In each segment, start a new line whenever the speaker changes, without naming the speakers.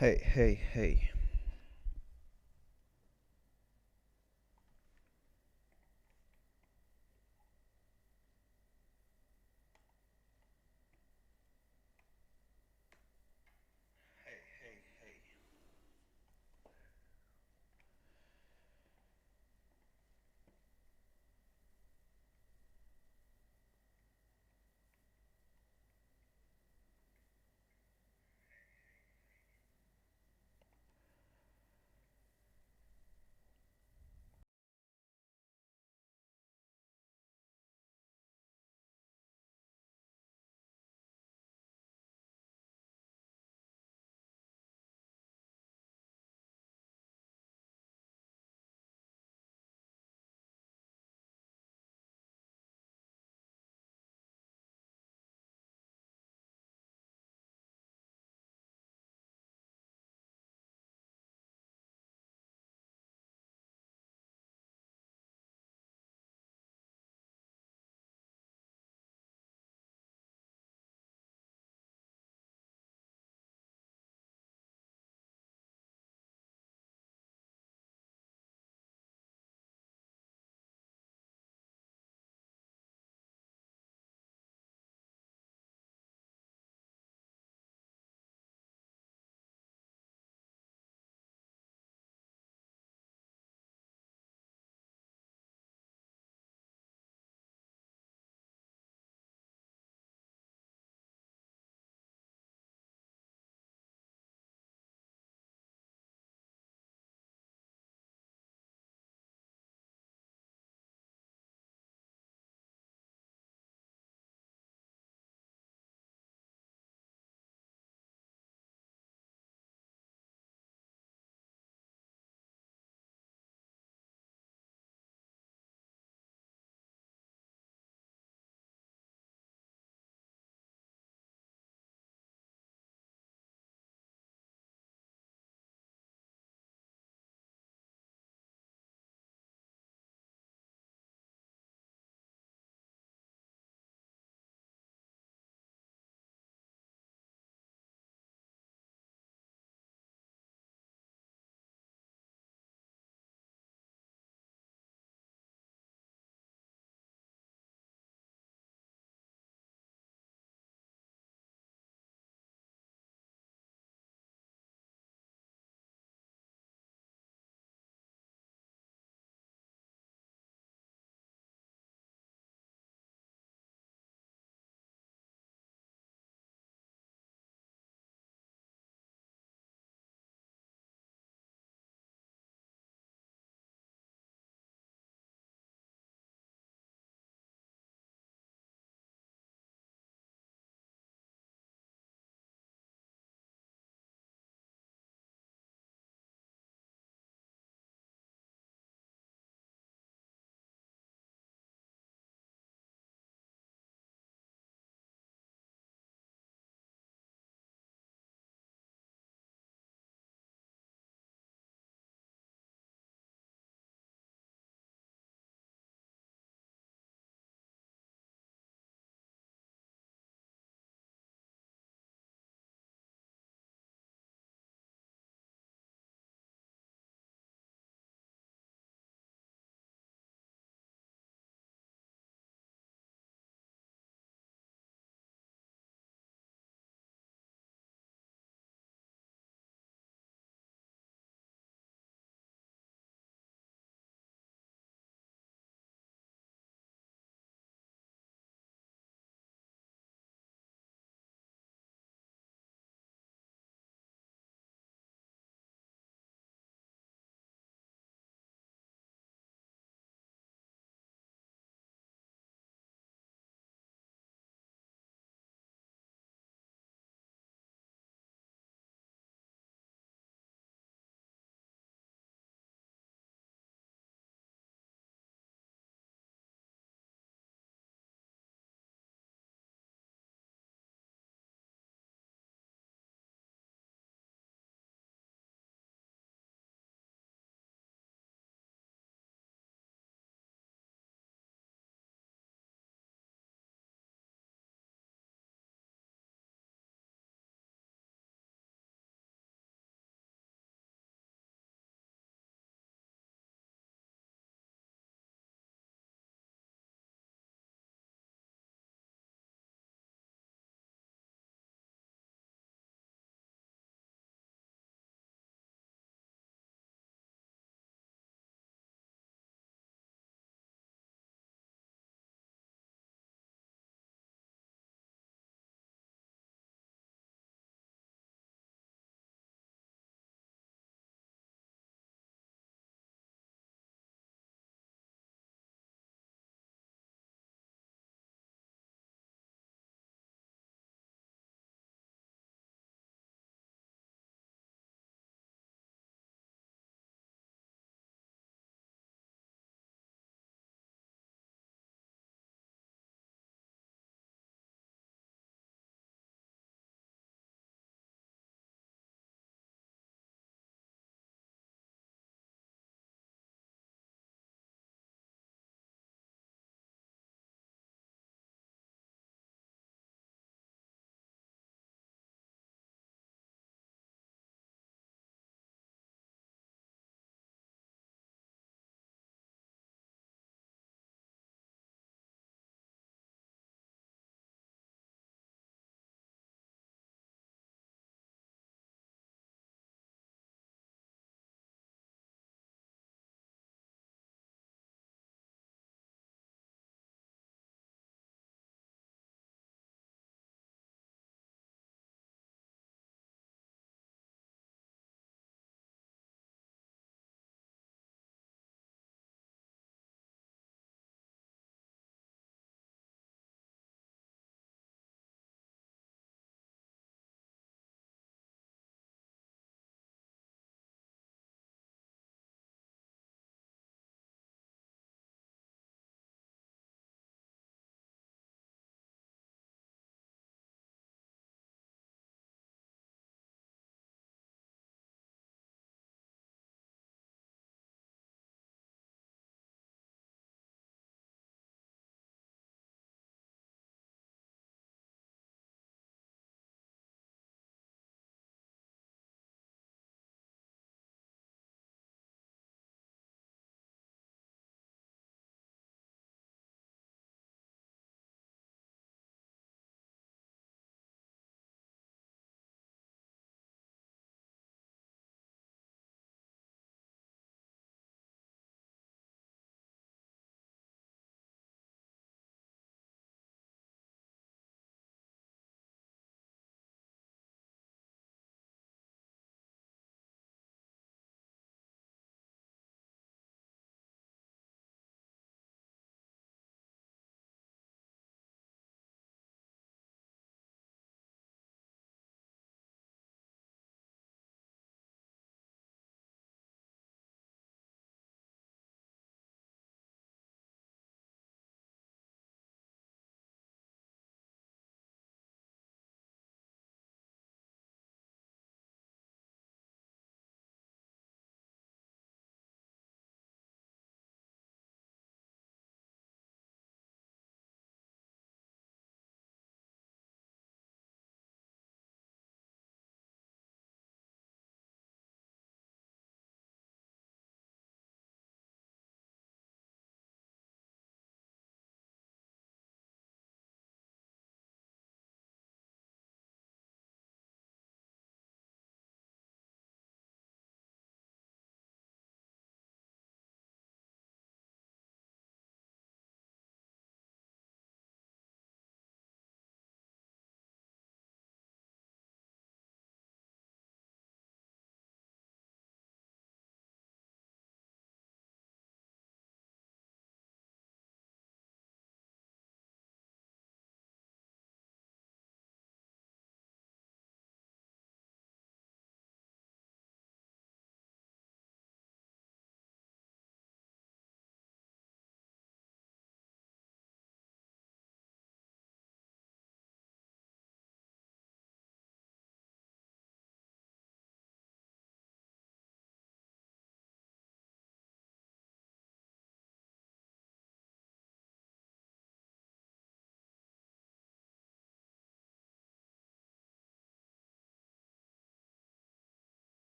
Hey, hey, hey.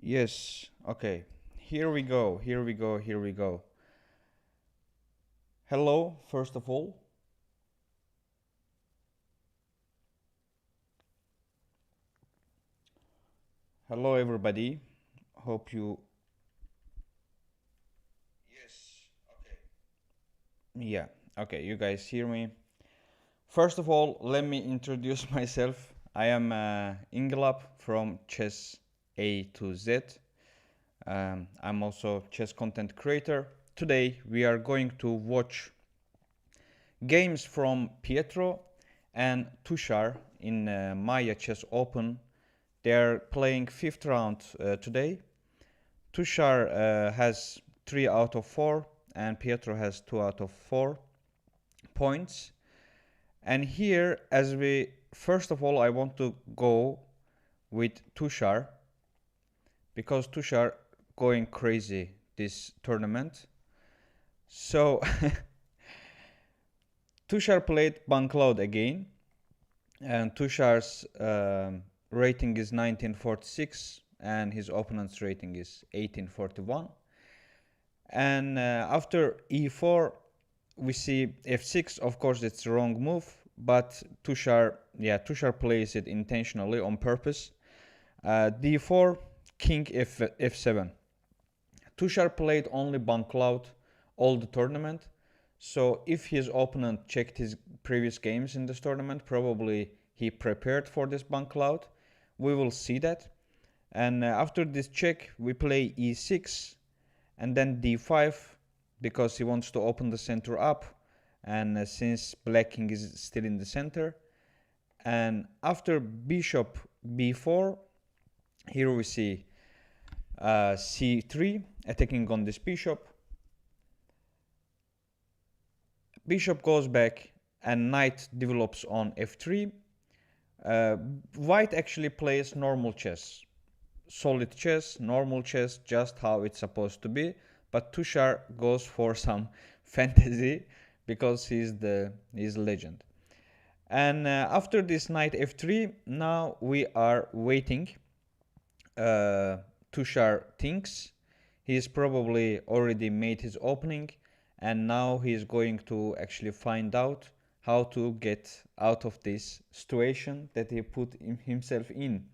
Yes, okay. Here we go, here we go, here we go. Hello, first of all. Hello, everybody. Hope you. Yes, okay. Yeah, okay, you guys hear me. First of all, let me introduce myself. I am Ingelap from Chess A to Z. I'm also chess content creator. Today, we are going to watch games from Pietro and Tushar in Maia Chess Open. They're playing fifth round today. Tushar has 3 out of 4 and Pietro has 2 out of 4 points. And here, as we first of all, I want to go with Tushar because Tushar going crazy this tournament. So Tushar played Bancloud again, and Tushar's rating is 1946, and his opponent's rating is 1841. And after e4, we see f6. Of course, it's the wrong move, but Tushar plays it intentionally on purpose. d4, king f7. Tushar played only Bancloud all the tournament. So if his opponent checked his previous games in this tournament, probably he prepared for this Bancloud. We will see that. And after this check, we play e6 and then d5 because he wants to open the center up. And since black king is still in the center. And after bishop b4, here we see c3 attacking on this bishop. Bishop goes back and knight develops on f3. White actually plays normal chess, solid chess, normal chess, just how it's supposed to be. But Tushar goes for some fantasy because he's legend. And after this knight f3, now we are waiting. Tushar thinks he's probably already made his opening, and now he's going to actually find out how to get out of this situation that he put himself in.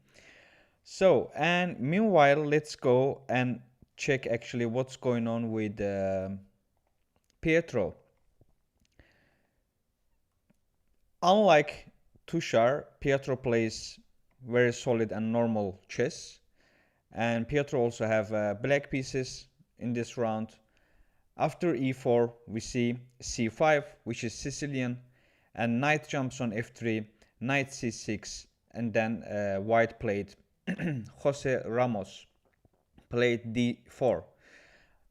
So, and meanwhile, let's go and check actually what's going on with Pietro. Unlike Tushar, Pietro plays very solid and normal chess, and Pietro also have black pieces in this round. After e4, we see c5, which is Sicilian, and knight jumps on f3, knight c6, and then white played Jose Ramos played d4.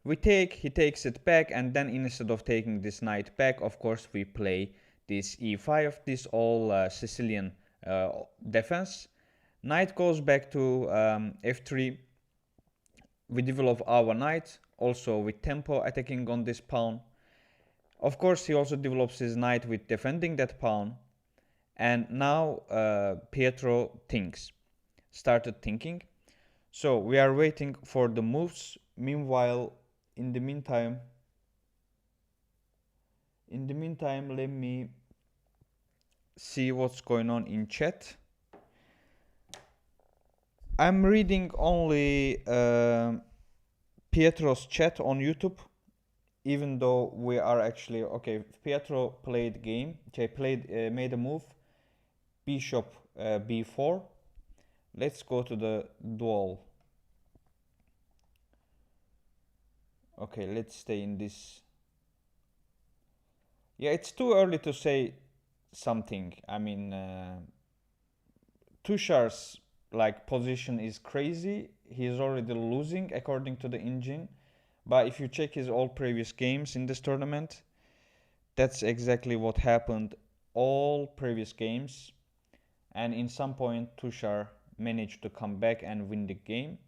He takes it back, and then instead of taking this knight back, of course, we play this e5, this all Sicilian defense. Knight goes back to f3. We develop our knight, also with tempo attacking on this pawn. Of course, he also develops his knight with defending that pawn. And now Pietro started thinking. So we are waiting for the moves. Meanwhile, in the meantime, let me see what's going on in chat. I'm reading only Pietro's chat on YouTube, even though we are actually okay. Pietro played game. Made a move. Bishop b4. Let's go to the duel. Okay, let's stay in this. Yeah, it's too early to say something. I mean, Tushar's like position is crazy. He's already losing according to the engine. But if you check his all previous games in this tournament, that's exactly what happened. All previous games, and in some point Tushar managed to come back and win the game.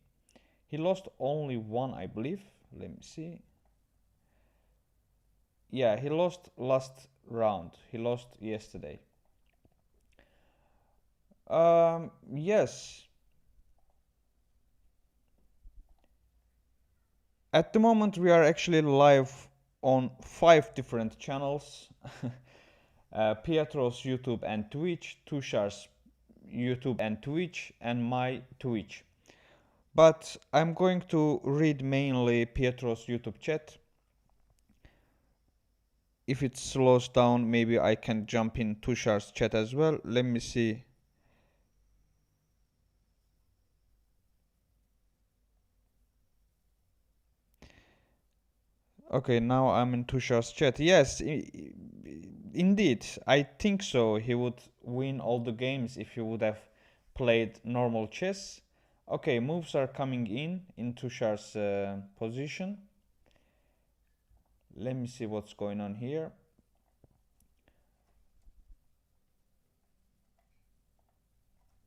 He lost only one, I believe. Let me see. Yeah, he lost last round. He lost yesterday. Yes. At the moment we are actually live on 5 different channels. Pietro's YouTube and Twitch, Tushar's YouTube and Twitch, and my Twitch. But I'm going to read mainly Pietro's YouTube chat. If it slows down, maybe I can jump in Tushar's chat as well. Let me see. Okay, now I'm in Tushar's chat. Yes, indeed, I think so. He would win all the games if he would have played normal chess. Okay, moves are coming in Tushar's position. Let me see what's going on here.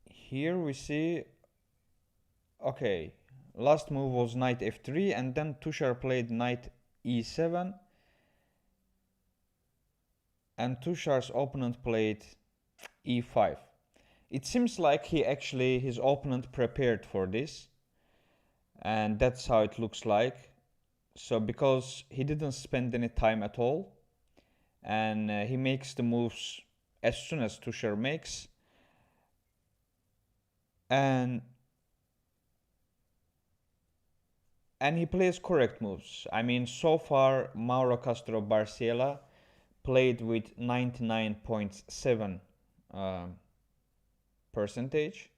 Here we see, okay, last move was knight f3, and then Tushar played knight e7, and Tushar's opponent played e5. It seems like his opponent prepared for this, and that's how it looks like. So because he didn't spend any time at all, and he makes the moves as soon as Tushar makes, and he plays correct moves. I mean, so far Mauro Castro Barciela played with 99.7 percentage.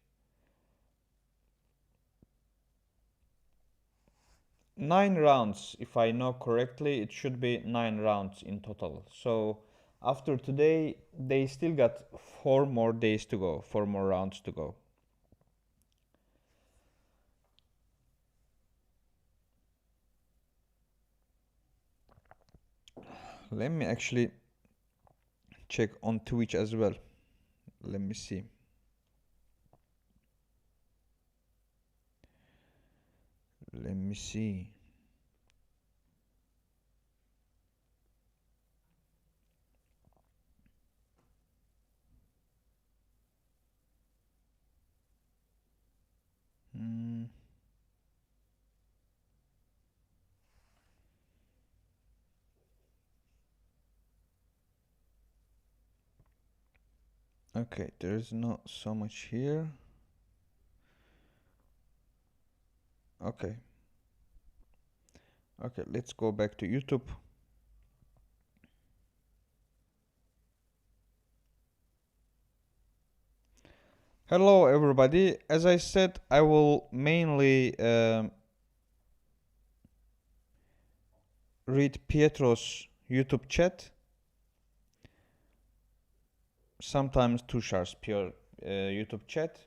9 rounds, if I know correctly, it should be 9 rounds in total. So after today, they still got 4 more days to go, 4 more rounds to go. Let me actually check on Twitch as well. Let me see. Let me see. Okay, there's not so much here. Okay. Okay, let's go back to YouTube. Hello everybody. As I said, I will mainly read Pietro's YouTube chat. Sometimes Tushar's pure YouTube chat.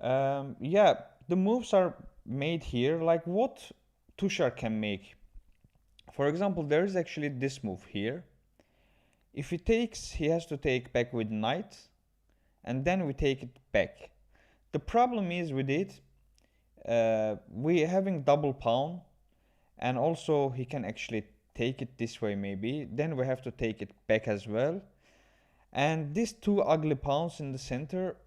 Yeah, the moves are made here like what Tushar can make. For example, there is actually this move here. If he takes, he has to take back with knight, and then we take it back. The problem is with it, we having double pawn, and also he can actually take it this way maybe. Then we have to take it back as well. And these 2 ugly pawns in the center,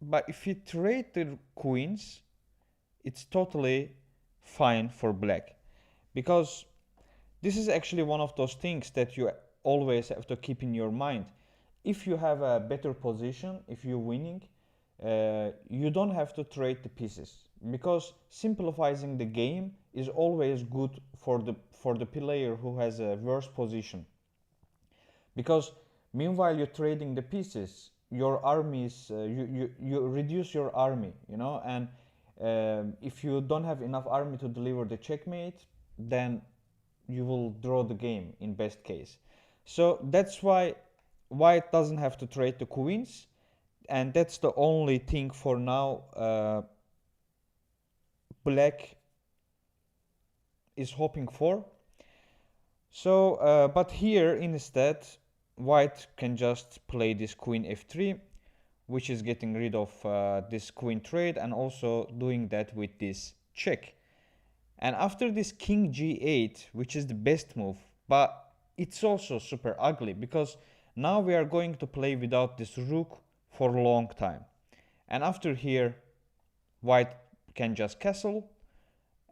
but if you trade the queens, it's totally fine for black. Because this is actually one of those things that you always have to keep in your mind. If you have a better position, if you're winning, you don't have to trade the pieces, because simplifying the game is always good for the player who has a worse position. Because meanwhile you're trading the pieces, your armies, you reduce your army, and if you don't have enough army to deliver the checkmate, then you will draw the game in best case. So that's why white doesn't have to trade the queens, and that's the only thing for now black is hoping for. So but here instead white can just play this queen f3, which is getting rid of this queen trade, and also doing that with this check. And after this king g8, which is the best move, but it's also super ugly, because now we are going to play without this rook for a long time. And after here, white can just castle,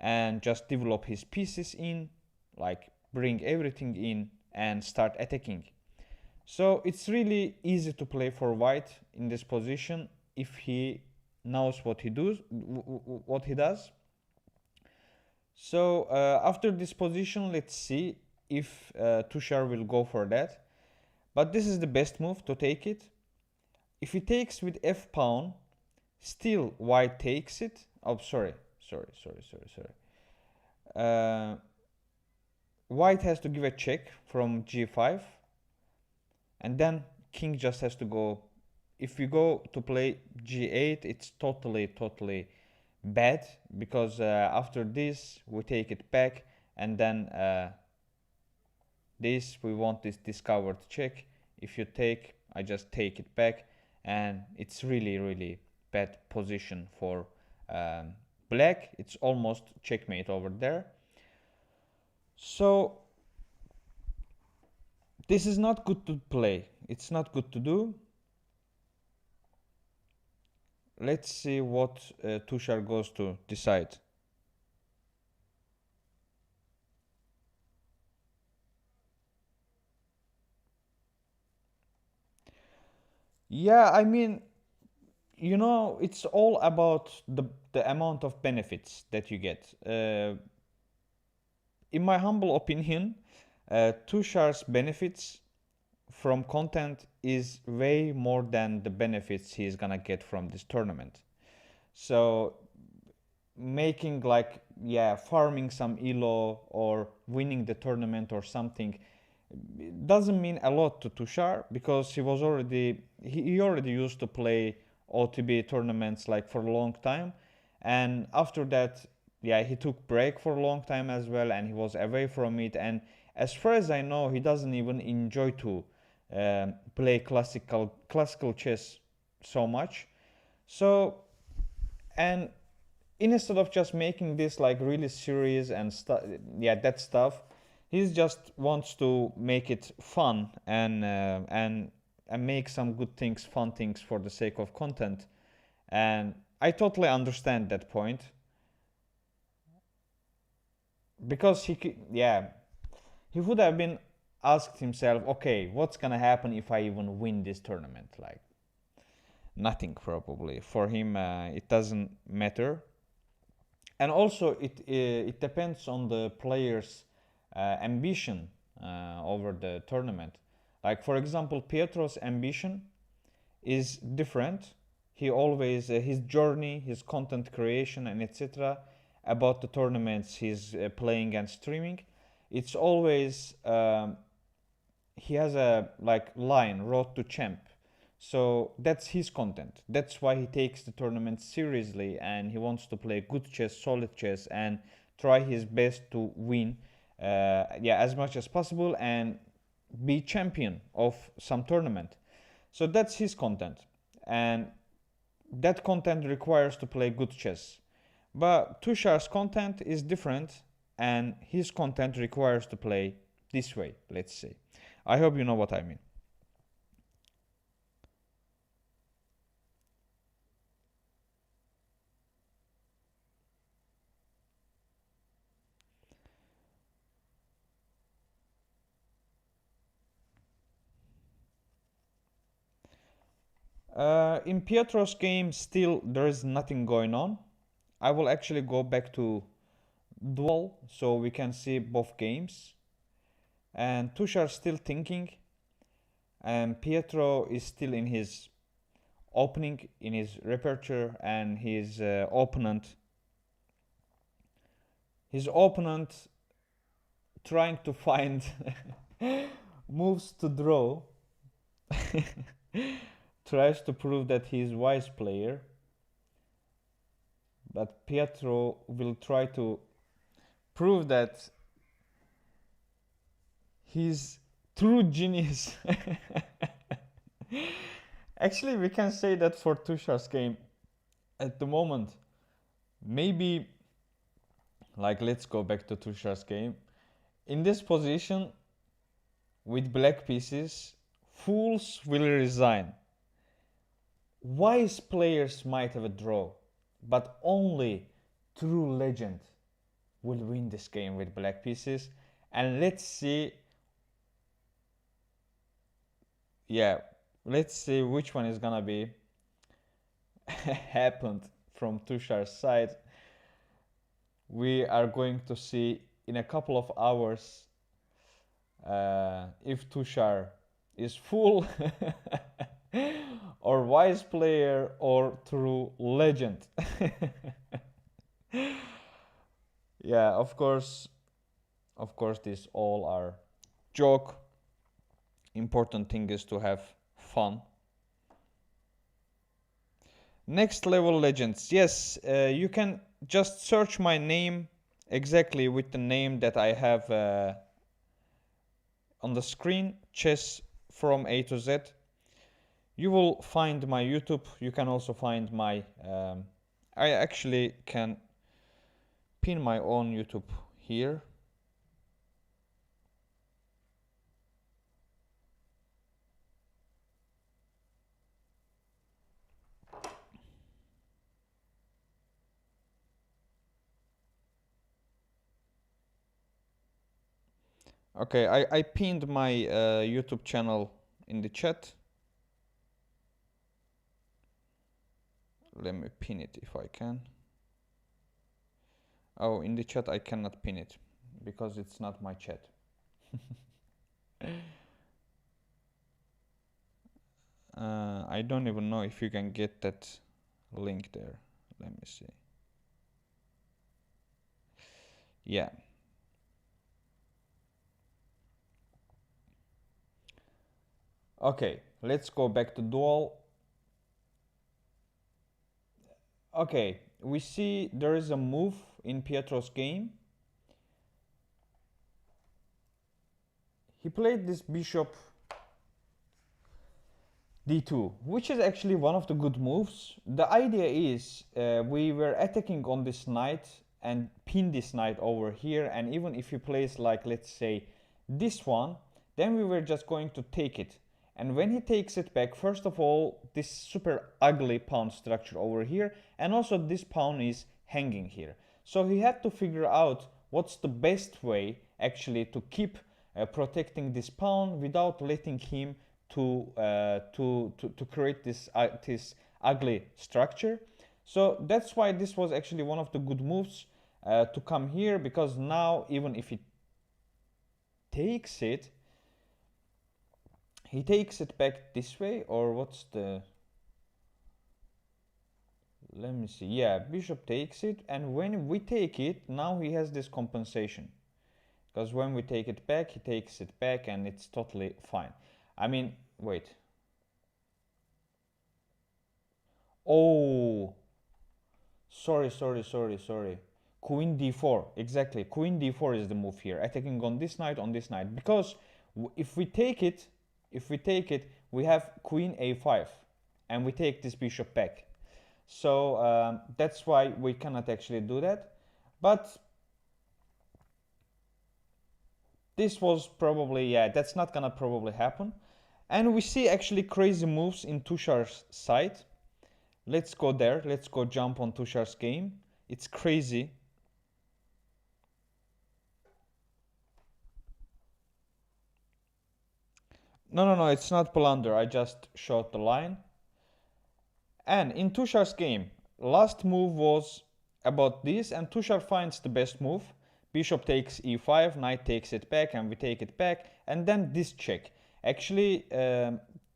and just develop his pieces in, like bring everything in and start attacking. So it's really easy to play for white in this position if he knows what he does. So after this position, let's see if Tushar will go for that. But this is the best move to take it. If he takes with f pawn, still white takes it. Oh, sorry. Uh, White has to give a check from g5, and then king just has to go. If we go to play g8, it's totally bad, because after this we take it back, and then this we want this discovered check. If you take, I just take it back, and it's really bad position for black. It's almost checkmate over there. So this is not good to play. It's not good to do. Let's see what Tushar goes to decide. Yeah, I mean, it's all about the amount of benefits that you get. In my humble opinion, Tushar's benefits from content is way more than the benefits he's gonna get from this tournament. So making, like, yeah, farming some elo or winning the tournament or something doesn't mean a lot to Tushar, because he already used to play OTB tournaments like for a long time, and after that, yeah, he took break for a long time as well, and he was away from it. And as far as I know, he doesn't even enjoy to play classical chess so much. So, and instead of just making this like really serious and yeah, that stuff, he just wants to make it fun, and make some good things, fun things for the sake of content. And I totally understand that point, because yeah, he would have been asked himself, okay, what's gonna happen if I even win this tournament? Like, nothing probably. For him, it doesn't matter. And also it depends on the player's ambition over the tournament. Like, for example, Pietro's ambition is different. He always his journey, his content creation, and etc. about the tournaments he's playing and streaming, it's always he has a like line, road to champ. So that's his content. That's why he takes the tournament seriously, and he wants to play good chess, solid chess, and try his best to win, yeah, as much as possible, and be champion of some tournament. So that's his content, and that content requires to play good chess. But Tushar's content is different, and his content requires to play this way, let's say. I hope you know what I mean. In Pietro's game, still there is nothing going on. I will actually go back to dual so we can see both games. And Tushar still thinking, and Pietro is still in his opening, in his repertoire, and his opponent trying to find moves to draw, tries to prove that he is wise player, but Pietro will try to prove that he's true genius. Actually, we can say that for Tushar's game at the moment. Maybe, like, let's go back to Tushar's game. In this position, with black pieces, fools will resign. Wise players might have a draw, but only true legend will win this game with black pieces. And let's see, yeah, let's see which one is gonna be happened from Tushar's side. We are going to see in a couple of hours if Tushar is full or wise player or true legend. Yeah, of course, these all are joke. Important thing is to have fun. Next level legends. Yes, you can just search my name exactly with the name that I have on the screen, chess from A to Z. You will find my YouTube. You can also find my I actually can pin my own YouTube here. Okay, I pinned my YouTube channel in the chat. Let me pin it if I can. Oh, in the chat I cannot pin it because it's not my chat. I don't even know if you can get that link there. Let me see. Yeah. Okay, let's go back to duel. Okay, we see there is a move in Pietro's game. He played this bishop d2, which is actually one of the good moves. The idea is we were attacking on this knight and pin this knight over here, and even if he plays like, let's say, this one, then we were just going to take it. And when he takes it back, first of all, this super ugly pawn structure over here, and also this pawn is hanging here. So he had to figure out what's the best way actually to keep protecting this pawn without letting him to create this ugly structure. So that's why this was actually one of the good moves to come here, because now even if he takes it, he takes it back this way, or what's the... Let me see. Yeah, bishop takes it, and when we take it, now he has this compensation. Because when we take it back, he takes it back, and it's totally fine. I mean, wait. Oh, sorry. Queen d4, exactly. Queen d4 is the move here, attacking on this knight, because if we take it, we have queen a5, and we take this bishop back. So that's why we cannot actually do that. But this was probably, yeah, that's not gonna probably happen. And we see actually crazy moves in Tushar's side. Let's go there. Let's go jump on Tushar's game. It's crazy. No, it's not blunder. I just showed the line. And in Tushar's game, last move was about this, and Tushar finds the best move. Bishop takes e5, knight takes it back, and we take it back, and then this check. Actually,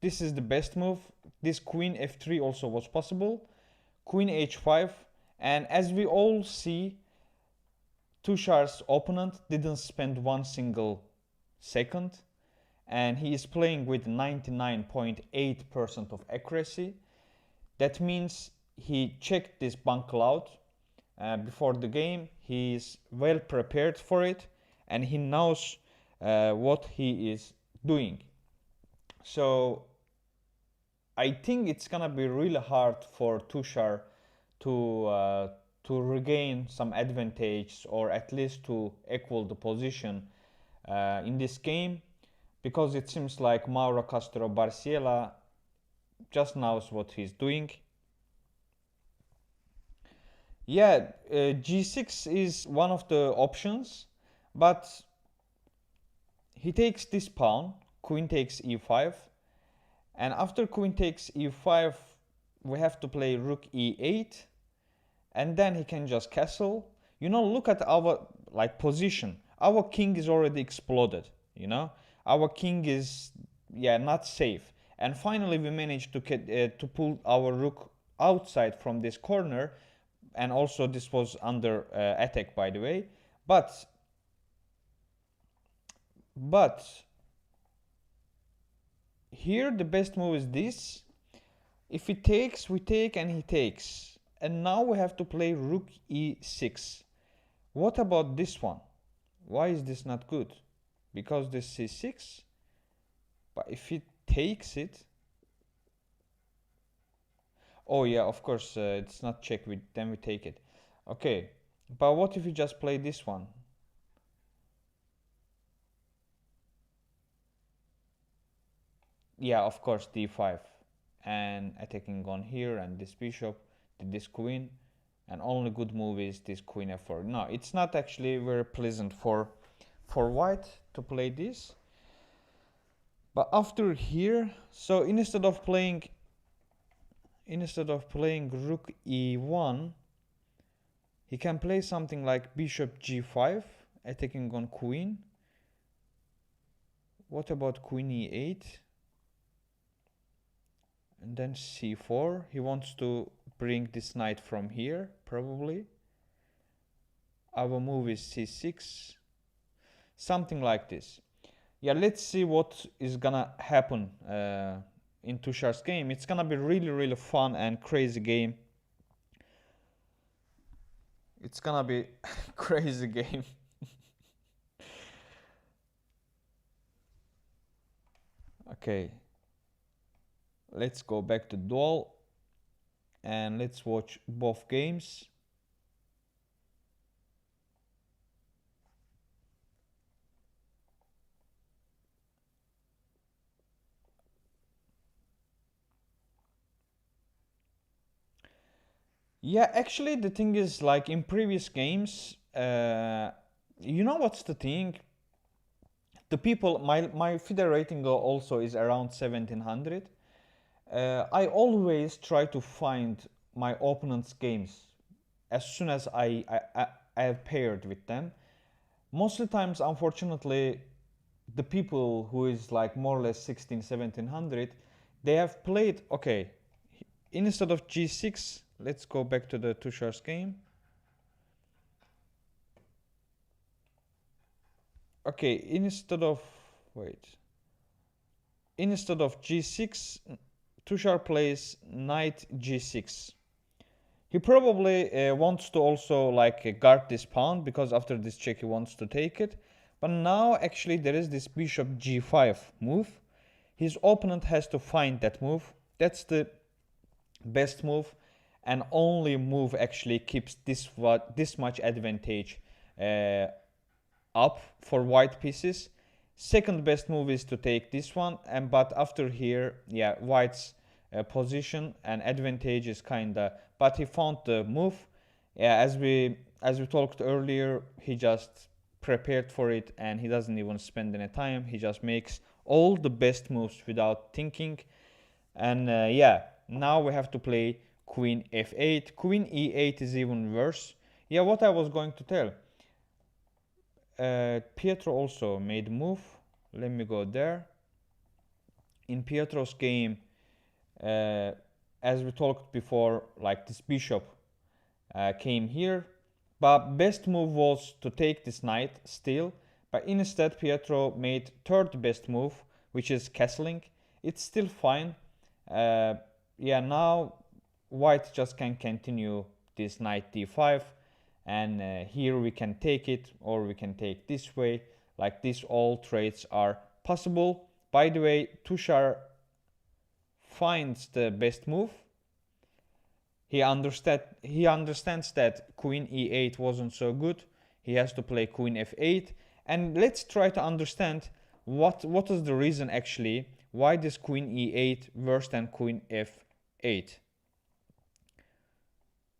this is the best move. This queen f3 also was possible. Queen h5, and as we all see, Tushar's opponent didn't spend one single second, and he is playing with 99.8% of accuracy. That means he checked this bunker before the game. He is well prepared for it, and he knows what he is doing. So I think it's gonna be really hard for Tushar to regain some advantage, or at least to equal the position in this game, because it seems like Mauro Castro Barciela just knows what he's doing. Yeah, g6 is one of the options, but he takes this pawn, queen takes e5, and after queen takes e5, we have to play rook e8, and then he can just castle. You know, look at our like position. Our king is already exploded. You know, our king is, yeah, not safe. And finally, we managed to pull our rook outside from this corner, and also this was under attack, by the way. But here the best move is this. If he takes, we take, and he takes. And now we have to play rook e6. What about this one? Why is this not good? Because this c6. But if he takes it, oh yeah, of course, it's not check, then we take it. Okay, but what if we just play this one? Yeah, of course, d5, and attacking on here, and this bishop, this queen, and only good move is this queen f4. No, it's not actually very pleasant for white to play this. But after here, so instead of playing rook e1, he can play something like bishop g5, attacking on queen. What about queen e8? And then c4. He wants to bring this knight from here, probably. Our move is c6. Something like this. Yeah, let's see what is gonna happen in Tushar's game. It's gonna be really, really fun and crazy game. It's gonna be crazy game. Okay, let's go back to duel and let's watch both games. Yeah, actually the thing is, like in previous games, you know what's the thing? The people, my FIDE rating also is around 1700. I always try to find my opponent's games as soon as I have paired with them. Most of the times, unfortunately, the people who is like more or less 1700, they have played, okay, instead of g6, let's go back to the Tushar's game. Okay, instead of g6, Tushar plays knight g6. He probably wants to also like guard this pawn, because after this check he wants to take it. But now actually there is this bishop g5 move. His opponent has to find that move. That's the best move, and only move actually keeps this much advantage up for white pieces. Second best move is to take this one, and but after here, yeah, white's position and advantage is kinda. But he found the move. Yeah, as we talked earlier, he just prepared for it, and he doesn't even spend any time. He just makes all the best moves without thinking. And yeah, now we have to play queen f8. Queen e8 is even worse. Yeah, what I was going to tell. Pietro also made a move. Let me go there. In Pietro's game, uh, as we talked before, like this bishop came here, but best move was to take this knight still. But instead, Pietro made third best move, which is castling. It's still fine. Yeah, now white just can continue this knight d5, and here we can take it, or we can take this way. Like this, all trades are possible. By the way, Tushar finds the best move. He understands that queen e8 wasn't so good. He has to play queen f8, and let's try to understand what is the reason actually why this queen e8 worse than queen f8.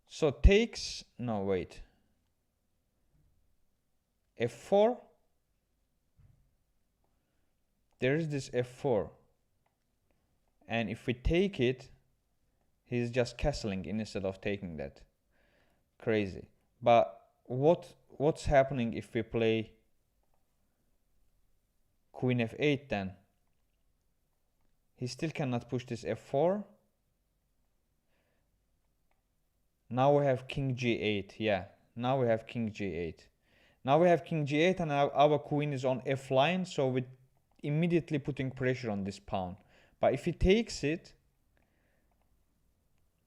So takes, no wait, f4. There is this f4, and if we take it, he's just castling instead of taking that. Crazy. But what's happening if we play queen f8 then? He still cannot push this f4. Now we have king g8. Yeah, now we have king g8. Now we have king g8 and our queen is on f line, so we're immediately putting pressure on this pawn. But if he takes it,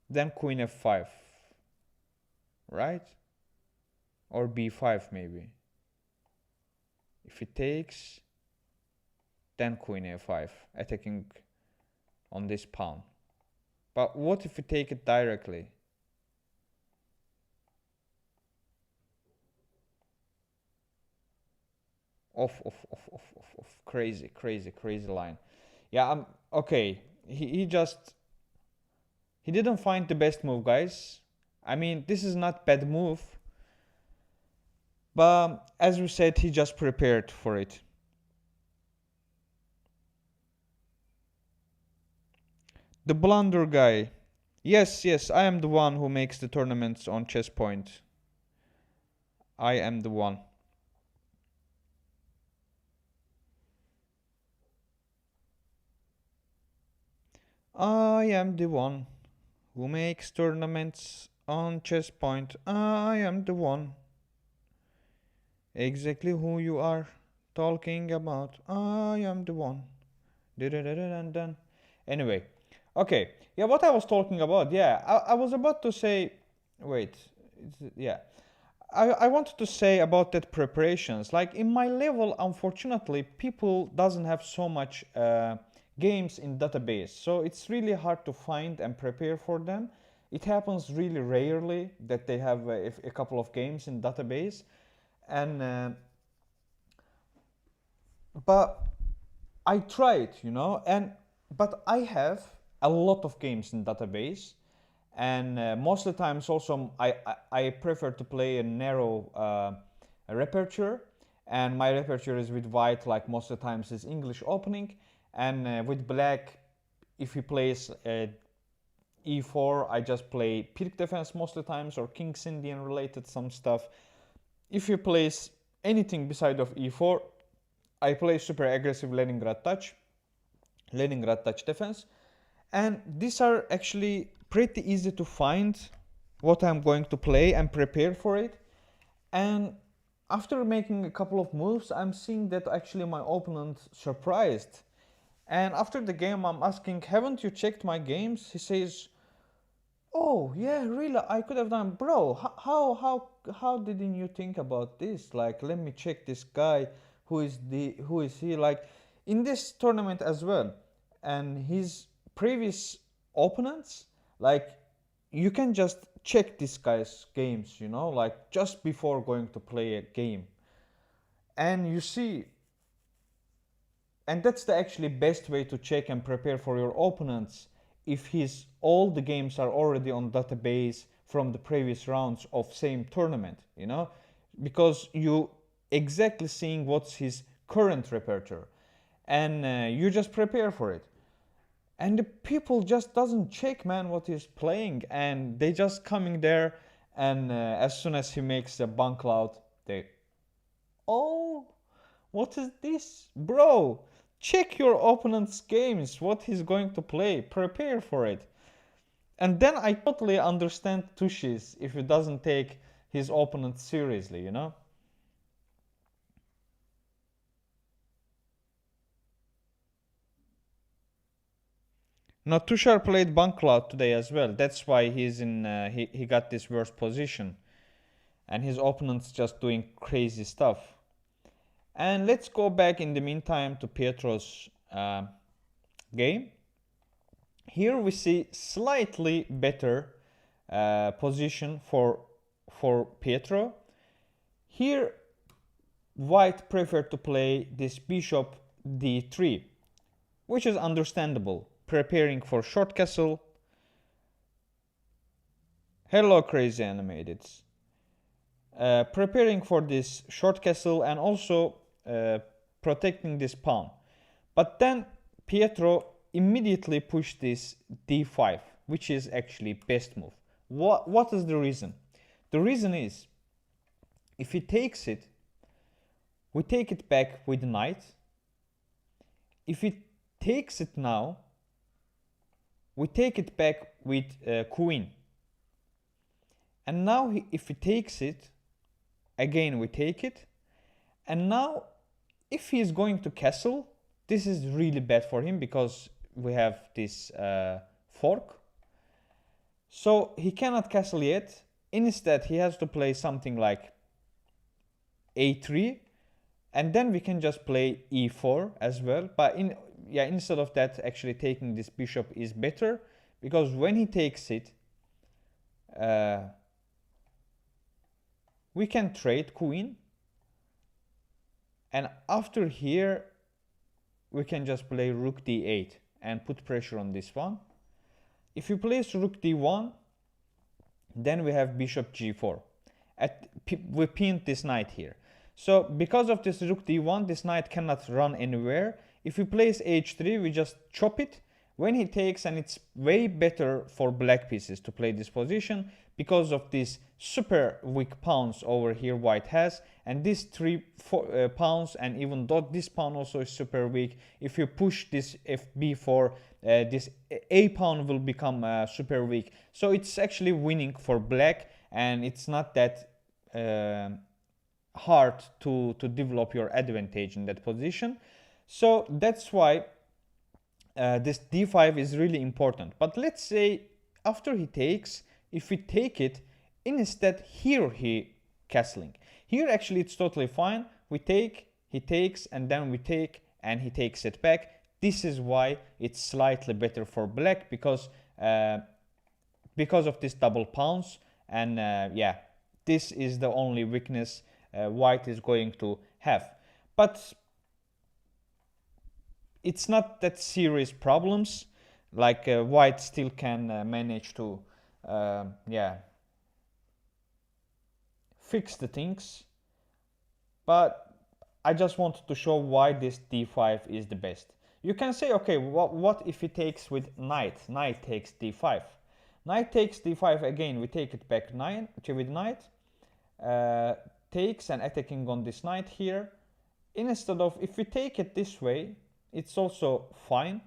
then queen f5, right? Or b5 maybe. If he takes, then queen a5, attacking on this pawn. But what if we take it directly? Off. Crazy line. Yeah, okay. He didn't find the best move, guys. I mean, this is not bad move. But as we said, he just prepared for it. The blunder guy. Yes, I am the one who makes the tournaments on Chess Point. I am the one. I am the one who makes tournaments on Chess Point. I am the one. Exactly who you are talking about. I am the one. Anyway, okay. Yeah, what I was talking about. Yeah, I was about to say. Wait. Yeah. I wanted to say about that preparations. Like in my level, unfortunately, people doesn't have so much games in database, so it's really hard to find and prepare for them. It happens really rarely that they have a couple of games in database, and but I tried, but I have a lot of games in database, and most of the times also I prefer to play a narrow repertoire, and my repertoire is with white, like most of the times is English opening, and with black, if he plays e4, I just play Pirk defense most of the times, or King's Indian related some stuff. If he plays anything beside of e4, I play super aggressive Leningrad touch defense, and these are actually pretty easy to find what I'm going to play and prepare for it. And after making a couple of moves, I'm seeing that actually my opponent surprised. And after the game, I'm asking, haven't you checked my games? He says, oh yeah, really, I could have done. Bro, how didn't you think about this? Like, let me check this guy. Who is he? Like, in this tournament as well, and his previous opponents, like, you can just check this guy's games, like just before going to play a game, and you see. And that's the actually best way to check and prepare for your opponents, if his all the games are already on database from the previous rounds of same tournament, because you exactly seeing what's his current repertoire, and you just prepare for it. And the people just doesn't check, man, what he's playing, and they just coming there, and as soon as he makes a bank cloud, they, oh, what is this, bro? Check your opponent's games, what he's going to play, prepare for it. And then I totally understand Tushis if he doesn't take his opponent seriously, Now Tushar played Bankcloud today as well. That's why he's in. He got this worst position, and his opponent's just doing crazy stuff. And let's go back in the meantime to Pietro's game. Here we see slightly better position for Pietro. Here, White preferred to play this bishop d3, which is understandable, preparing for short castle, Hello, crazy animated. Preparing for this short castle and also uh, protecting this pawn. But then Pietro immediately pushed this d5, which is actually best move. What is the reason? The reason is, if he takes it, we take it back with knight. If he takes it now, we take it back with queen. And now if he takes it, again we take it. And now if he is going to castle, this is really bad for him because we have this fork. So he cannot castle yet. Instead, he has to play something like a3, and then we can just play e4 as well. But instead of that, actually taking this bishop is better, because when he takes it, we can trade queen, and after here we can just play rook d8 and put pressure on this one. If you place rook d1, then we have bishop g4. We pinned this knight here. So because of this rook d1, this knight cannot run anywhere. If we place h3, we just chop it. When he takes, and it's way better for black pieces to play this position because of these super weak pawns over here white has, and these three pawns, and even though this pawn also is super weak, if you push this fb4, this a pawn will become super weak. So it's actually winning for black, and it's not that hard to develop your advantage in that position. So that's why this d5 is really important. But let's say after he takes, if we take it, instead here he castling. Here actually it's totally fine. We take, he takes, and then we take, and he takes it back. This is why it's slightly better for black, because of this double pawns. And yeah, this is the only weakness white is going to have. But it's not that serious problems. Like white still can manage to yeah, fix the things. But I just wanted to show why this d5 is the best. You can say, okay, what if he takes with knight? Knight takes d5. Knight takes d5 again. We take it back with knight. Takes and attacking on this knight here. Instead of, if we take it this way, it's also fine.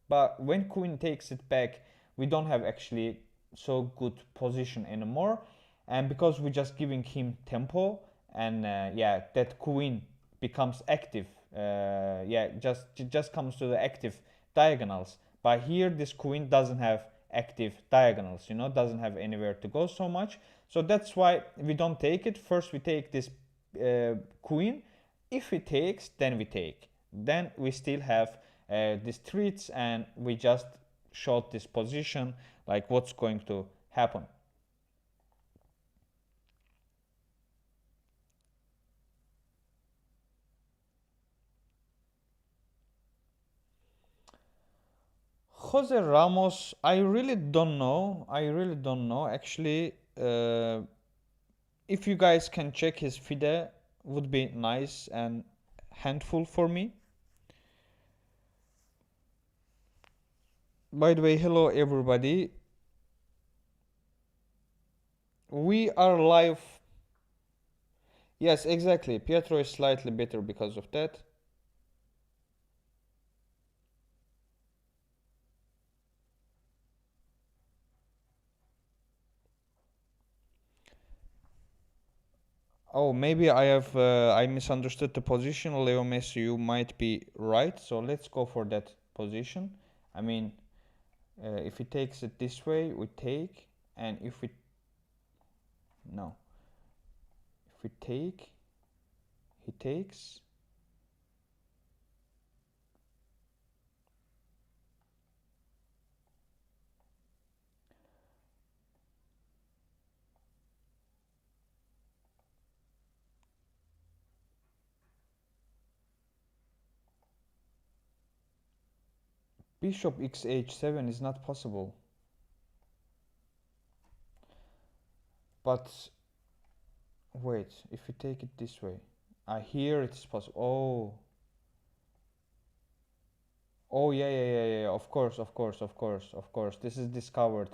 But when queen takes it back, we don't have actually so good position anymore. And because we're just giving him tempo, and yeah, that queen becomes active. Yeah, just comes to the active diagonals. But here this queen doesn't have active diagonals, doesn't have anywhere to go so much. So that's why we don't take it. First we take this queen. If he takes, then we take. Then we still have these threats, and we just showed this position, like what's going to happen. Jose Ramos, I really don't know. Actually, if you guys can check his FIDE, would be nice and handful for me. By the way, hello everybody. We are live. Yes, exactly. Pietro is slightly better because of that. Oh, maybe I misunderstood the position. Leo Messi, you might be right. So let's go for that position. I mean, if he takes it this way, we take, and if we no, if we take, he takes. Bishop x h7 is not possible. But wait, if we take it this way, I hear it's possible. Oh, oh yeah, yeah, yeah, yeah. Of course, of course, of course, of course. This is discovered.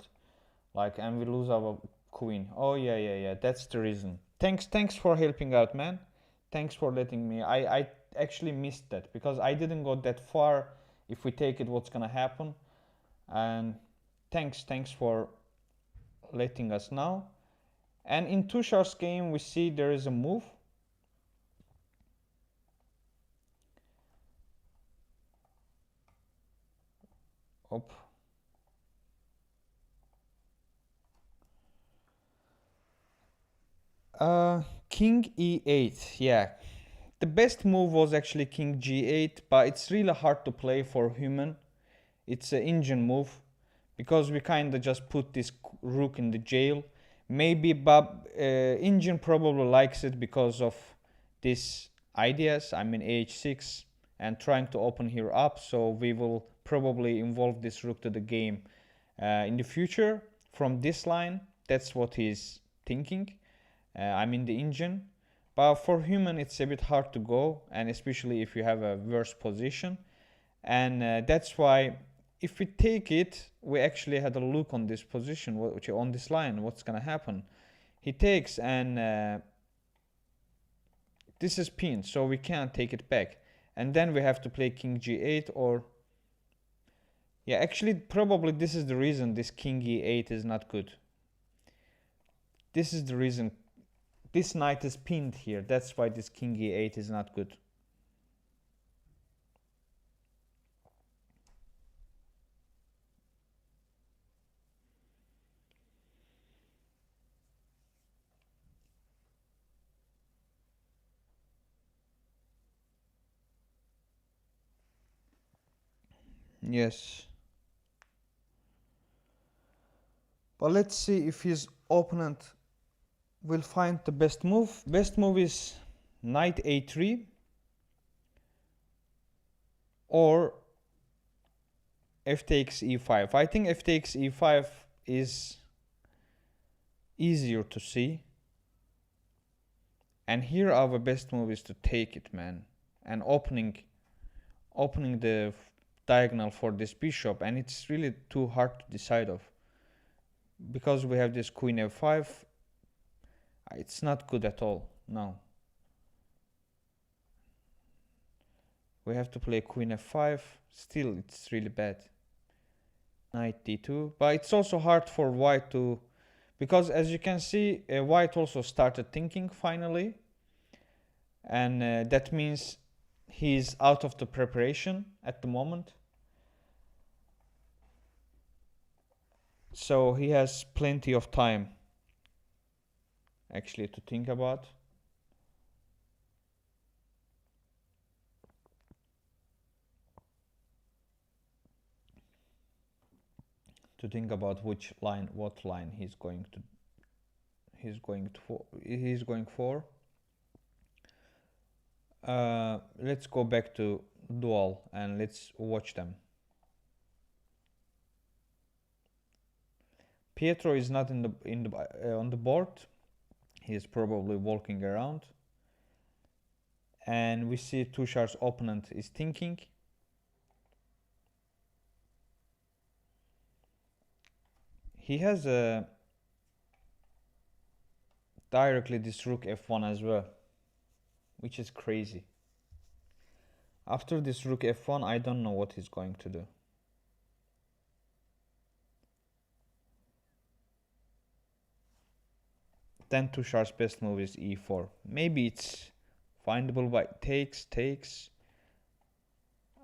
Like, and we lose our queen. Oh yeah, yeah, yeah. That's the reason. Thanks for helping out, man. Thanks for letting me. I actually missed that because I didn't go that far. If we take it, what's gonna happen? And thanks for letting us know. And in Tushar's game, we see there is a move. Op. King e8. Yeah, the best move was actually King g8, but it's really hard to play for human. It's an Indian move because we kind of just put this rook in the jail. Maybe Bob Indian probably likes it because of these ideas. I mean h6 and trying to open here up. So we will probably involve this rook to the game in the future from this line. That's what he's thinking. I mean the Indian. But for human, it's a bit hard to go, and especially if you have a worse position. And that's why if we take it, we actually had a look on this position, which on this line, what's gonna happen. He takes, and this is pinned, so we can't take it back. And then we have to play king g8, or yeah, actually probably this is the reason this king e8 is not good. This is the reason this knight is pinned here. That's why this king e8 is not good. Yes. But let's see if his opponent will find the best move. Best move is knight a3 or f takes e5. I think f takes e5 is easier to see. And here our best move is to take it, man. And opening the diagonal for this bishop, and it's really too hard to decide of. Because we have this queen f5, it's not good at all. No. We have to play queen f5. Still, it's really bad. Knight d2. But it's also hard for white to... Because as you can see, white also started thinking finally. And that means he's out of the preparation at the moment. So he has plenty of time actually to think about. To think about which line, what line he's going for. Let's go back to duel and let's watch them. Pietro is not on the board. He is probably walking around. And we see Tushar's opponent is thinking. He has directly this rook f1 as well, which is crazy. After this rook f1, I don't know what he's going to do. Then Tushar's best move is e4. Maybe it's findable by takes.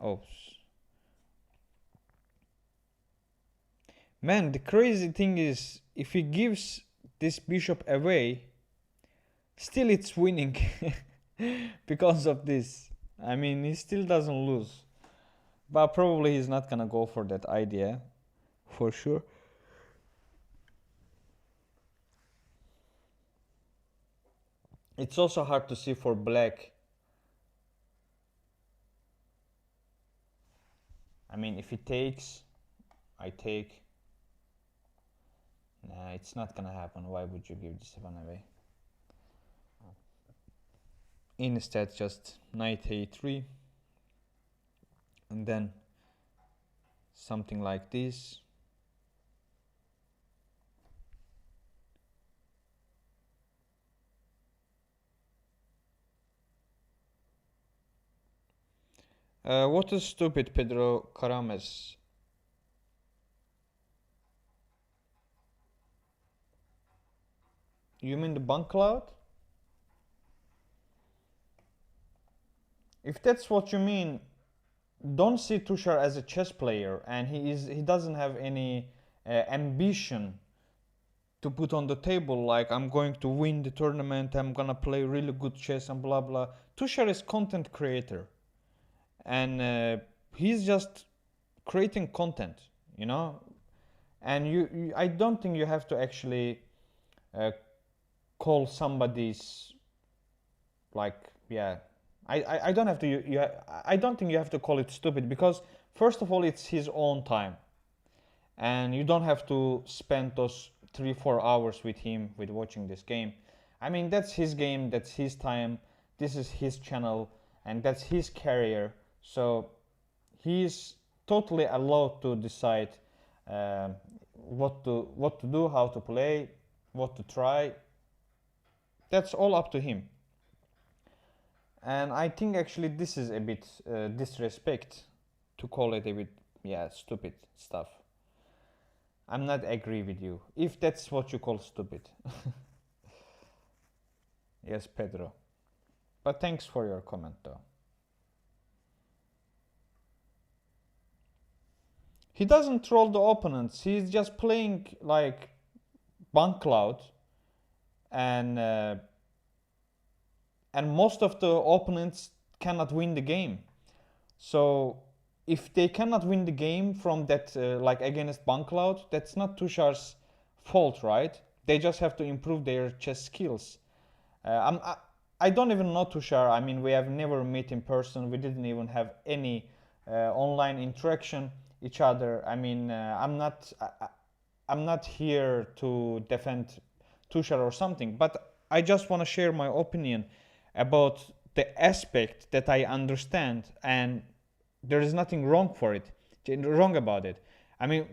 Oh. Man, the crazy thing is, if he gives this bishop away, still it's winning because of this. I mean, he still doesn't lose. But probably he's not gonna go for that idea, for sure. It's also hard to see for black. I mean, if he takes, I take. Nah, it's not gonna happen. Why would you give this one away? Instead, just knight a3, and then something like this. What is stupid, Pedro Carames? You mean the bank cloud? If that's what you mean, don't see Tushar as a chess player, and he doesn't have any ambition to put on the table like I'm going to win the tournament, I'm gonna play really good chess and blah blah. Tushar is content creator, and he's just creating content, you know. And I don't think you have to actually uh, call somebody's like yeah. I don't have to I don't think you have to call it stupid because first of all it's his own time and you don't have to spend those 3 4 hours with him with watching this game. I mean that's his game, that's his time, this is his channel, and that's his career. So he's totally allowed to decide uh, what to do, how to play, what to try. That's all up to him. And I think actually this is a bit disrespect to call it a bit yeah stupid stuff. I'm not agree with you if that's what you call stupid. Yes, Pedro. But thanks for your comment though. He doesn't troll the opponents. He's just playing like bank cloud, and most of the opponents cannot win the game. So if they cannot win the game from that like against bank cloud, that's not Tushar's fault, right? They just have to improve their chess skills. I don't even know Tushar. I mean, we have never met in person. We didn't even have any online interaction each other. I mean, I'm not here to defend Tushar or something, but I just want to share my opinion about the aspect that I understand, and there is nothing wrong for it, wrong about it. I mean,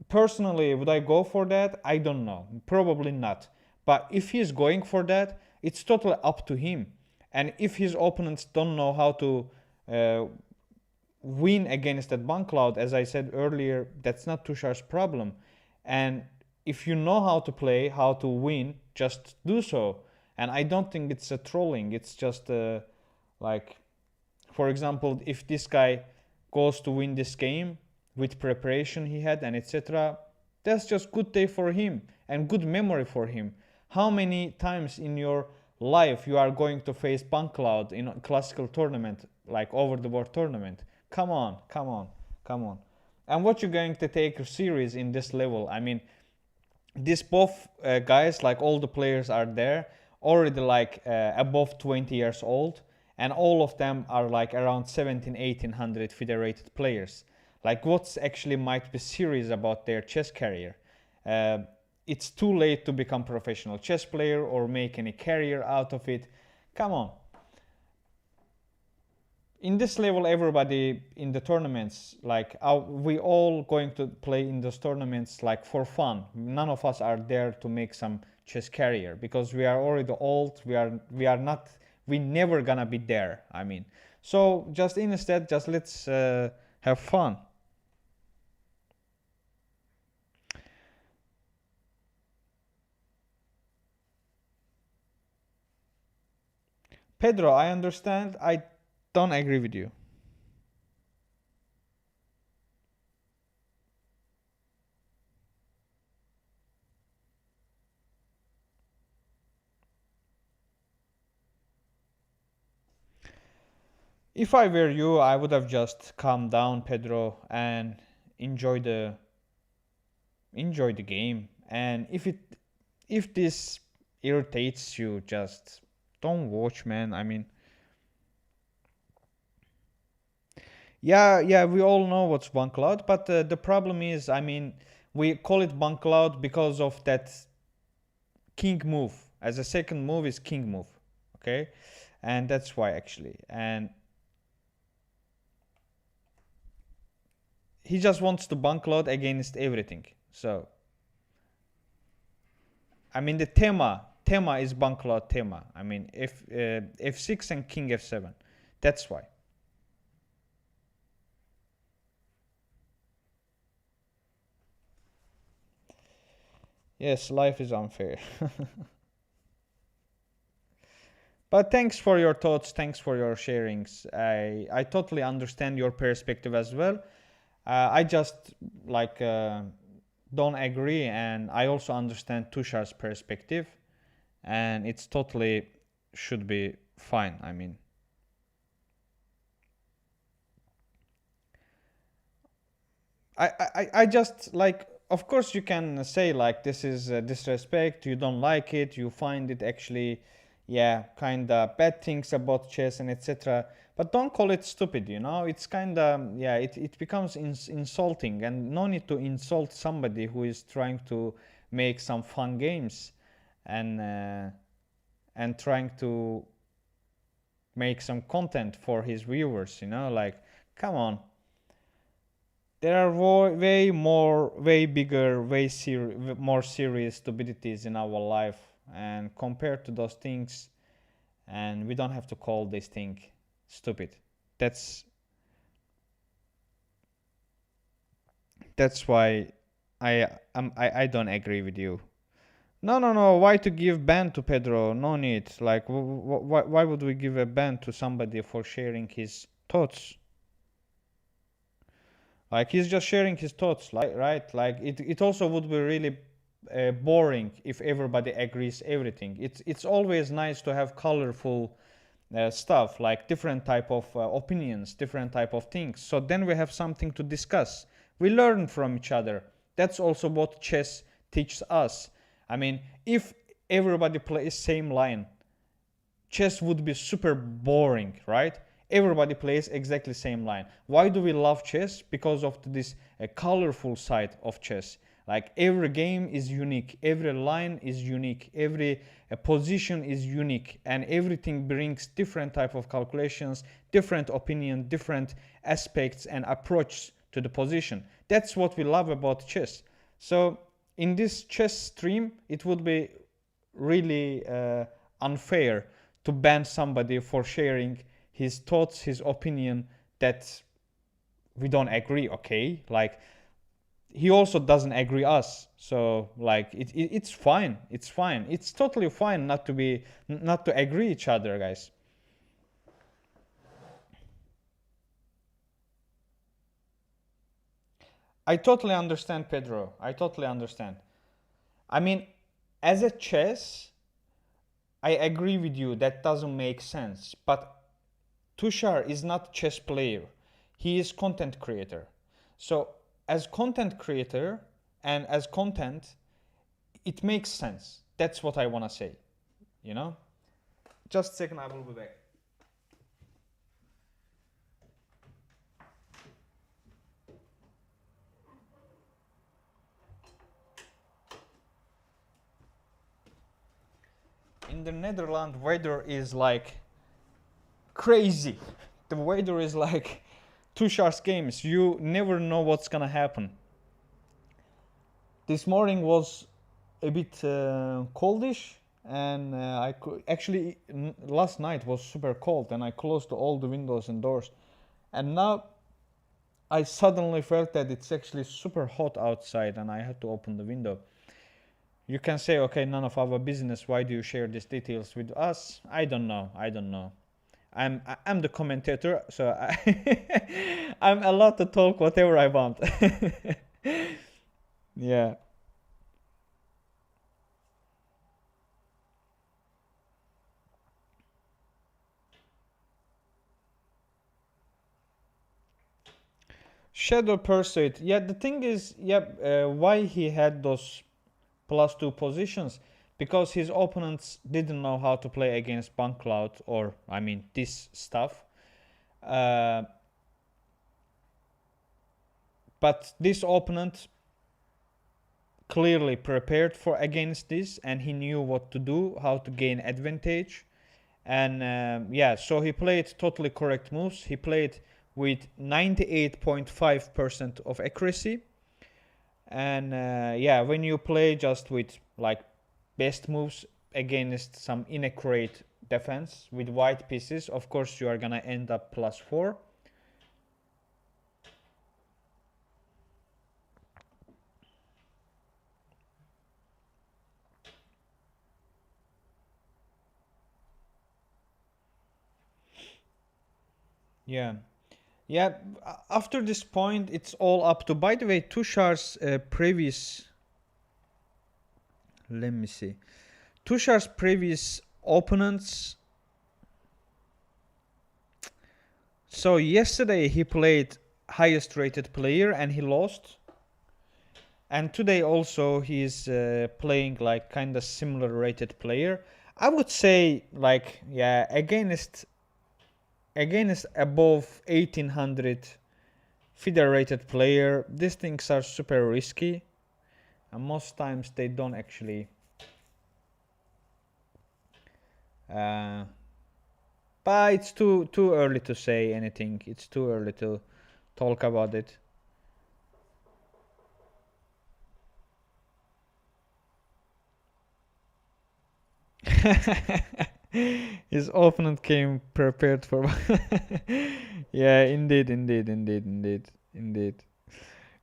personally, would I go for that? I don't know. Probably not. But if he's going for that, it's totally up to him. And if his opponents don't know how to uh, win against that bank cloud, as I said earlier, that's not Tushar's problem. And if you know how to play, how to win, just do so. And I don't think it's a trolling. It's just like, for example, if this guy goes to win this game with preparation he had and etc., that's just good day for him and good memory for him. How many times in your life you are going to face bank cloud in a classical tournament like over the board tournament? Come on, come on, come on. And what you're going to take serious in this level? I mean, these both guys, like all the players are there already like above 20 years old, and all of them are like around 17 1800 federated players. Like what's actually might be serious about their chess career? uh, it's too late to become professional chess player or make any career out of it. Come on. In this level, everybody in the tournaments, like we all going to play in those tournaments like for fun. None of us are there to make some chess career because we are already old. We are not, we never gonna be there. I mean, so just instead, just let's have fun. Pedro, I understand. I don't agree with you. If I were you, I would have just calmed down, Pedro, and enjoy the enjoy the game. And if this irritates you, just don't watch, man. I mean, yeah, yeah, we all know what's one cloud, but the problem is, I mean, We call it bank cloud because of that king move. As a second move is king move, okay, and that's why actually. And he just wants to bank load against everything. So I mean the tema is bank load tema. I mean f6 and king f7. That's why. Yes, life is unfair. But thanks for your thoughts. Thanks for your sharings. I totally understand your perspective as well. I just like don't agree, and I also understand Tushar's perspective, and it's totally should be fine. I mean, I just like, of course you can say like this is disrespect, you don't like it, you find it actually, yeah, kind of bad things about chess and etc. But don't call it stupid, you know, it's kind of, yeah, it becomes insulting, and no need to insult somebody who is trying to make some fun games and trying to make some content for his viewers, you know, like, come on. There are way more, way bigger, more serious stupidities in our life, and compared to those things, and we don't have to call this thing stupid. That's that's why I don't agree with you. No, no, no. Why to give ban to Pedro? No need. Like, why would we give a ban to somebody for sharing his thoughts? Like he's just sharing his thoughts, like, right? Like it also would be really boring if everybody agrees everything. It's always nice to have colorful stuff, like different type of opinions, different type of things. So then we have something to discuss. We learn from each other. That's also what chess teaches us. I mean, if everybody plays same line, chess would be super boring, right? Everybody plays exactly same line. Why do we love chess? Because of this colorful side of chess. Like every game is unique, every line is unique, every position is unique, and everything brings different type of calculations, different opinion, different aspects and approach to the position. That's what we love about chess. So in this chess stream, it would be really unfair to ban somebody for sharing his thoughts, his opinion that we don't agree. Okay, like he also doesn't agree us. So like it's fine. It's fine. It's totally fine not to agree each other, guys. I totally understand, Pedro. I totally understand. I mean, as a chess, I agree with you. That doesn't make sense. But Tushar is not chess player. He is content creator. So as content creator and as content, it makes sense. That's what I want to say. You know? Just a second, I will be back. In the Netherlands, weather is like crazy. The weather is like Tushar's games. You never know what's gonna happen. This morning was a bit coldish, and actually last night was super cold, and I closed all the windows and doors, and now I suddenly felt that it's actually super hot outside, and I had to open the window. You can say, okay, none of our business. Why do you share these details with us? I don't know. I don't know. I'm the commentator, so I'm allowed to talk whatever I want. Yeah. Shadow Pursuit. Yeah, the thing is, yeah, why he had those +2 positions? Because his opponents didn't know how to play against Bank Cloud, or I mean this stuff. Uh, but this opponent clearly prepared for against this, and he knew what to do, how to gain advantage. And yeah, so he played totally correct moves. He played with 98.5% of accuracy. And yeah, when you play just with like best moves against some inaccurate defense with white pieces, of course you are gonna end up +4. Yeah. Yeah, after this point, it's all up to. By the way, Tushar's previous. Let me see. Tushar's previous opponents. So yesterday he played highest rated player and he lost. And today also he's playing like kind of similar rated player. I would say like yeah against above 1800 FIDE rated player. These things are super risky. And most times they don't actually but it's too early to say anything. It's too early to talk about it. His opponent came prepared for yeah, indeed.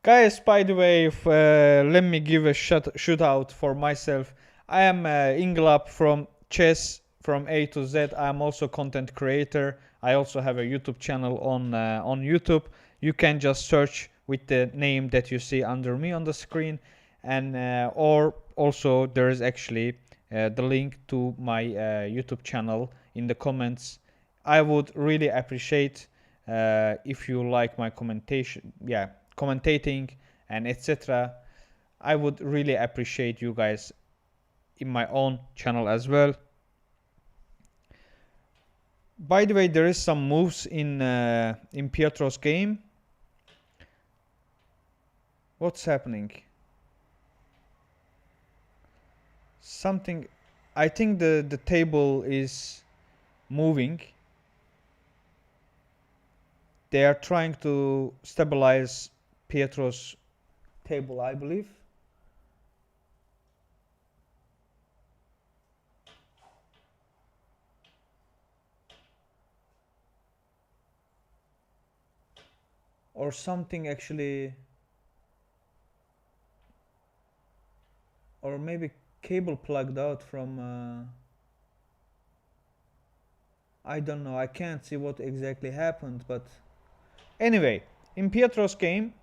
Guys, by the way, let me give a shout out for myself. I am Inglap from Chess from A to Z. I am also content creator. I also have a YouTube channel on YouTube. You can just search with the name that you see under me on the screen, and or also there is actually the link to my YouTube channel in the comments. I would really appreciate if you like my commentation, yeah, commentating and etc. I would really appreciate you guys in my own channel as well. By the way, there is some moves in Pietro's game. What's happening? Something. I think the table is moving. They are trying to stabilize Pietro's table, I believe. Or something actually, or maybe cable plugged out from I don't know, I can't see what exactly happened, but anyway, in Pietro's game,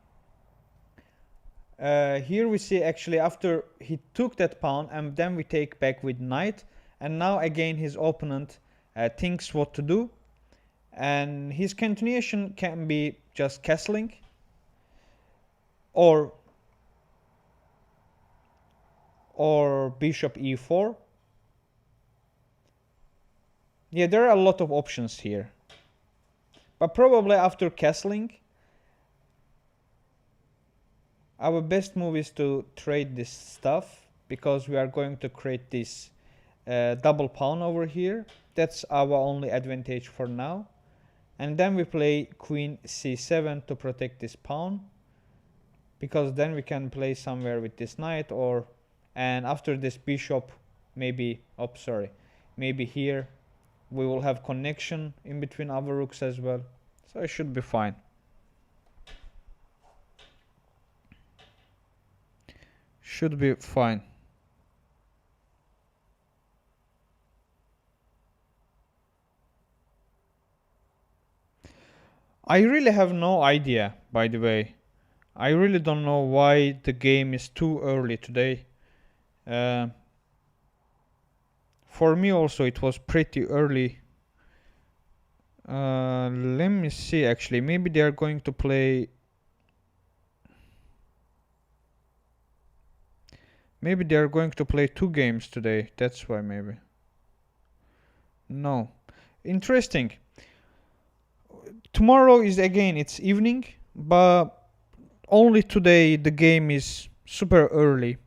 here we see actually after he took that pawn and then we take back with knight, and now again his opponent thinks what to do, and his continuation can be just castling or bishop e4. Yeah, there are a lot of options here, but probably after castling our best move is to trade this stuff, because we are going to create this double pawn over here. That's our only advantage for now. And then we play queen c7 to protect this pawn, because then we can play somewhere with this knight, or and after this bishop maybe maybe here we will have connection in between our rooks as well, so it should be fine. Should be fine. I really have no idea, by the way. I really don't know why the game is too early today. For me also it was pretty early. Let me see actually. Maybe they are going to play... Maybe they are going to play 2 games today. That's why maybe. No. Interesting. Tomorrow is again, it's evening, but only today the game is super early.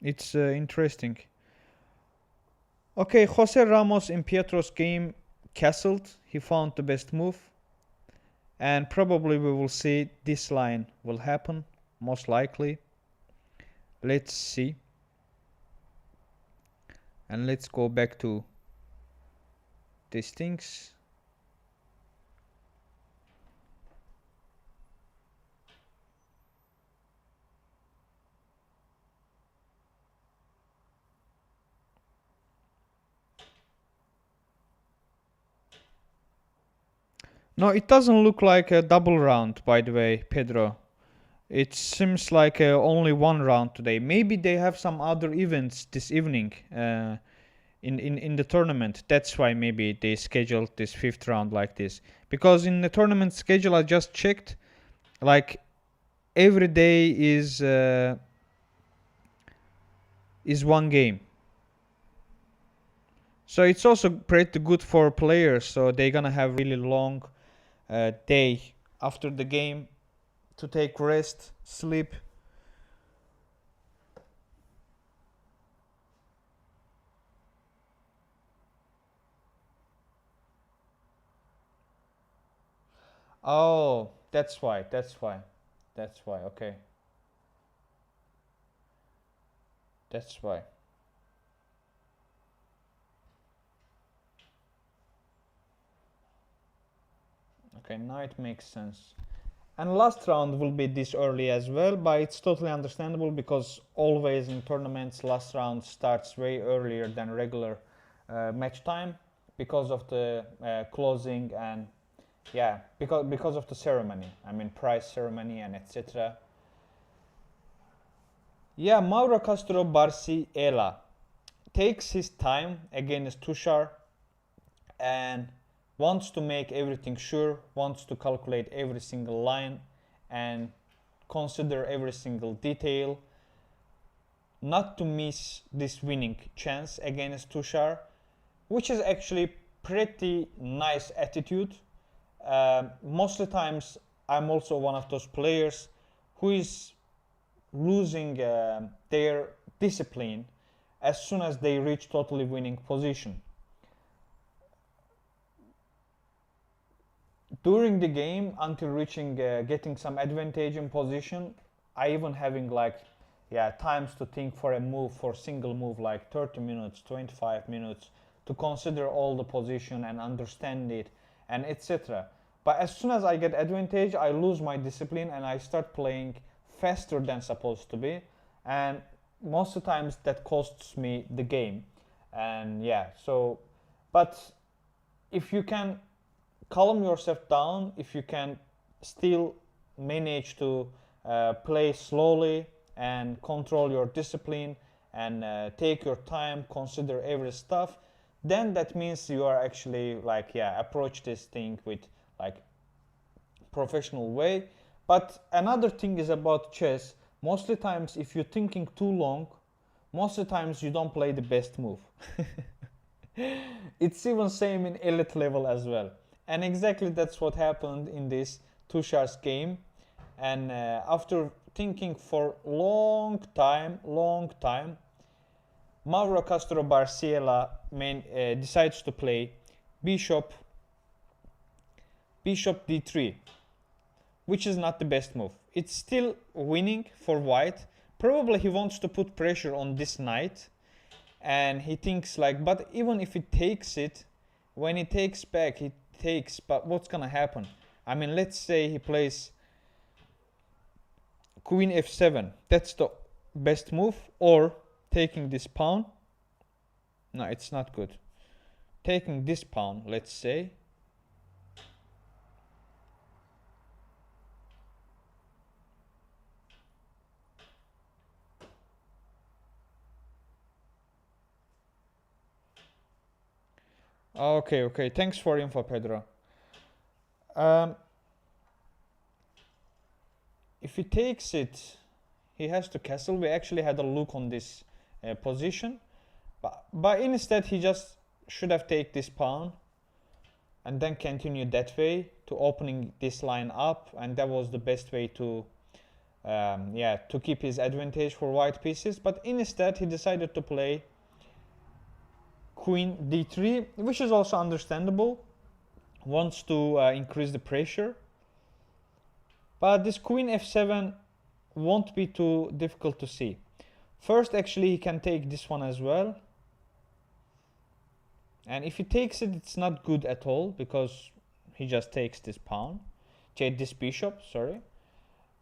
It's interesting. Okay, Jose Ramos in Pietro's game castled. He found the best move, and probably we will see this line will happen, most likely. Let's see. And let's go back to these things. No, it doesn't look like a double round, by the way, Pedro. It seems like only one round today. Maybe they have some other events this evening in the tournament. That's why maybe they scheduled this fifth round like this. Because in the tournament schedule, I just checked, like every day is one game. So it's also pretty good for players. So they're gonna have really long day after the game to take rest, sleep. Oh, that's why. That's why. That's why. Okay. That's why. Okay, now it makes sense. And last round will be this early as well, but it's totally understandable because always in tournaments last round starts way earlier than regular match time because of the closing and yeah, because of the ceremony. I mean prize ceremony and etc. Yeah, Mauro Castro Barciela takes his time against Tushar and wants to make everything sure, wants to calculate every single line and consider every single detail, not to miss this winning chance against Tushar, which is actually pretty nice attitude. Most of the times, I'm also one of those players who is losing their discipline as soon as they reach totally winning position. During the game until reaching getting some advantage in position, I even having like times to think for a move, for single move, like 30 minutes, 25 minutes to consider all the position and understand it and etc. But as soon as I get advantage, I lose my discipline and I start playing faster than supposed to be, and most of the times that costs me the game. And yeah, so but if you can calm yourself down, if you can still manage to play slowly and control your discipline and take your time, consider every stuff, then that means you are actually like approach this thing with like professional way. But another thing is about chess, most of the times if you're thinking too long, most of the times you don't play the best move. It's even same in elite level as well, and exactly that's what happened in this Tushar's game. And after thinking for long time, Mauro Castro Barciela decides to play bishop d3, which is not the best move. It's still winning for white. Probably he wants to put pressure on this knight, and he thinks like, but even if he takes it, when he takes back, he takes, but what's gonna happen? I mean, let's say he plays queen f7. That's the best move, or taking this pawn. No, it's not good. Taking this pawn, let's say. Okay. Thanks for info, Pedro. Um, if he takes it, he has to castle. We actually had a look on this position, but instead he just should have taken this pawn and then continue that way to opening this line up, and that was the best way to yeah, to keep his advantage for white pieces, but instead he decided to play queen d3, which is also understandable. Wants to increase the pressure, but this queen f7 won't be too difficult to see. First, actually, he can take this one as well, and if he takes it, it's not good at all because he just takes this pawn, this bishop, sorry,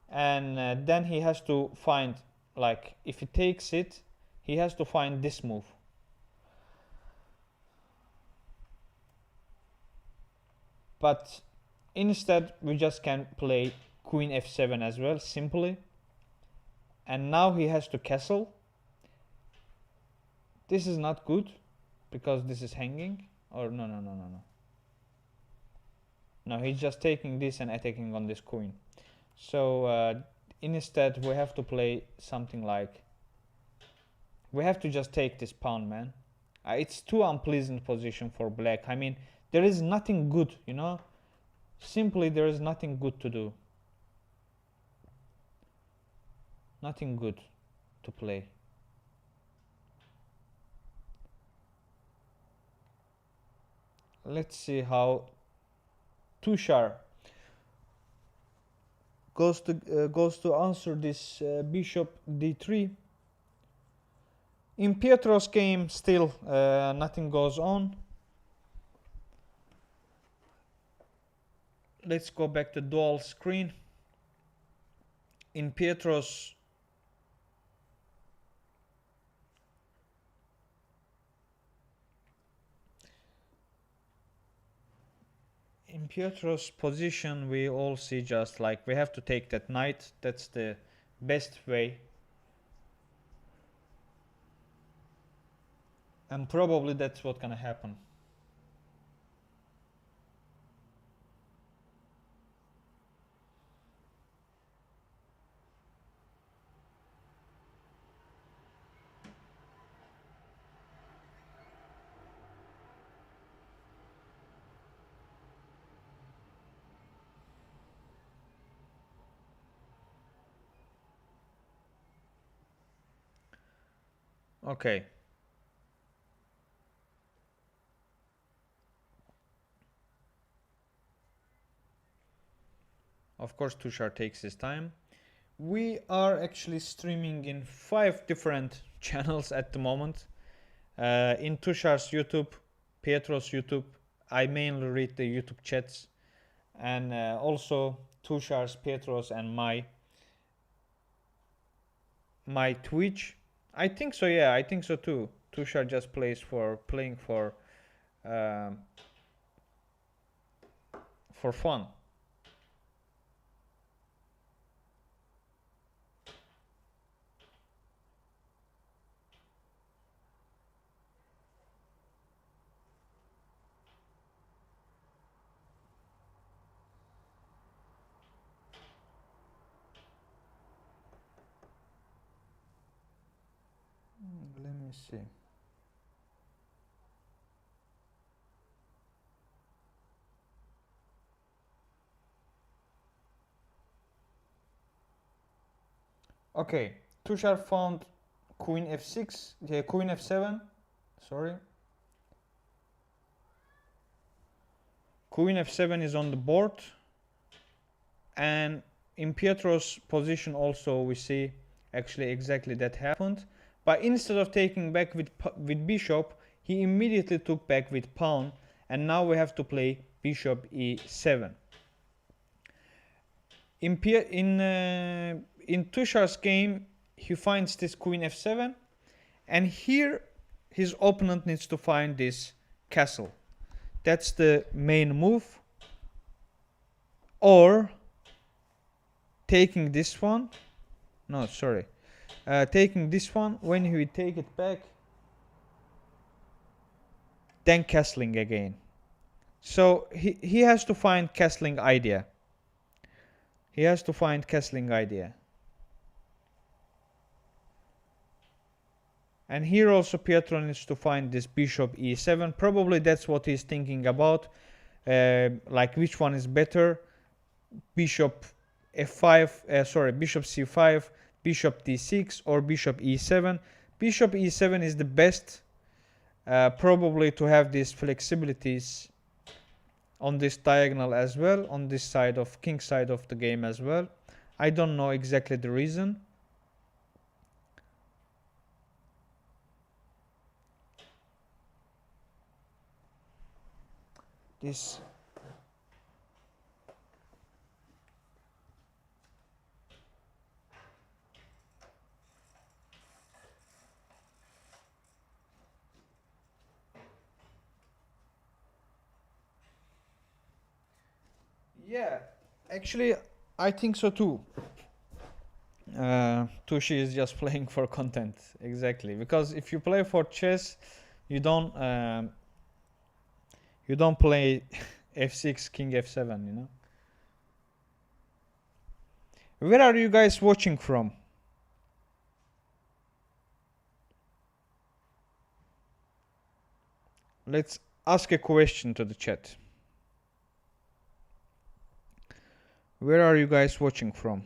and then he has to find, like, if he takes it, he has to find this move. But instead, we just can play queen f7 as well, simply. And now he has to castle. This is not good because this is hanging. Or no. No, he's just taking this and attacking on this queen. So instead, we have to play something like, we have to just take this pawn, man. It's too unpleasant position for black. I mean, there is nothing good, you know. Simply, there is nothing good to do. Nothing good to play. Let's see how Tushar goes to answer this bishop d3. In Pietro's game, still nothing goes on. Let's go back to dual screen. In Pietro's position, we all see just like we have to take that knight. That's the best way. And probably that's what's gonna happen. Okay. Of course, Tushar takes his time. We are actually streaming in 5 different channels at the moment. In Tushar's YouTube, Pietro's YouTube. I mainly read the YouTube chats, and also Tushar's, Pietro's, and my Twitch. I think so. Yeah, I think so too. Tushar just playing for fun. Let me see. Okay, Tushar found queen f6, yeah, queen f7, sorry. Queen f7 is on the board, and in Pietro's position also we see actually exactly that happened. But instead of taking back with bishop, he immediately took back with pawn, and now we have to play bishop e7. In Tushar's game, he finds this queen f7, and here his opponent needs to find this castle. That's the main move. Or taking this one. No, sorry. Taking this one, when he will take it back, then castling again. So he has to find castling idea. He has to find castling idea. And here also Pietro needs to find this bishop e7. Probably that's what he's thinking about. Like which one is better, bishop f5, sorry, bishop c5, bishop d6, or bishop e7. Bishop e7 is the best, probably, to have these flexibilities on this diagonal as well, on this side of king side of the game as well. I don't know exactly the reason. This Yeah, actually, I think so too. Tushi is just playing for content, exactly. Because if you play for chess, you don't um, you don't play f6, king f7. You know. Where are you guys watching from? Let's ask a question to the chat. Where are you guys watching from?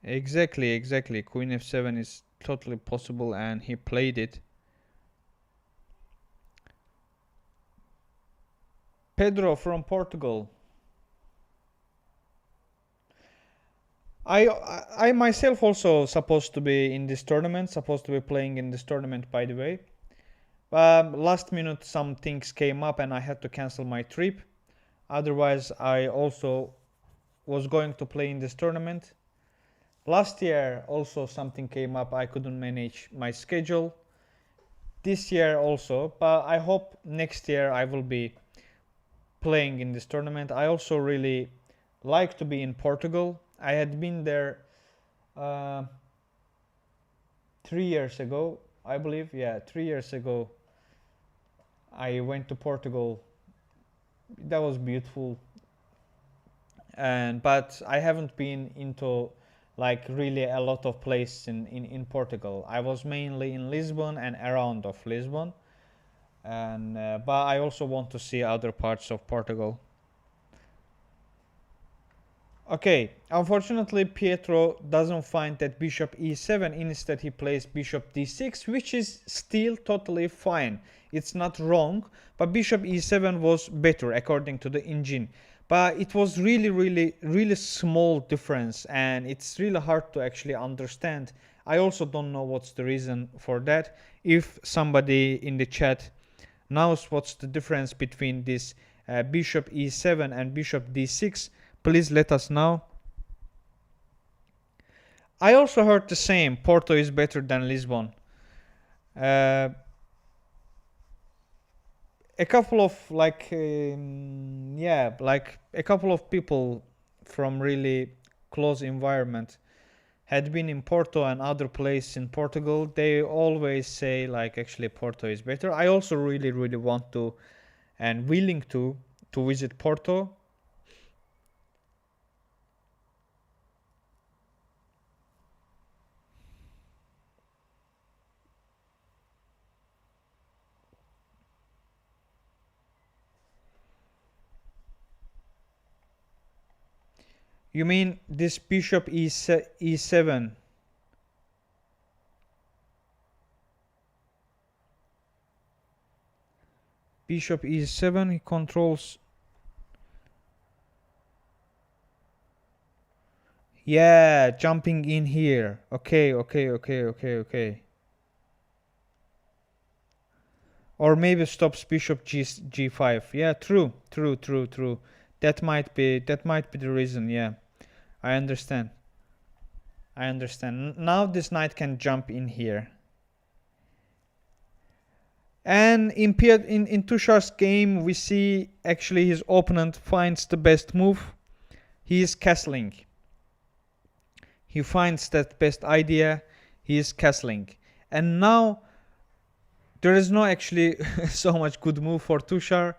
Exactly, exactly. Queen f7 is totally possible, and he played it. Pedro from Portugal. I myself also supposed to be in this tournament, supposed to be playing in this tournament, by the way. Last minute some things came up and I had to cancel my trip. Otherwise, I also was going to play in this tournament. Last year also something came up, I couldn't manage my schedule. This year also, but I hope next year I will be playing in this tournament. I also really like to be in Portugal. I had been there uh, 3 years ago, I believe. Yeah, 3 years ago I went to Portugal. That was beautiful. And but I haven't been into like really a lot of places in Portugal. I was mainly in Lisbon and around of Lisbon. And but I also want to see other parts of Portugal. Okay, unfortunately Pietro doesn't find that bishop e7, instead he plays bishop d6, which is still totally fine. It's not wrong, but bishop e7 was better according to the engine. But it was really small difference, and it's really hard to actually understand. I also don't know what's the reason for that. If somebody in the chat knows what's the difference between this bishop e7 and bishop d6, please let us know. I also heard the same. Porto is better than Lisbon. Uh, a couple of like a couple of people from really close environment had been in Porto and other places in Portugal. They always say like actually Porto is better. I also really want to and willing to visit Porto. You mean this bishop e7? Bishop e7, he controls. Yeah, jumping in here. Okay. Or maybe stops bishop g5. Yeah, true. That might be the reason. Yeah, I understand. Now this knight can jump in here. And in Tushar's game, we see actually his opponent finds the best move. He is castling. He finds that best idea. He is castling. And now there is no actually so much good move for Tushar.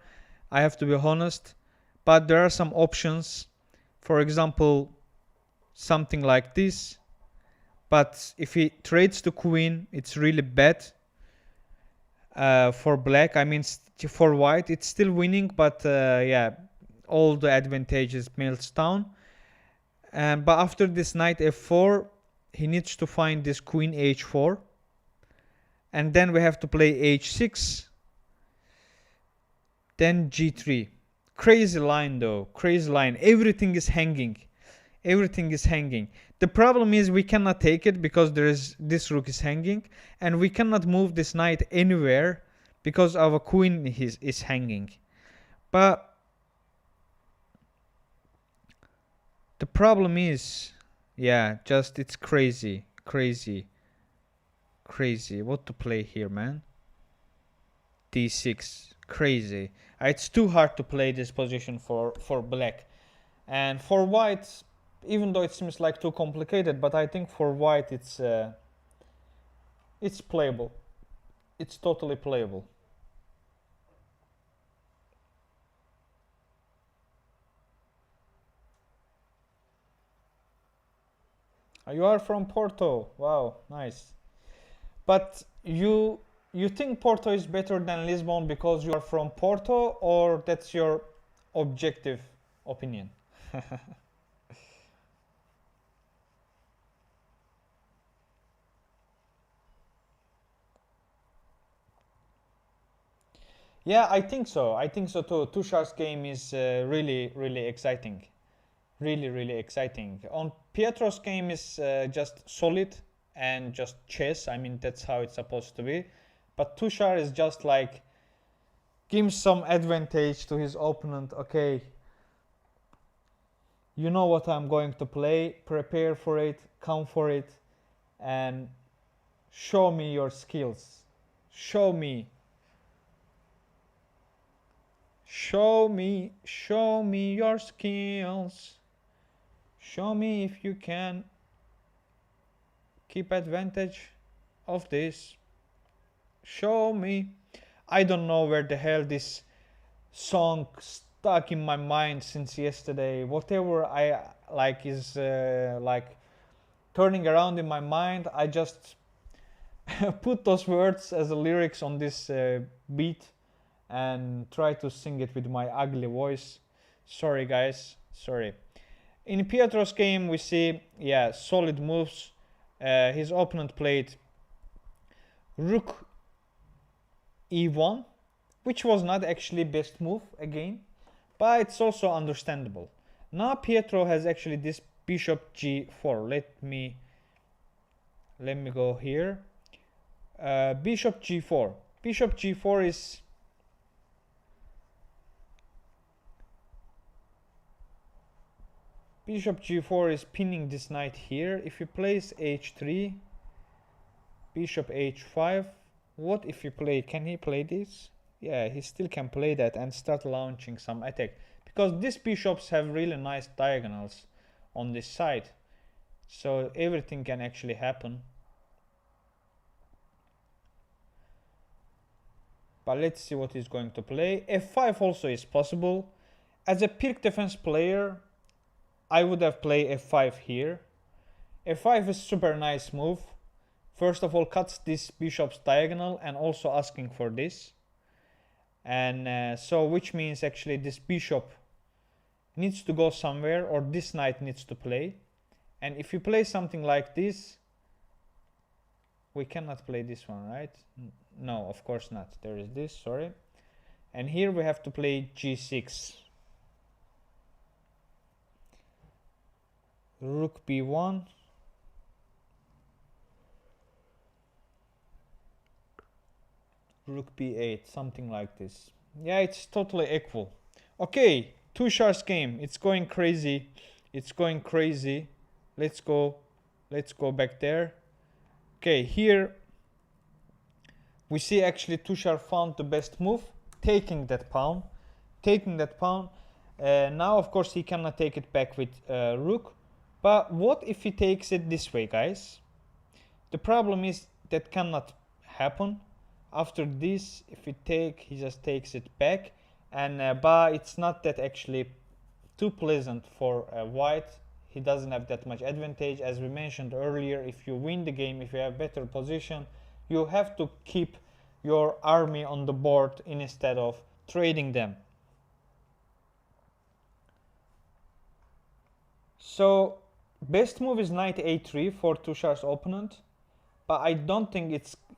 I have to be honest. But there are some options. For example, something like this. But if he trades the queen, it's really bad for black. I mean, for white, it's still winning, but yeah, all the advantages melts down. But after this knight f4, he needs to find this queen h4. And then we have to play h6. Then g3. Crazy line though, crazy line. Everything is hanging. Everything is hanging. The problem is we cannot take it because this rook is hanging, and we cannot move this knight anywhere because our queen is hanging. But the problem is, yeah, just it's crazy, crazy, crazy. What to play here, man? d6, crazy. It's too hard to play this position for black. And for white, even though it seems like too complicated, but I think for white it's playable. It's totally playable. You are from Porto. Wow, nice. But you think Porto is better than Lisbon because you are from Porto, or that's your objective opinion? Yeah, I think so. I think so too. Tushar's game is really, really exciting. Really, really exciting. On Pietro's game is just solid and just chess. I mean, that's how it's supposed to be. But Tushar is just like gives some advantage to his opponent. Okay, you know what I'm going to play. Prepare for it. Come for it, and show me your skills. Show me. Show me your skills. Show me if you can keep advantage of this. Show me. I don't know where the hell this song stuck in my mind since yesterday. Whatever I like is like turning around in my mind. I just put those words as the lyrics on this beat and try to sing it with my ugly voice. Sorry guys, sorry. In Pietro's game we see, yeah, solid moves. His opponent played rook e1, which was not actually best move again, but it's also understandable. Now Pietro has actually this bishop g4. Let me go here. Bishop g4. Bishop g4 is Bishop g4 is pinning this knight here. If you place h3, bishop h5, what if you play? Can he play this? Yeah, he still can play that and start launching some attack, because these bishops have really nice diagonals on this side, so everything can actually happen. But let's see what he's going to play. f5 also is possible. As a Pirc defense player, I would have played f5 here. f5 is super nice move. First of all, cuts this bishop's diagonal and also asking for this. And so which means actually this bishop needs to go somewhere, or this knight needs to play. And if you play something like this, we cannot play this one, right? No, of course not. There is this, sorry. And here we have to play g6. Rook b1. Rook b8, something like this. Yeah, it's totally equal. Okay, Tushar's game. It's going crazy. It's going crazy. Let's go back there. Okay, here we see actually Tushar found the best move, taking that pawn. Now of course he cannot take it back with rook. But what if he takes it this way, guys? The problem is that cannot happen. After this, if he just takes it back, and but it's not that actually too pleasant for white. He doesn't have that much advantage. As we mentioned earlier, if you win the game, if you have better position, you have to keep your army on the board instead of trading them. So best move is knight a3 for Tushar's opponent, but I don't think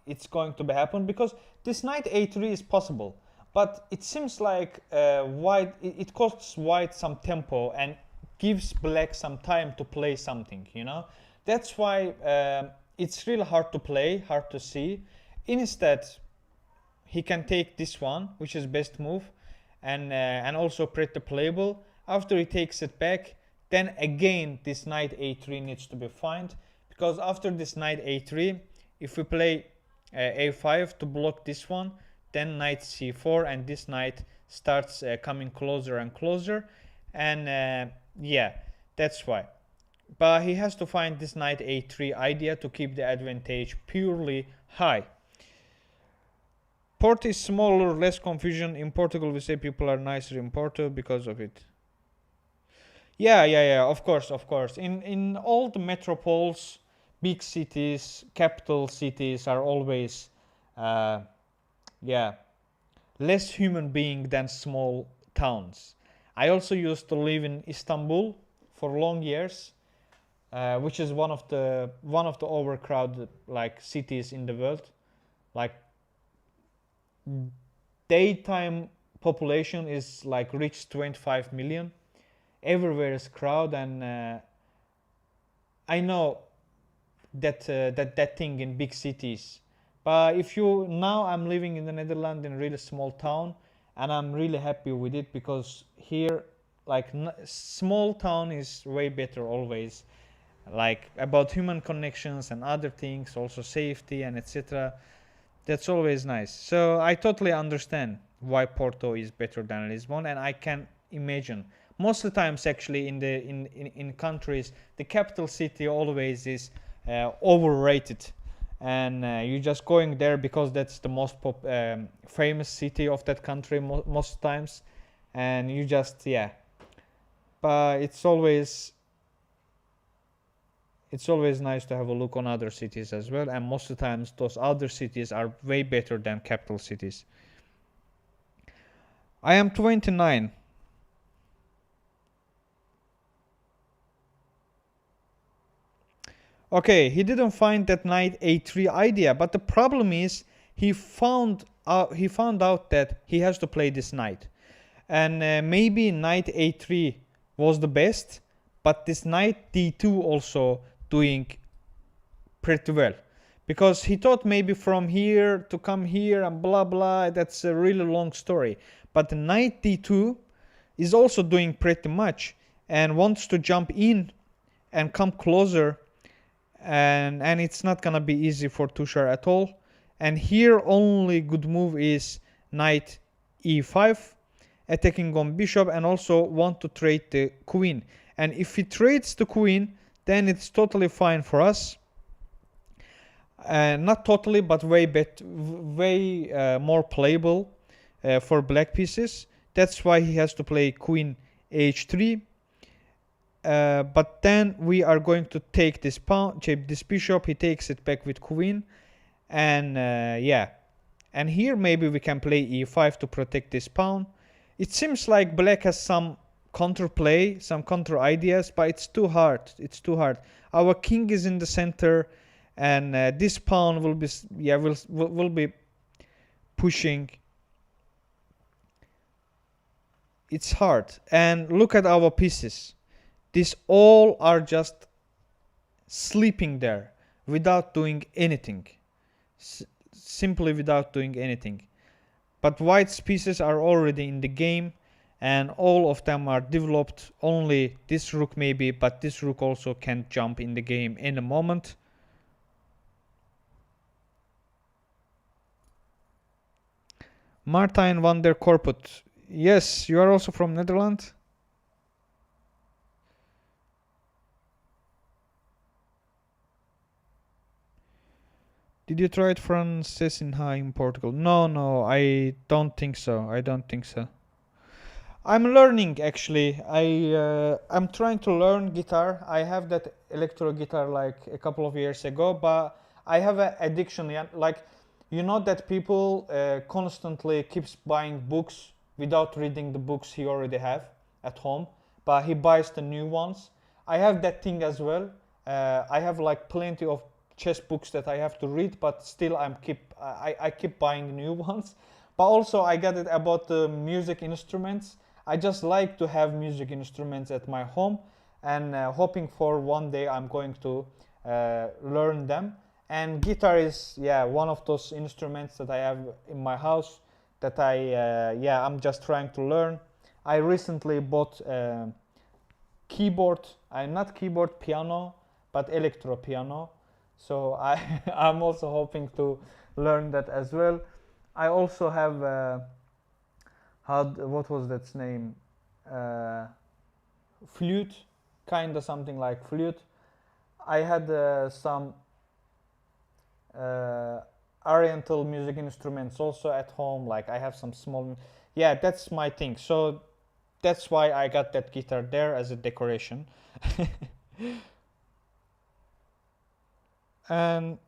it's going to be happen because this knight a3 is possible, but it seems like white it costs white some tempo and gives black some time to play something, you know. That's why it's really hard to play, hard to see. Instead, he can take this one, which is best move, and also pretty playable. After he takes it back, then again this knight a3 needs to be found, because after this knight a3, if we play a5 to block this one, then knight c4, and this knight starts coming closer and closer, and yeah, that's why. But he has to find this knight a3 idea to keep the advantage purely high. Port is smaller, less confusion. In Portugal, we say people are nicer in Porto because of it. Yeah. Of course, of course. In all the metropoles, big cities, capital cities are always, yeah, less human being than small towns. I also used to live in Istanbul for long years, which is one of the overcrowded like cities in the world. Like daytime population is like reached 25 million. Everywhere is crowd, and I know that thing in big cities. But if you now, I'm living in the Netherlands in a really small town, and I'm really happy with it because here, like small town is way better always. Like about human connections and other things, also safety and etc. That's always nice. So I totally understand why Porto is better than Lisbon, and I can imagine most of the times actually in countries the capital city always is overrated, and you're just going there because that's the most famous city of that country most times, and you just yeah. But it's always nice to have a look on other cities as well, and most of the times those other cities are way better than capital cities. I am 29. Okay, he didn't find that knight a3 idea, but the problem is he found out that he has to play this knight, and maybe knight a3 was the best, but this knight d2 also doing pretty well, because he thought maybe from here to come here and blah blah. That's a really long story, but the knight d2 is also doing pretty much and wants to jump in and come closer, and it's not gonna be easy for Tushar at all. And here only good move is knight e5, attacking on bishop, and also want to trade the queen. And if he trades the queen, then it's totally fine for us. Not totally, but way more playable for black pieces. That's why he has to play queen h3. But then we are going to take this pawn, this bishop. He takes it back with queen, and yeah. And here maybe we can play e5 to protect this pawn. It seems like black has some counterplay, some counter ideas, but it's too hard. It's too hard. Our king is in the center, and this pawn will be will be pushing. It's hard. And look at our pieces. These all are just sleeping there without doing anything. Simply without doing anything. But white's pieces are already in the game, and all of them are developed. Only this rook maybe, but this rook also can jump in the game in a moment. Martijn van der Korput. Yes, you are also from Netherlands? Did you try it Francesinha in Portugal? No, I don't think so. I don't think so. I'm learning actually. I'm trying to learn guitar. I have that electro guitar like a couple of years ago, but I have an addiction. Yeah, like you know that people constantly keeps buying books without reading the books he already have at home, but he buys the new ones. I have that thing as well. I have like plenty of chess books that I have to read, but still I keep buying new ones. But also I got it about the music instruments. I just like to have music instruments at my home, and hoping for one day I'm going to learn them. And guitar is, yeah, one of those instruments that I have in my house that I'm just trying to learn. I recently bought keyboard, not keyboard, piano, but electro piano. So I'm also hoping to learn that as well. I also have what was that name? Uh, Flute, kinda something like flute. I had some uh, Oriental music instruments also at home. Like I have some small, yeah, that's my thing. So that's why I got that guitar there as a decoration. And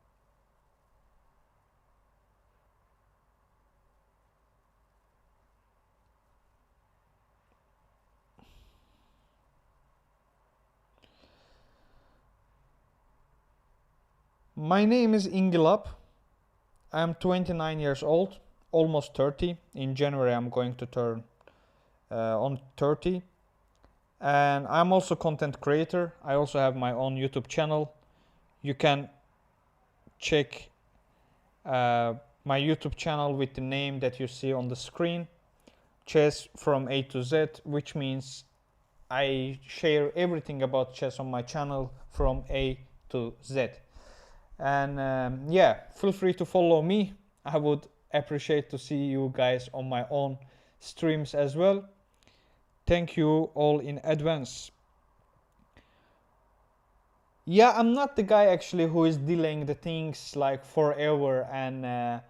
my name is Ingilap. I'm 29 years old, almost 30. In January, I'm going to turn on 30. And I'm also content creator. I also have my own YouTube channel. You can check uh, my YouTube channel with the name that you see on the screen, Chess from A to Z, which means I share everything about chess on my channel from A to Z. And yeah, feel free to follow me. I would appreciate to see you guys on my own streams as well. Thank you all in advance. Yeah, I'm not the guy actually who is delaying the things like forever and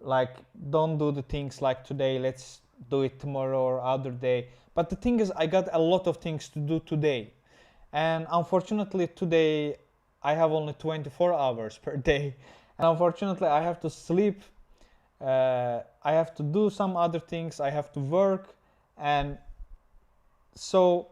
like don't do the things like today, let's do it tomorrow or other day. But the thing is, I got a lot of things to do today, and unfortunately today I have only 24 hours per day, and unfortunately I have to sleep, I have to do some other things, I have to work, and so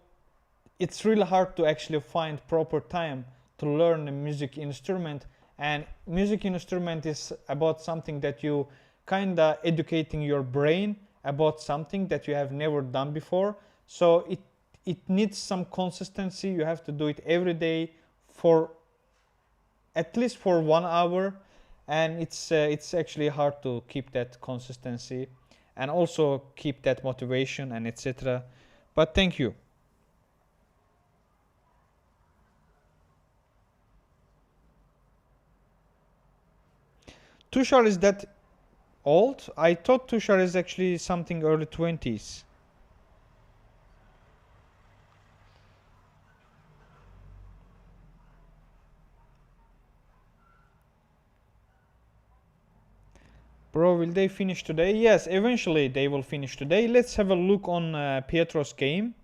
it's really hard to actually find proper time to learn a music instrument. And music instrument is about something that you kinda educating your brain about something that you have never done before. So it needs some consistency. You have to do it every day for at least for 1 hour, and it's actually hard to keep that consistency and also keep that motivation and etc. But thank you. Tushar is that old? I thought Tushar is actually something early 20s. Bro, will they finish today? Yes, eventually they will finish today. Let's have a look on Pietro's game.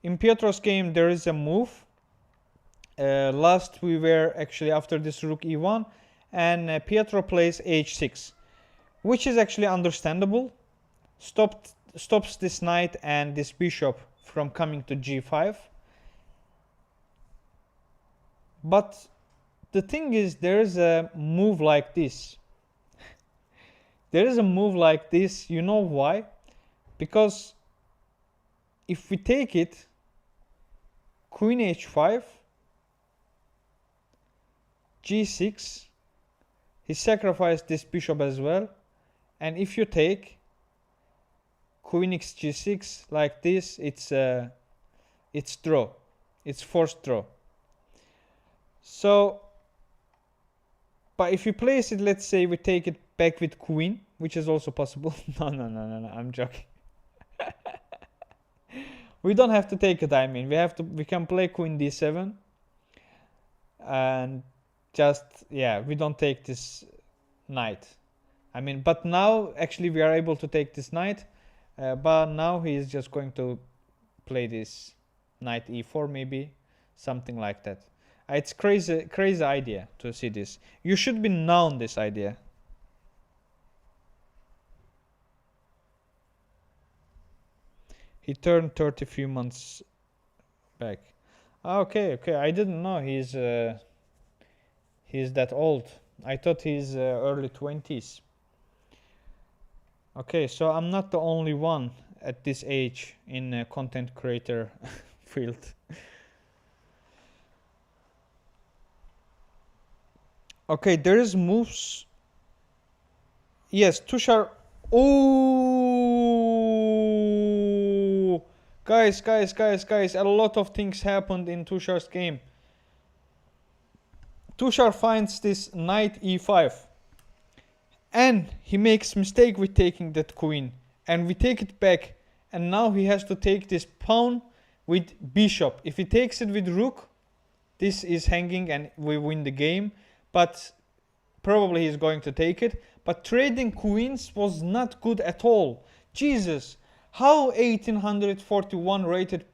In Pietro's game, there is a move. Last we were actually after this rook e1, and Pietro plays h6, which is actually understandable. Stops this knight and this bishop from coming to g5. But the thing is, there is a move like this. There is a move like this. You know why? Because if we take it, queen h5, g6, he sacrificed this bishop as well. And if you take queen x g6 like this, it's draw. It's forced draw. So, but if you place it, let's say we take it back with queen, which is also possible. No, I'm joking. We don't have to take it, I mean, we can play queen d7 and just, yeah, we don't take this knight. I mean, but now actually we are able to take this knight But now he is just going to play this knight e4 maybe, something like that. It's crazy idea to see this. You should be known this idea. He turned 30 few months back. Okay. I didn't know he's that old. I thought he's early 20s. Okay, so I'm not the only one at this age in content creator field. Okay, there is moves. Yes, Tushar. Oh, guys! A lot of things happened in Tushar's game. Tushar finds this knight e5, and he makes mistake with taking that queen, and we take it back, and now he has to take this pawn with bishop. If he takes it with rook, this is hanging and we win the game, but probably he's going to take it. But trading queens was not good at all. Jesus, how 1841 rated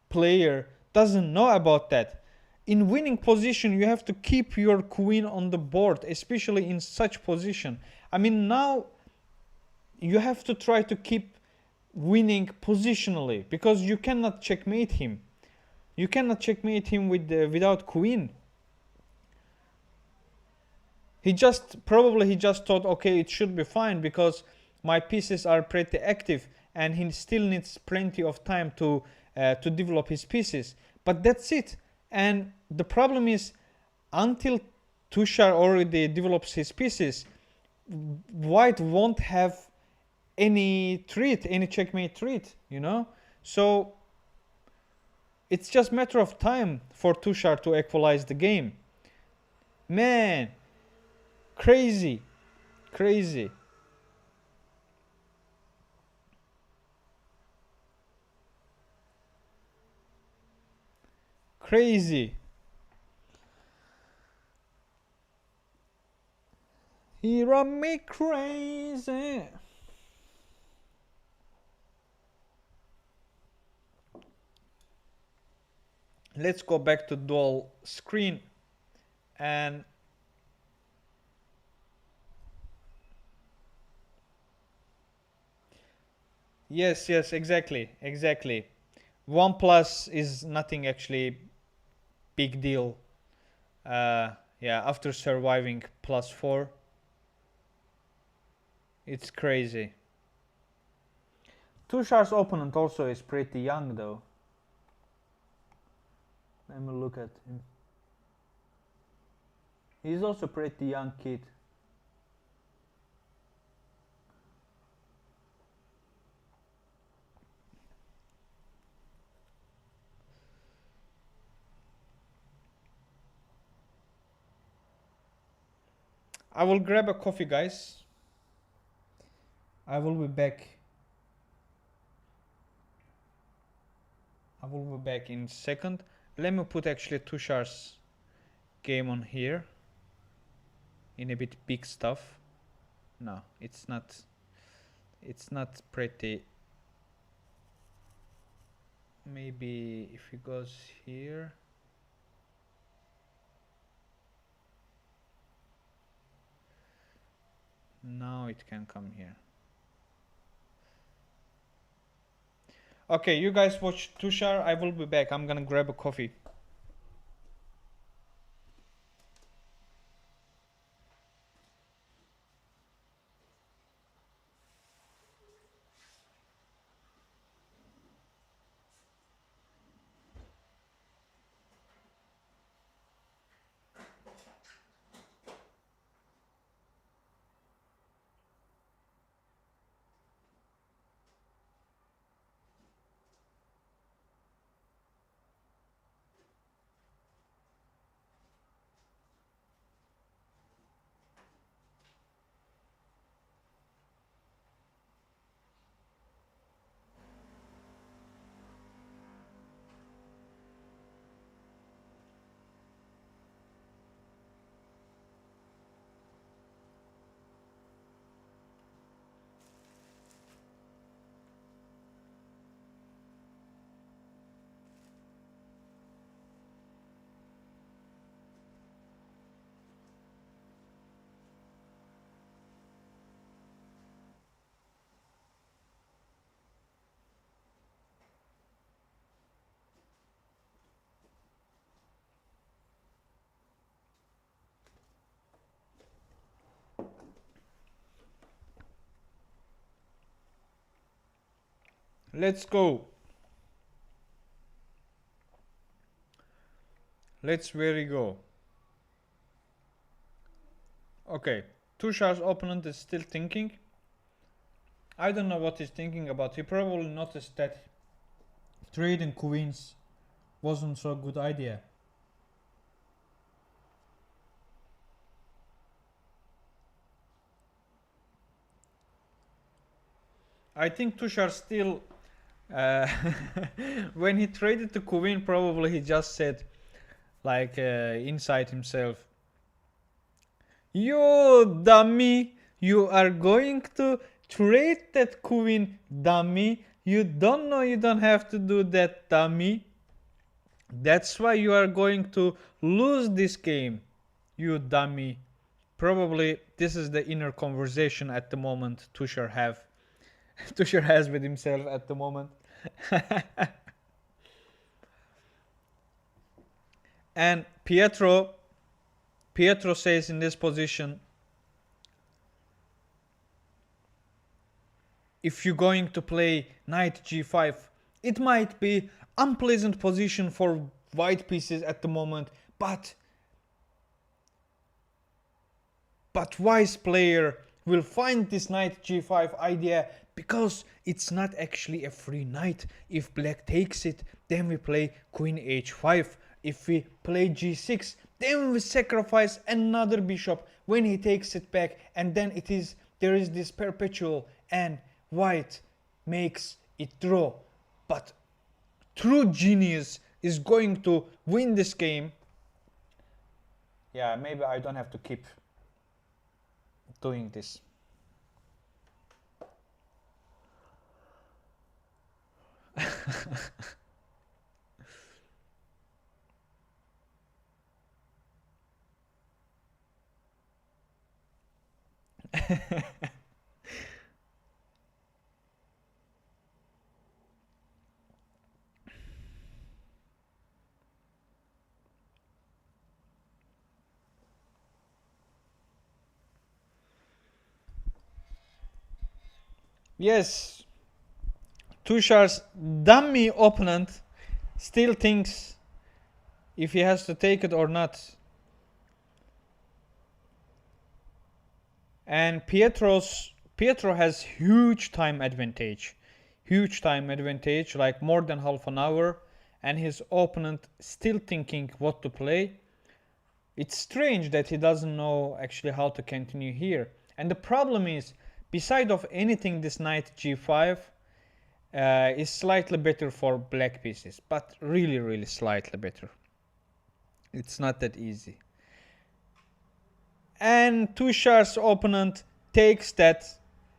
player doesn't know about that? In winning position, you have to keep your queen on the board, especially in such position. I mean, now you have to try to keep winning positionally because you cannot checkmate him. You cannot checkmate him without queen. He just thought, okay, it should be fine because my pieces are pretty active, and he still needs plenty of time to develop his pieces. But that's it. And the problem is, until Tushar already develops his pieces, White won't have any checkmate treat, you know. So it's just matter of time for Tushar to equalize the game. Man, crazy. Crazy. Crazy. He run me crazy. Let's go back to dual screen and yes, exactly. OnePlus is nothing actually big deal. Yeah, after surviving +4, it's crazy. Tushar's opponent also is pretty young though. Let me look at him. He's also pretty young kid. I will grab a coffee, guys. I will be back. I will be back in a second. Let me put actually Tushar's game on here. In a bit big stuff. No, it's not. It's not pretty. Maybe if he goes here. Now it can come here. Okay, you guys watch Tushar. I will be back. I'm gonna grab a coffee. Let's go. Let's very go. Okay, Tushar's opponent is still thinking. I don't know what he's thinking about. He probably noticed that trading queens wasn't so good idea. I think Tushar still, when he traded the queen, probably he just said, like inside himself, "You dummy, you are going to trade that queen, dummy. You don't know you don't have to do that, dummy. That's why you are going to lose this game, you dummy." Probably this is the inner conversation at the moment Tushar have. Tushar has with himself at the moment. And Pietro says in this position, if you're going to play knight g5, it might be unpleasant position for white pieces at the moment, but wise player will find this knight g5 idea because it's not actually a free knight. If black takes it, then we play queen h5. If we play g6, then we sacrifice another bishop when he takes it back, and then there is this perpetual, and white makes it draw. But true genius is going to win this game. Yeah, maybe I don't have to keep doing this. Yes, Tushar's dummy opponent still thinks if he has to take it or not. And Pietro has huge time advantage. Huge time advantage, like more than half an hour, and his opponent still thinking what to play. It's strange that he doesn't know actually how to continue here. And the problem is, beside of anything, this knight g5 is slightly better for black pieces, but really slightly better. It's not that easy. And Tushar's opponent takes that,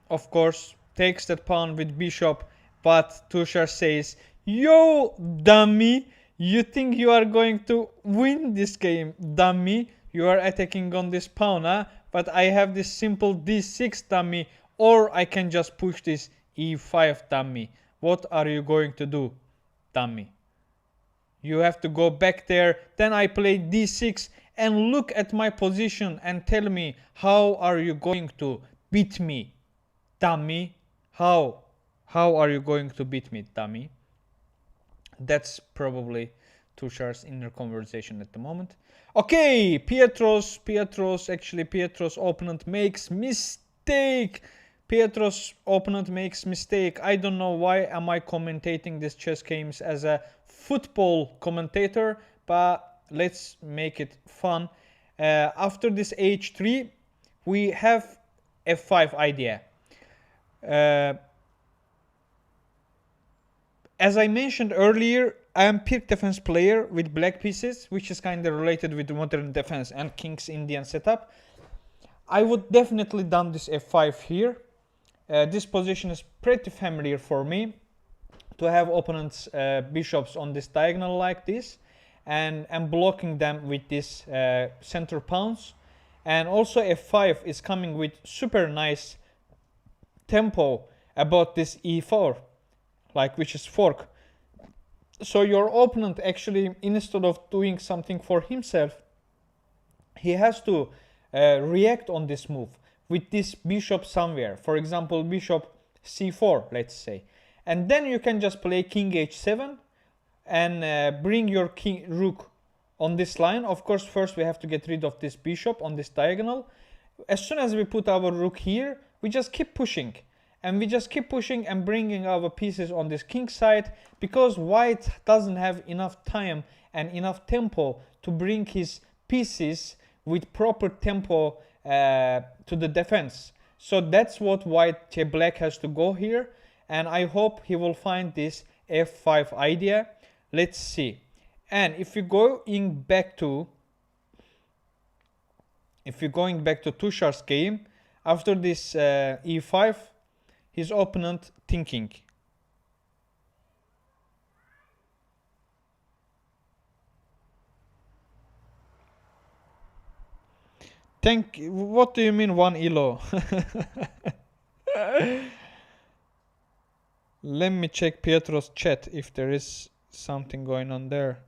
of course, takes that pawn with bishop, but Tushar says, "Yo, dummy, you think you are going to win this game, dummy? You are attacking on this pawn, huh? But I have this simple d6, dummy, or I can just push this e5, dummy. What are you going to do, dummy? You have to go back there, then I play d6, and look at my position and tell me, how are you going to beat me, dummy? How are you going to beat me, dummy?" That's probably Tushar's inner conversation at the moment. Okay, Pietro's opponent makes mistake. Pietro's opponent makes mistake. I don't know why am I commentating this chess games as a football commentator, but let's make it fun. After this h3, we have f5 idea. As I mentioned earlier, I am peak defense player with black pieces, which is kind of related with modern defense and King's Indian setup. I would definitely done this f5 here. This position is pretty familiar for me, to have opponents' bishops on this diagonal like this, and blocking them with this center pawns. And also f5 is coming with super nice tempo about this e4, like, which is fork. So your opponent actually, instead of doing something for himself, he has to react on this move with this bishop somewhere. For example, bishop c4, let's say. And then you can just play king h7 and bring your rook on this line. Of course, first we have to get rid of this bishop on this diagonal. As soon as we put our rook here, we just keep pushing. And we just keep pushing and bringing our pieces on this king side, because white doesn't have enough time and enough tempo to bring his pieces with proper tempo to the defense. So that's what black has to go here, and I hope he will find this f5 idea. Let's see. And if you're going back to Tushar's game, after this e5, his opponent thinking. What do you mean one elo? Let me check Pietro's chat if there is something going on there.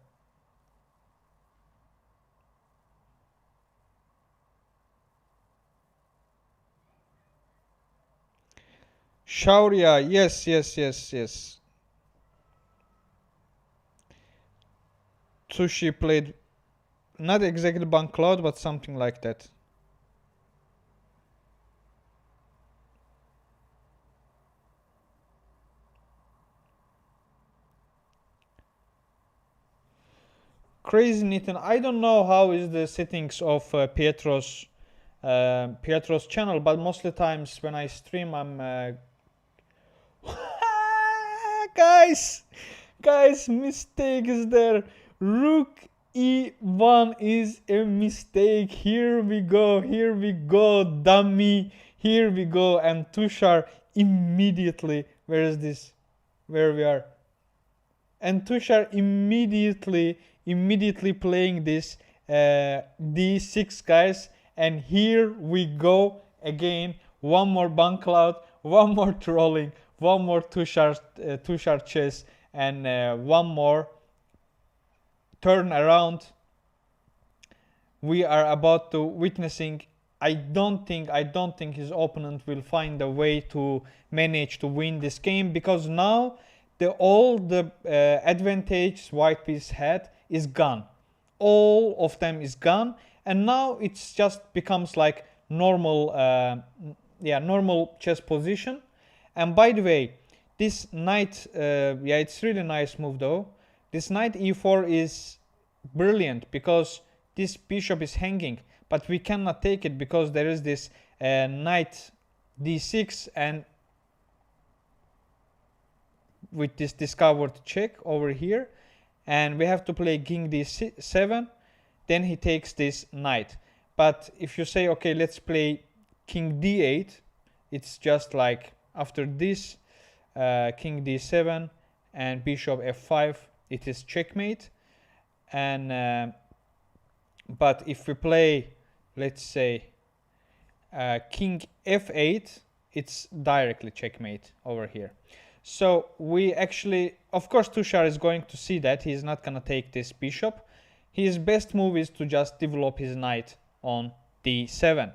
Shaurya, yes. Sushi played not exactly Bank Cloud, but something like that. Crazy Nathan, I don't know how is the settings of Pietro's channel, but mostly times when I stream, I'm guys, mistake is there. Rook e1 is a mistake. Here we go, dummy. Here we go, and Tushar immediately. Where is this? Where we are? And Tushar immediately playing this d6, guys. And here we go again. One more Bank Cloud, one more trolling, one more Tushar chess, and one more turn around. We are about to witnessing. I don't think his opponent will find a way to manage to win this game, because now all the advantage white piece had is gone. All of them is gone, and now it's just becomes like normal normal chess position. And by the way, this knight, it's really nice move though. This knight e4 is brilliant because this bishop is hanging, but we cannot take it because there is this knight d6, and with this discovered check over here, and we have to play king d7. Then he takes this knight. But if you say, okay, let's play king d8, it's just like after this king d7 and bishop f5, it is checkmate. And but if we play, let's say king f8, it's directly checkmate over here. So we actually, of course, Tushar is going to see that he's not gonna take this bishop. His best move is to just develop his knight on d7,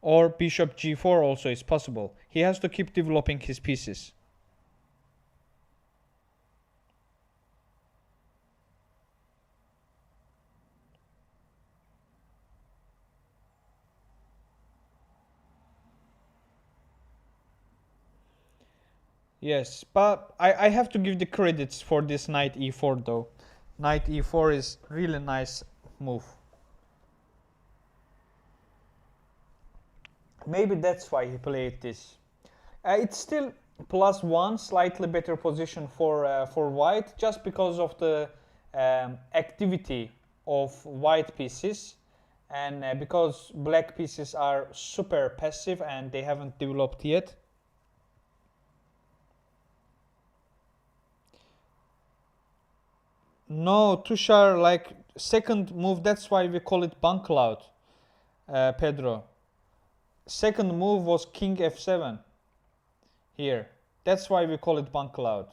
or bishop g4 also is possible. He has to keep developing his pieces. Yes, but I have to give the credits for this knight e4 though. Knight e4 is really nice move. Maybe that's why he played this. It's still +1, slightly better position for white, just because of the activity of white pieces, and because black pieces are super passive and they haven't developed yet. No, Tushar, like second move, that's why we call it Bank Cloud, Pedro. Second move was king f7 here. That's why we call it Bank Cloud.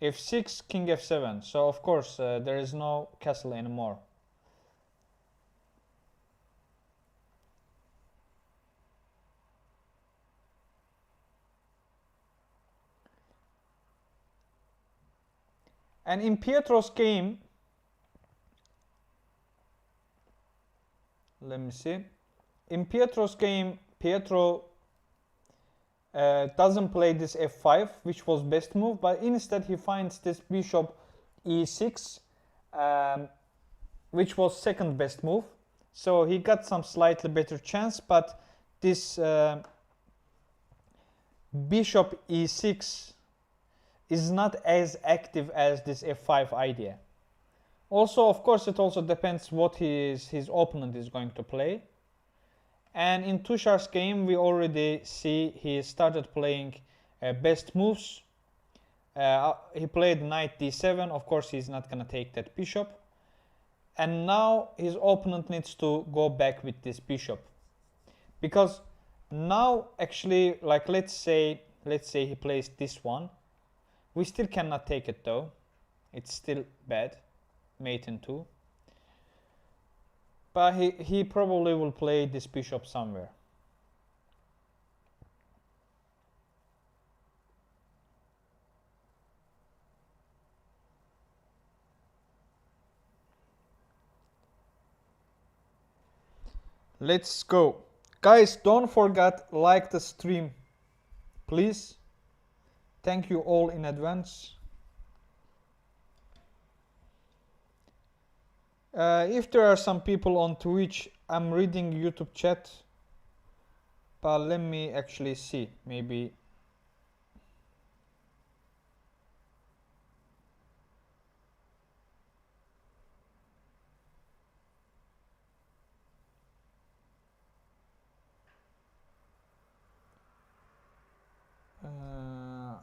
f6, king f7. So of course there is no castle anymore. And in Pietro's game, let me see. In Pietro's game, Pietro doesn't play this f5, which was best move, but instead he finds this bishop e6, which was second best move. So he got some slightly better chance, but this bishop e6 is not as active as this f5 idea. Also, of course, it also depends what his opponent is going to play. And in Tushar's game, we already see he started playing best moves. He played knight d7. Of course, he's not going to take that bishop. And now his opponent needs to go back with this bishop. Because now, actually, like let's say he plays this one. We still cannot take it though. It's still bad. Mate in 2. But he probably will play this bishop somewhere. Let's go. Guys, don't forget, like the stream, please. Thank you all in advance. If there are some people on Twitch, I'm reading YouTube chat, but let me actually see, maybe.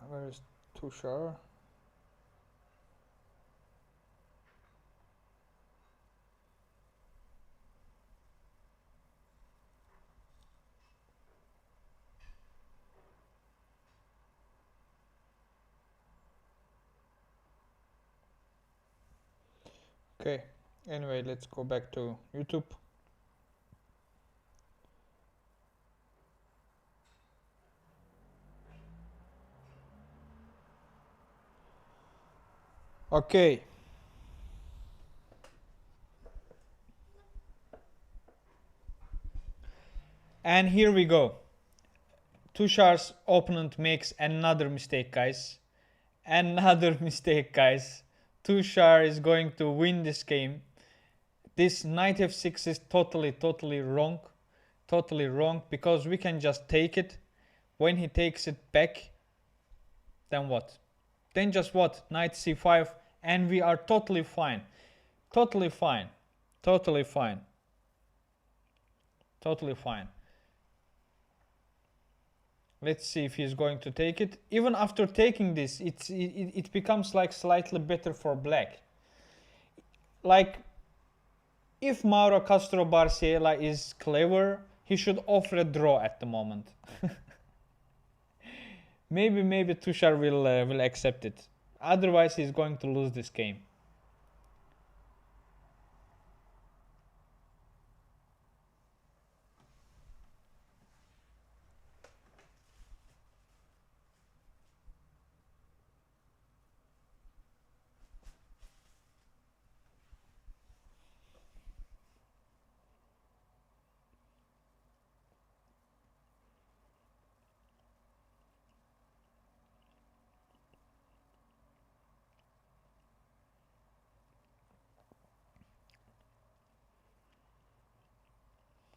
Where is Tushar? Okay, anyway, let's go back to YouTube. Okay. And here we go. Tushar's opponent makes another mistake, guys. Another mistake, guys. Tushar is going to win this game. This knight f6 is totally wrong. Totally wrong, because we can just take it. When he takes it back, then what? Then just what? Knight c5, and we are totally fine. Totally fine. Totally fine. Totally fine. Let's see if he's going to take it. Even after taking this, it becomes like slightly better for black. Like, if Mauro Castro Barciela is clever, he should offer a draw at the moment. maybe Tushar will accept it. Otherwise, he's going to lose this game.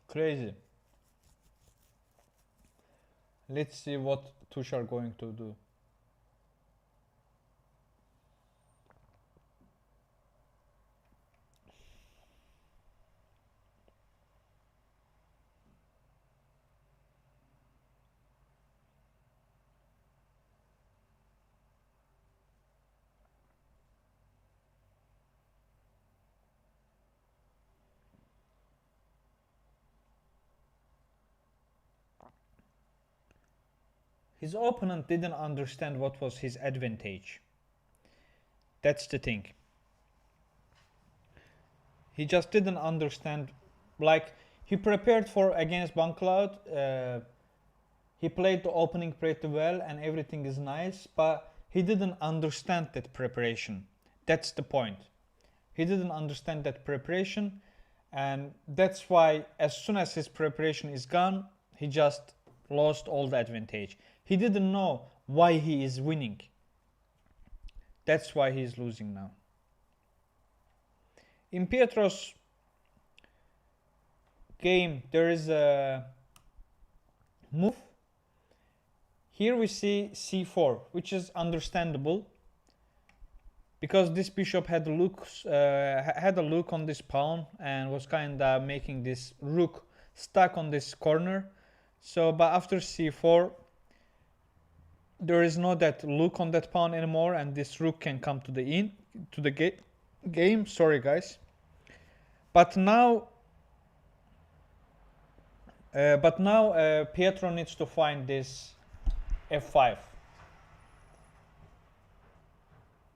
Crazy. Let's see what Tushar going to do. His opponent didn't understand what was his advantage. That's the thing. He just didn't understand. Like, he prepared for against Bancloud. He played the opening pretty well and everything is nice, but he didn't understand that preparation. That's the point. He didn't understand that preparation, and that's why as soon as his preparation is gone, he just lost all the advantage. He didn't know why he is winning. That's why he is losing now. In Pietro's game, there is a move. Here we see c4, which is understandable because this bishop had a look on this pawn and was kind of making this rook stuck on this corner. So, but after c4, there is no that look on that pawn anymore, and this rook can come to the game. Sorry, guys. But now, Pietro needs to find this f5.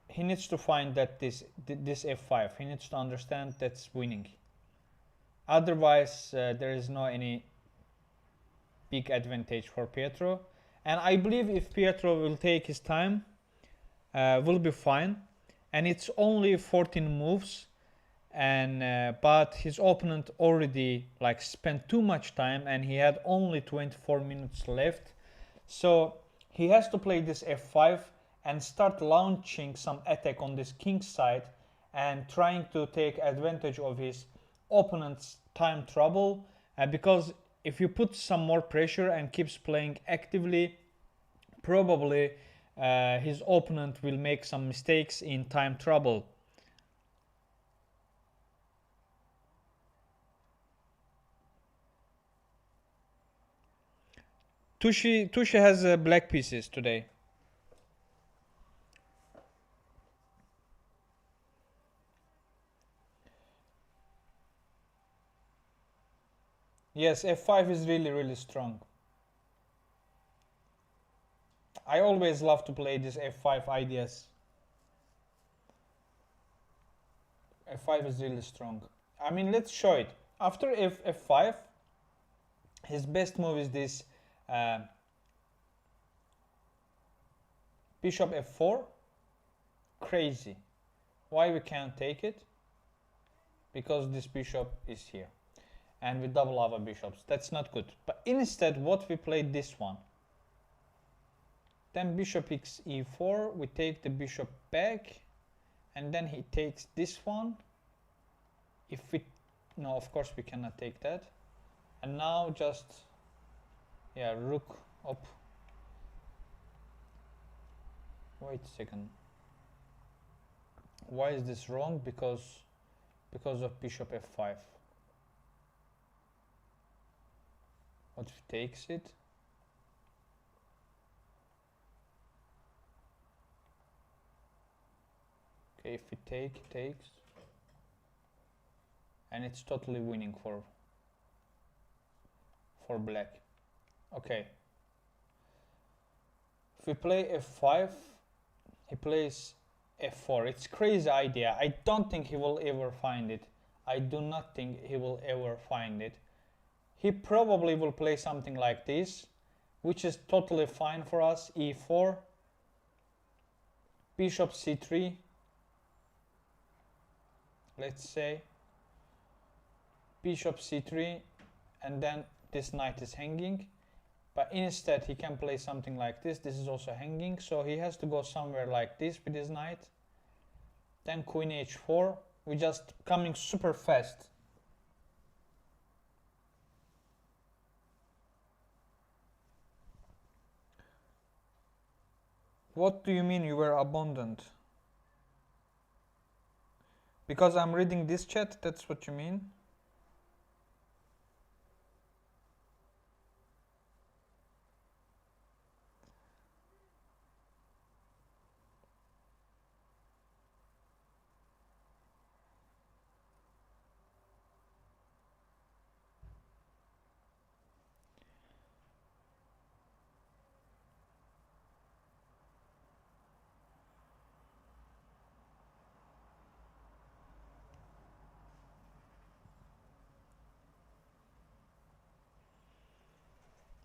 He needs to find that this f5. He needs to understand that's winning. Otherwise, there is no any big advantage for Pietro. And I believe if Pietro will take his time, will be fine. And it's only 14 moves, and but his opponent already like spent too much time, and he had only 24 minutes left. So he has to play this f5 and start launching some attack on this king side and trying to take advantage of his opponent's time trouble, because if you put some more pressure and keeps playing actively, probably his opponent will make some mistakes in time trouble. Tushi has black pieces today. Yes, f5 is really strong. I always love to play these f5 ideas. f5 is really strong. I mean, let's show it. After f5, his best move is this bishop f4. Crazy. Why we can't take it? Because this bishop is here. And we double our bishops. That's not good. But instead, what we played this one. Then bishop takes e4. We take the bishop back. And then he takes this one. If we... No, of course we cannot take that. And now just... Yeah, rook up. Wait a second. Why is this wrong? Because of bishop f5. What if he takes it? Okay, if we takes. And it's totally winning for black. Okay. If we play f5, he plays f4. It's crazy idea. I don't think he will ever find it. I do not think he will ever find it. He probably will play something like this, which is totally fine for us. e4, bishop c3, let's say, bishop c3, and then this knight is hanging. But instead he can play something like this. This is also hanging, so he has to go somewhere like this with his knight. Then queen h4. We're just coming super fast. What do you mean you were abundant? Because I'm reading this chat, that's what you mean?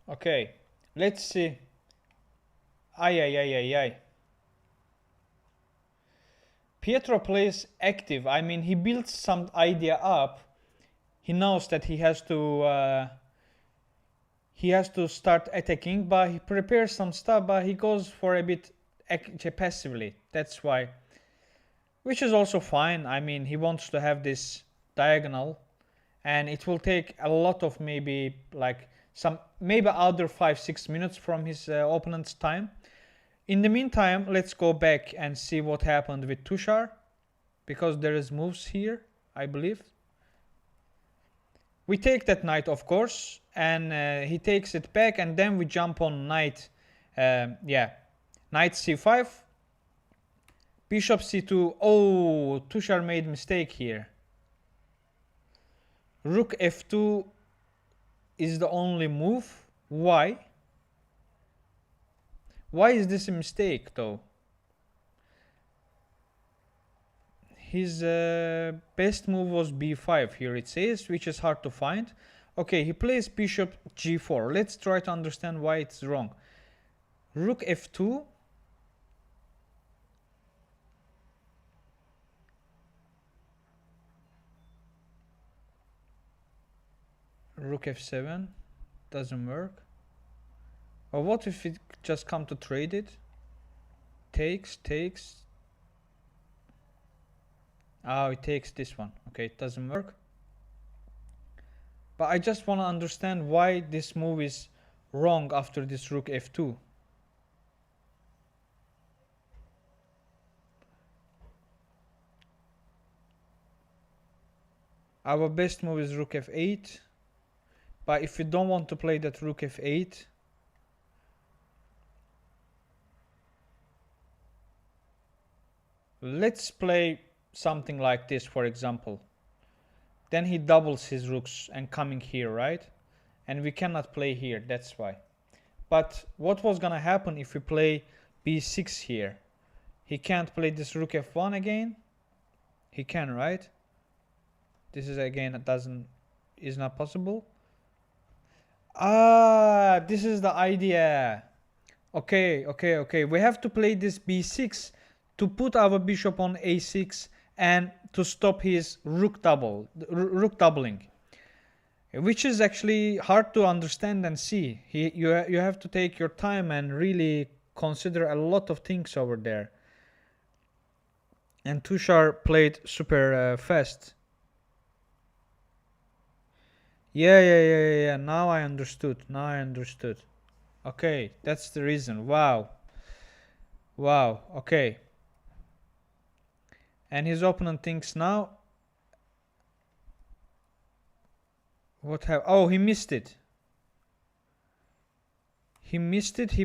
Okay, let's see. Ay. Pietro plays active. I mean, he builds some idea up. He knows that he has to start attacking, but he prepares some stuff, but he goes for a bit passively. That's why, which is also fine. I mean, he wants to have this diagonal, and it will take a lot of maybe like some maybe other 5-6 minutes from his opponent's time. In the meantime, let's go back and see what happened with Tushar, because there is moves here, I believe. We take that knight, of course, and he takes it back, and then we jump on knight. Knight c5, bishop c2. Oh, Tushar made mistake here. Rook f2 is the only move. Why? Why is this a mistake, though? His best move was b5 here, it says, which is hard to find. Okay, he plays bishop g4. Let's try to understand why it's wrong. Rook f2. Rook f7. Doesn't work. Or what if it just come to trade it? Takes. Oh, it takes this one. Okay, it doesn't work. But I just want to understand why this move is wrong after this rook f2. Our best move is rook f8. But if you don't want to play that rook f8, let's play something like this, for example. Then he doubles his rooks and coming here, right? And we cannot play here, that's why. But what was gonna happen if we play b6 here? He can't play this rook f1 again. He can, right? This is again, is not possible. Ah, this is the idea. Okay. We have to play this b6 to put our bishop on a6 and to stop his rook doubling, which is actually hard to understand and see. You have to take your time and really consider a lot of things over there. And Tushar played super fast. Yeah. Now I understood. Okay, that's the reason. Wow. Okay. And his opponent thinks now. Oh, he missed it. He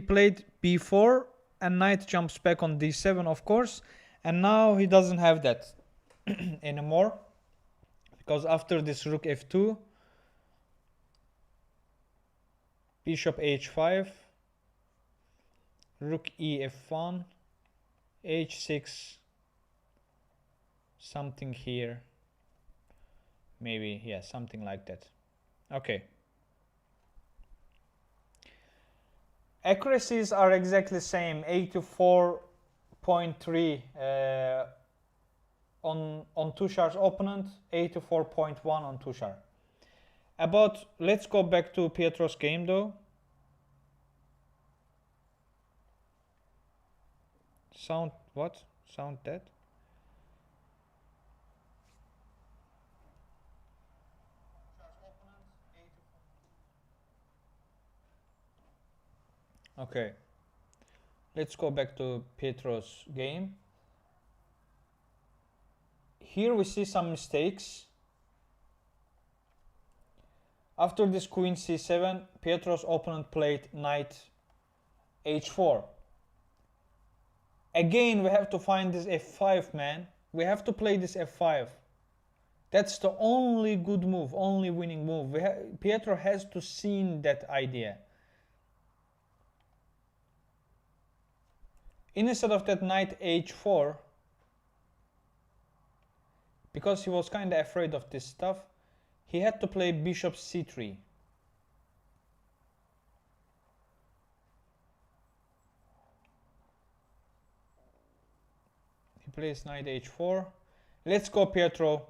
played b4 and knight jumps back on d7, of course. And now he doesn't have that anymore. Because after this rook f2, bishop h5, rook e f1, h6, something here. Maybe, yeah, something like that. Okay. Accuracies are exactly the same, 84.3 on Tushar's opponent, 84.1 on Tushar. Let's go back to Pietro's game though. Sound what? Sound dead? Okay. Let's go back to Pietro's game. Here we see some mistakes. After this queen c7, Pietro's opponent played knight h4. Again, we have to find this f5, man. We have to play this f5. That's the only good move, only winning move. Pietro has to see that idea. Instead of that knight h4, because he was kind of afraid of this stuff, he had to play bishop c3. He place knight h4. Let's go, Pietro.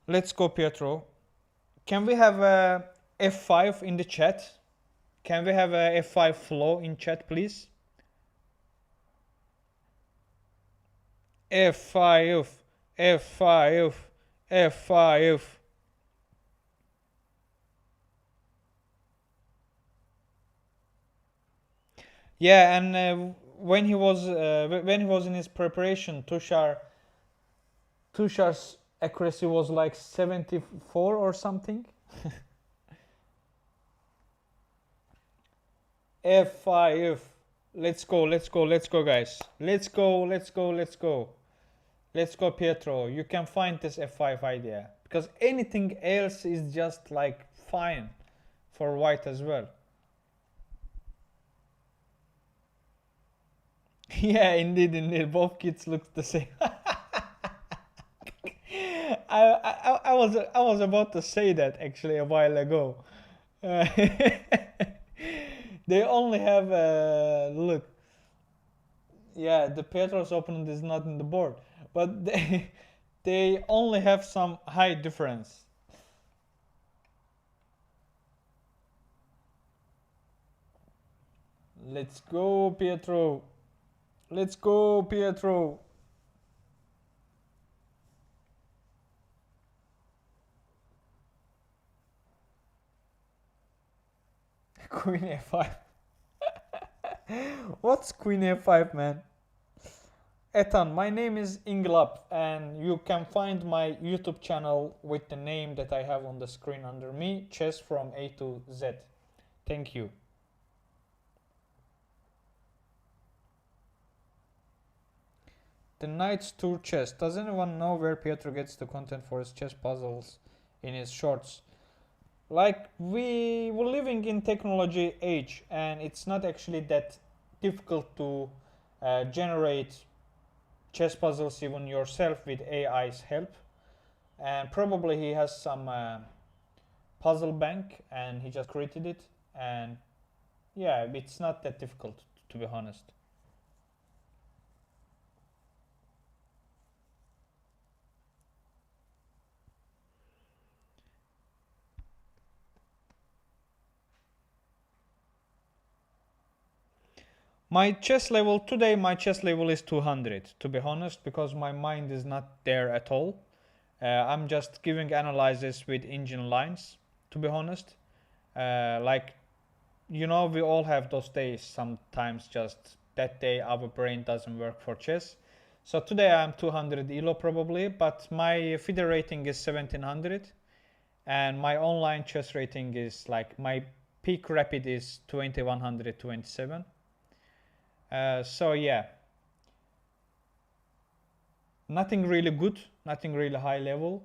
Let's go, Pietro. Can we have a f5 in the chat? Can we have a f5 flow in chat, please? f5, f5, f5. Yeah, and when he was in his preparation, Tushar's accuracy was like 74 or something. f5. Let's go, guys. Let's go, Pietro. You can find this f5 idea, because anything else is just like fine for white as well. Yeah, indeed, both kits look the same. I was about to say that actually a while ago. They only have look. Yeah, the Petrus opponent is not in the board, but they only have some high difference. Let's go, Pietro. Let's go, Pietro. Queen a5. What's Queen a5, man? Ethan, my name is Inglap, and you can find my YouTube channel with the name that I have on the screen under me, Chess from A to Z. Thank you. The Knight's Tour Chess. Does anyone know where Pietro gets the content for his chess puzzles in his shorts? Like, we're living in technology age, and it's not actually that difficult to generate chess puzzles even yourself with AI's help. And probably he has some puzzle bank and he just created it, and yeah, it's not that difficult, to be honest. My chess level today, my chess level is 200, to be honest, because my mind is not there at all. I'm just giving analysis with engine lines, to be honest. Like, you know, we all have those days, sometimes just that day our brain doesn't work for chess. So today I'm 200 elo probably, but my FIDE rating is 1700, and my online chess rating is like, my peak rapid is 2127. So yeah, nothing really good, nothing really high level,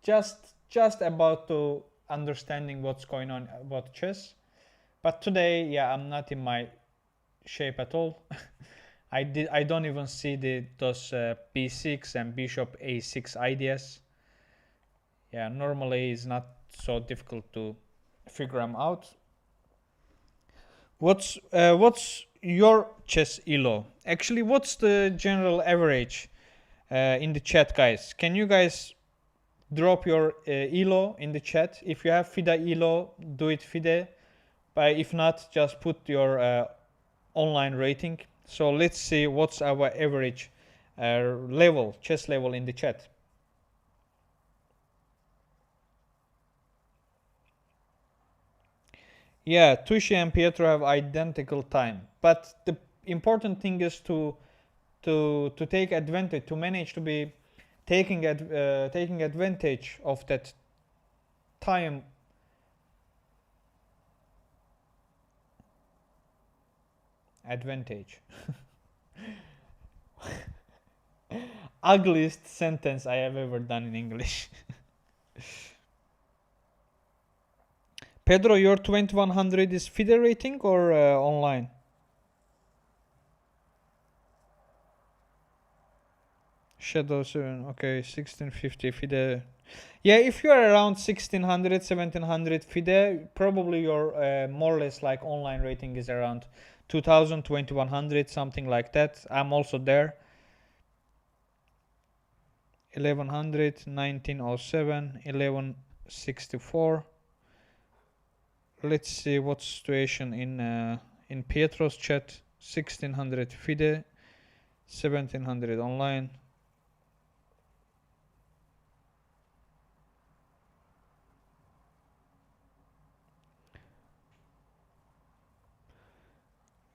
just about to understanding what's going on about chess. But today, yeah, I'm not in my shape at all. I don't even see those b6 and bishop a6 ideas. Yeah, normally it's not so difficult to figure them out. What's your chess elo? Actually, what's the general average in the chat, guys? Can you guys drop your elo in the chat? If you have FIDE elo, do it FIDE. But if not, just put your online rating. So let's see what's our average level, chess level in the chat. Yeah, Tushi and Pietro have identical time, but the important thing is to take advantage, to manage to be taking advantage of that time. Advantage. Ugliest sentence I have ever done in English. Pedro, your 2100 is FIDE rating or online? Shadow 7, okay, 1650 FIDE. Yeah, if you are around 1600, 1700 FIDE, probably your more or less like online rating is around 2000, 2100, something like that. I'm also there. 1100, 1907, 1164. Let's see what situation in Pietro's chat. 1600 FIDE, 1700 online.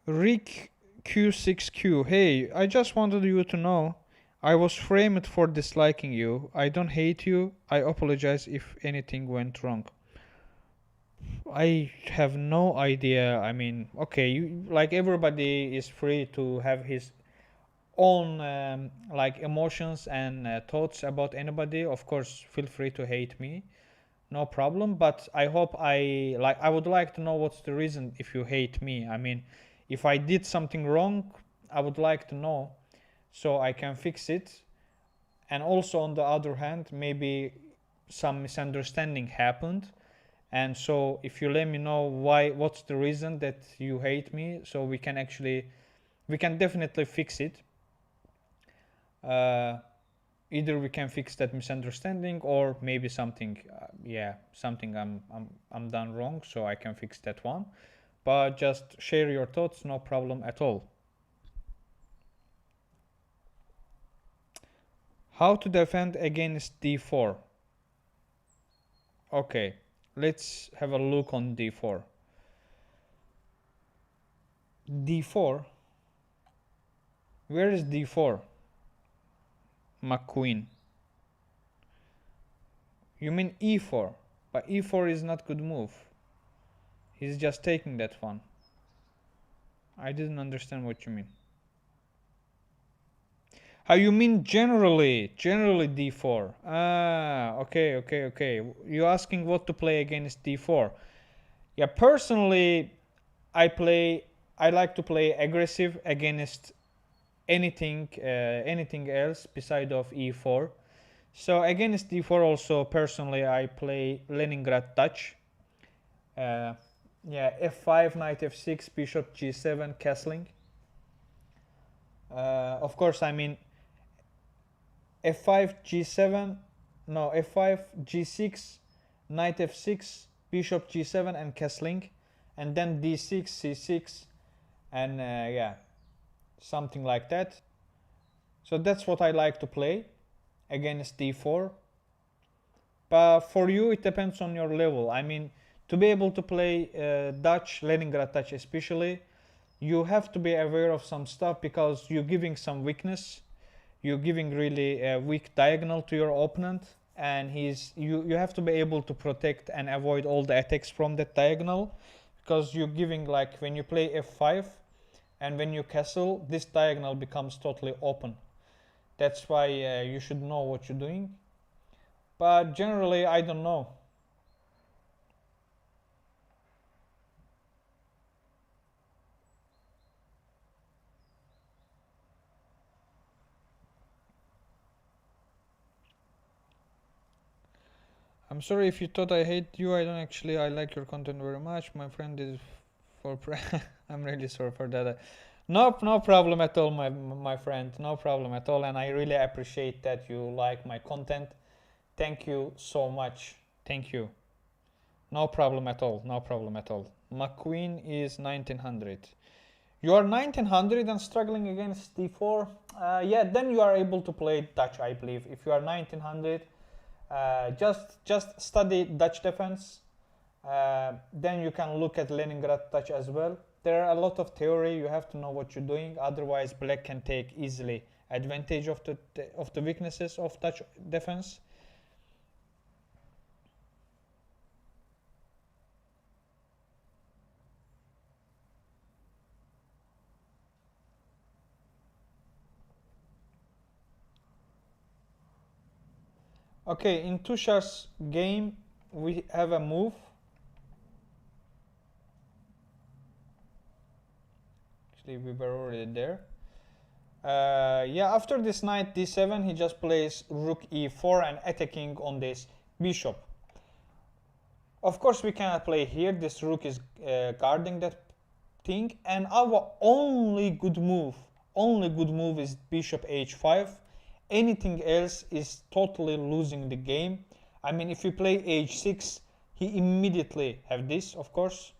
Rick Q6Q, hey, I just wanted you to know I was framed for disliking you. I don't hate you. I apologize if anything went wrong. I have no idea. I mean, okay, like everybody is free to have his own like emotions and thoughts about anybody. Of course, feel free to hate me, no problem. But I would like to know what's the reason if you hate me. I mean, if I did something wrong, I would like to know so I can fix it. And also on the other hand, maybe some misunderstanding happened, and so if you let me know what's the reason that you hate me, so we can definitely fix it. uh, Either we can fix that misunderstanding, or maybe something something I'm done wrong, so I can fix that one. But just share your thoughts, no problem at all. How to defend against d4? Okay, let's have a look on d4. d4, where is d4? McQueen, you mean e4, but e4 is not good move. He's just taking that one. I didn't understand what you mean. How you mean generally d4? Ah, okay. You asking what to play against d4? Yeah, personally, I like to play aggressive against anything else beside of e4. So against d4 also, personally, I play Leningrad Dutch. Yeah, f5, knight f6, bishop g7, castling. Of course, I mean f5 g7, no, f5 g6, knight f6, bishop g7 and castling, and then d6, c6, and yeah, something like that. So that's what I like to play against d4. But for you, it depends on your level. I mean, to be able to play Dutch, Leningrad Dutch especially, you have to be aware of some stuff, because you're giving some weakness. You're giving really a weak diagonal to your opponent, and you have to be able to protect and avoid all the attacks from that diagonal, because you're giving, like when you play f5 and when you castle, this diagonal becomes totally open. That's why you should know what you're doing. But generally, I don't know. I'm sorry if you thought I hate you. I don't actually. I like your content very much. My friend is for. I'm really sorry for that. No problem at all, my friend. No problem at all, and I really appreciate that you like my content. Thank you so much. Thank you. No problem at all. No problem at all. McQueen is 1900. You are 1900 and struggling against d4. Yeah, then you are able to play Dutch, I believe. If you are 1900, just study Dutch defense. Then you can look at Leningrad Dutch as well. There are a lot of theory. You have to know what you're doing. Otherwise, black can take easily advantage of the weaknesses of Dutch defense. Okay, in Tushar's game, we have a move. Actually, we were already there. Yeah, after this knight d7, he just plays rook e4 and attacking on this bishop. Of course, we cannot play here. This rook is guarding that thing, and our only good move is bishop h5. anything else is totally losing the game. I mean, if you play h6, he immediately have this, of course,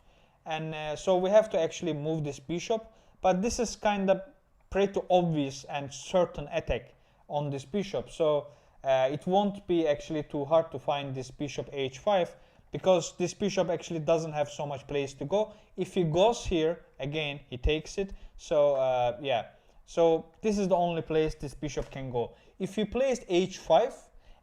and so we have to actually move this bishop. But this is kind of pretty obvious and certain attack on this bishop, so it won't be actually too hard to find this bishop h5, because this bishop actually doesn't have so much place to go. If he goes here again, he takes it. So yeah, so this is the only place this bishop can go. If he plays h5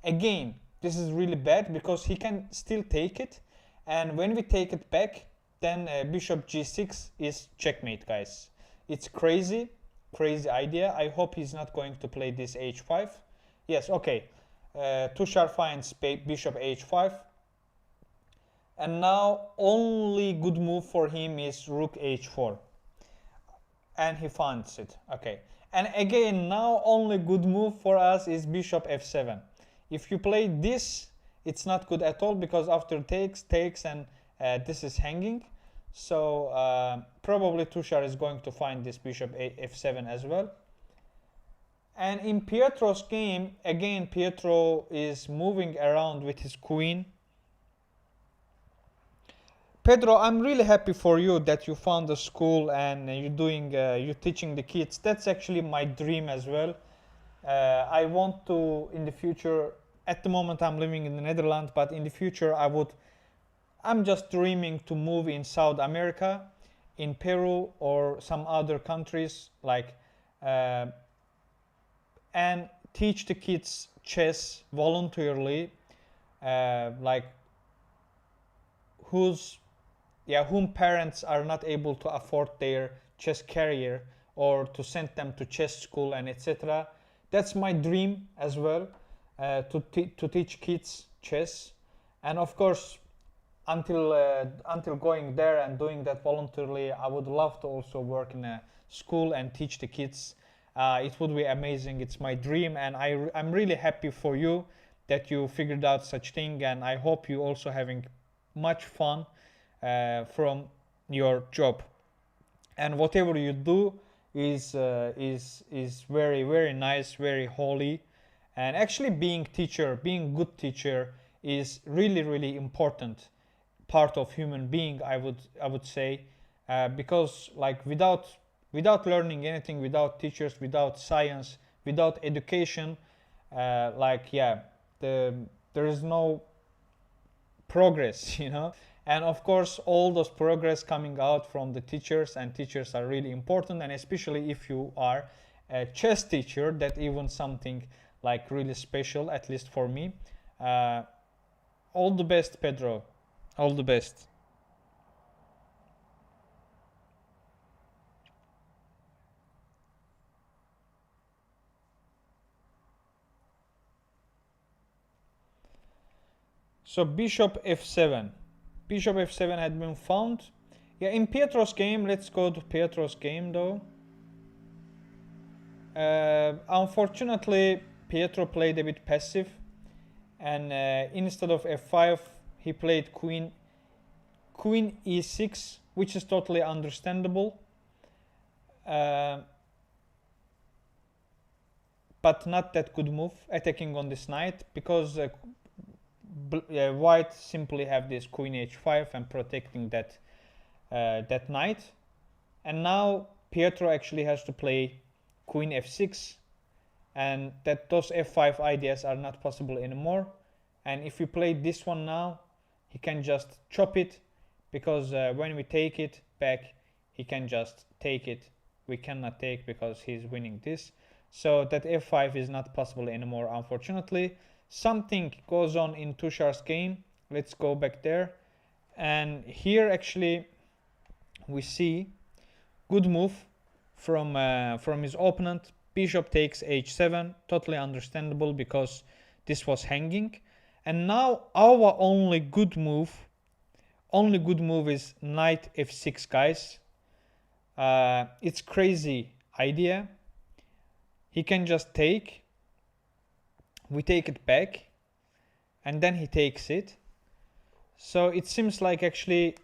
again, this is really bad because he can still take it, and when we take it back, then bishop g6 is checkmate, guys. It's crazy idea. I hope he's not going to play this h5. Yes, okay. Tushar finds bishop h5, and now only good move for him is rook h4, and he finds it. Okay, and again, now only good move for us is bishop f7. If you play this, it's not good at all, because after takes, and this is hanging. So probably Tushar is going to find this bishop f7 as well. And in Pietro's game, again, Pietro is moving around with his queen. Pedro, I'm really happy for you that you found a school and you're teaching the kids. That's actually my dream as well. I want to, in the future, at the moment I'm living in the Netherlands, but in the future I'm just dreaming to move in South America, in Peru or some other countries, like and teach the kids chess voluntarily, like whom parents are not able to afford their chess career or to send them to chess school and etc. That's my dream as well, to teach kids chess. And of course, until going there and doing that voluntarily, I would love to also work in a school and teach the kids. It would be amazing. It's my dream, and I'm really happy for you that you figured out such thing, and I hope you also having much fun from your job, and whatever you do is very, very nice, very holy. And actually being good teacher is really, really important part of human being, I would say, because like without learning anything, without teachers, without science, without education, like yeah, there is no progress, you know. And of course, all those progress coming out from the teachers, and teachers are really important, and especially if you are a chess teacher, that even something like really special, at least for me. All the best, Pedro. All the best. So bishop f7. Bishop f7 had been found. Yeah, in Pietro's game, let's go to Pietro's game though. Unfortunately, Pietro played a bit passive, and instead of f5, he played queen e6, which is totally understandable, but not that good move, attacking on this knight, because white simply have this queen h5 and protecting that that knight. And now Pietro actually has to play queen f6, and that those f5 ideas are not possible anymore. And if we play this one now, he can just chop it, because when we take it back, he can just take it. We cannot take because he's winning this. So that f5 is not possible anymore, unfortunately. Something goes on in Tushar's game. Let's go back there. And here actually we see good move from his opponent. Bishop takes h7, totally understandable because this was hanging. And now our only good move is knight f6, guys. It's crazy idea. He can just take, we take it back, and then he takes it. So it seems like actually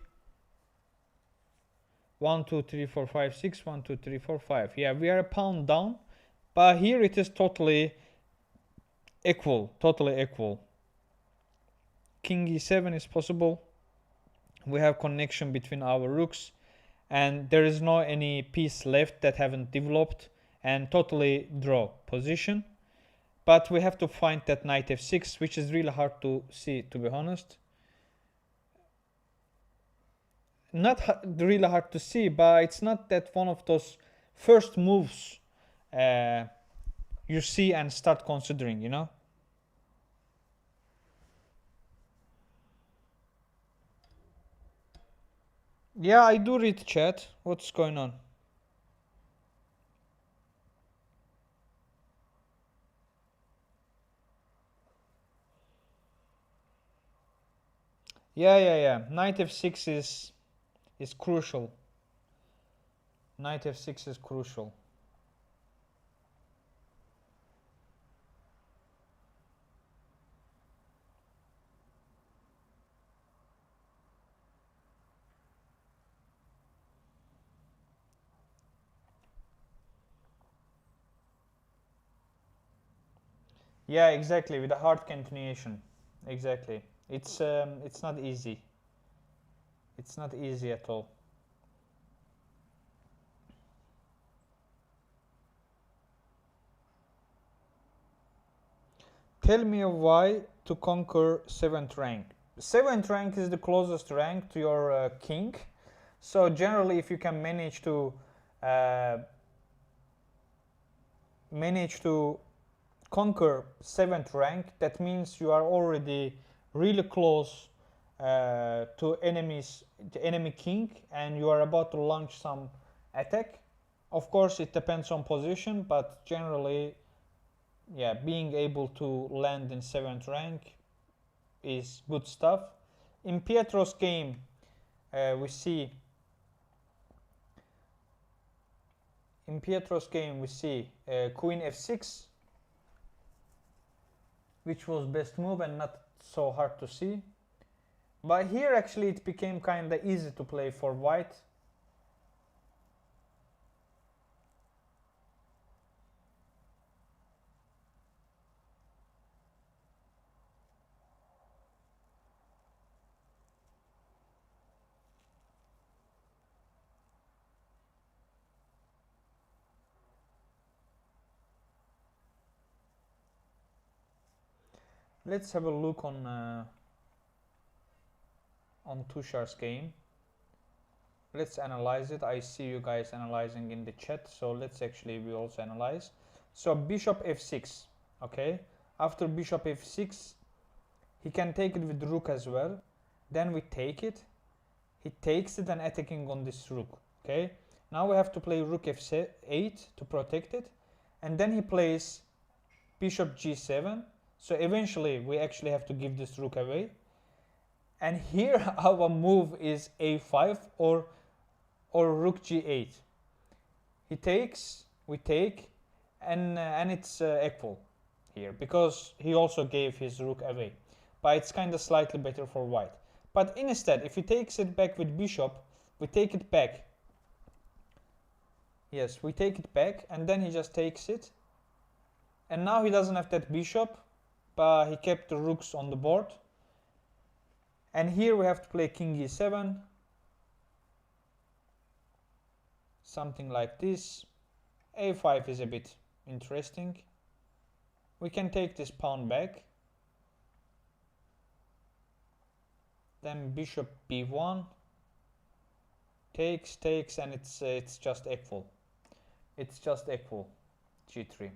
1 2 3 4 5 6 1 2 3 4 5, yeah, we are a pawn down, but here it is totally equal, totally equal. King e7 is possible. We have connection between our rooks, and there is no any piece left that haven't developed, and totally draw position. But we have to find that knight f6, which is really hard to see, to be honest. Not really hard to see, but it's not that one of those first moves you see and start considering, you know. Yeah, I do read chat. What's going on? Yeah. Knight f6 is crucial. Knight f6 is crucial. Yeah, exactly, with a hard continuation. Exactly. It's not easy. It's not easy at all. Tell me why to conquer 7th rank. 7th rank is the closest rank to your king. So generally, if you can uh, manage to conquer 7th rank, that means you are already really close to the enemy king, and you are about to launch some attack. Of course, it depends on position, but generally, yeah, being able to land in 7th rank is good stuff. In Pietro's game, we see queen f6, which was best move and not so hard to see. But here actually it became kinda easy to play for white. Let's have a look on Tushar's game. Let's analyze it. I see you guys analyzing in the chat, so let's actually we also analyze. So bishop f6, okay. After bishop f6, he can take it with rook as well. Then we take it. He takes it and attacking on this rook, okay. Now we have to play rook f8 to protect it, and then he plays bishop g7. So eventually we actually have to give this rook away. And here our move is a5 or rook g8. He takes, we take, and it's equal here because he also gave his rook away. But it's kind of slightly better for white. But instead, if he takes it back with bishop, we take it back. Yes, we take it back, and then he just takes it. And now he doesn't have that bishop, but he kept the rooks on the board. And here we have to play king e7. Something like this. a5 is a bit interesting. We can take this pawn back. Then bishop b1. Takes, and it's just equal. It's just equal. g3.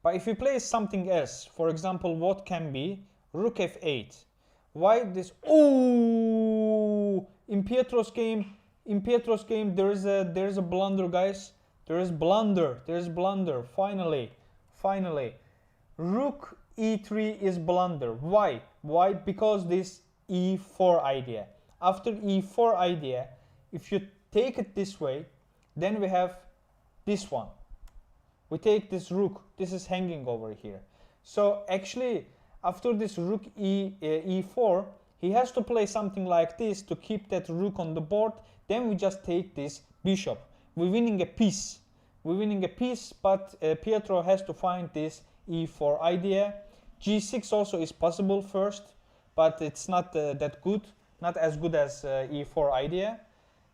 But if you play something else, for example, what can be rook f8. Why this? Oh, in Pietro's game, there is a blunder, guys. There is blunder. Finally. Rook e3 is blunder. Why? Because this e4 idea. After e4 idea, if you take it this way, then we have this one. We take this rook. This is hanging over here. So actually, after this rook e4, he has to play something like this to keep that rook on the board. Then we just take this bishop. We're winning a piece. But Pietro has to find this e4 idea. g6 also is possible first, but it's not that good, not as good as e4 idea.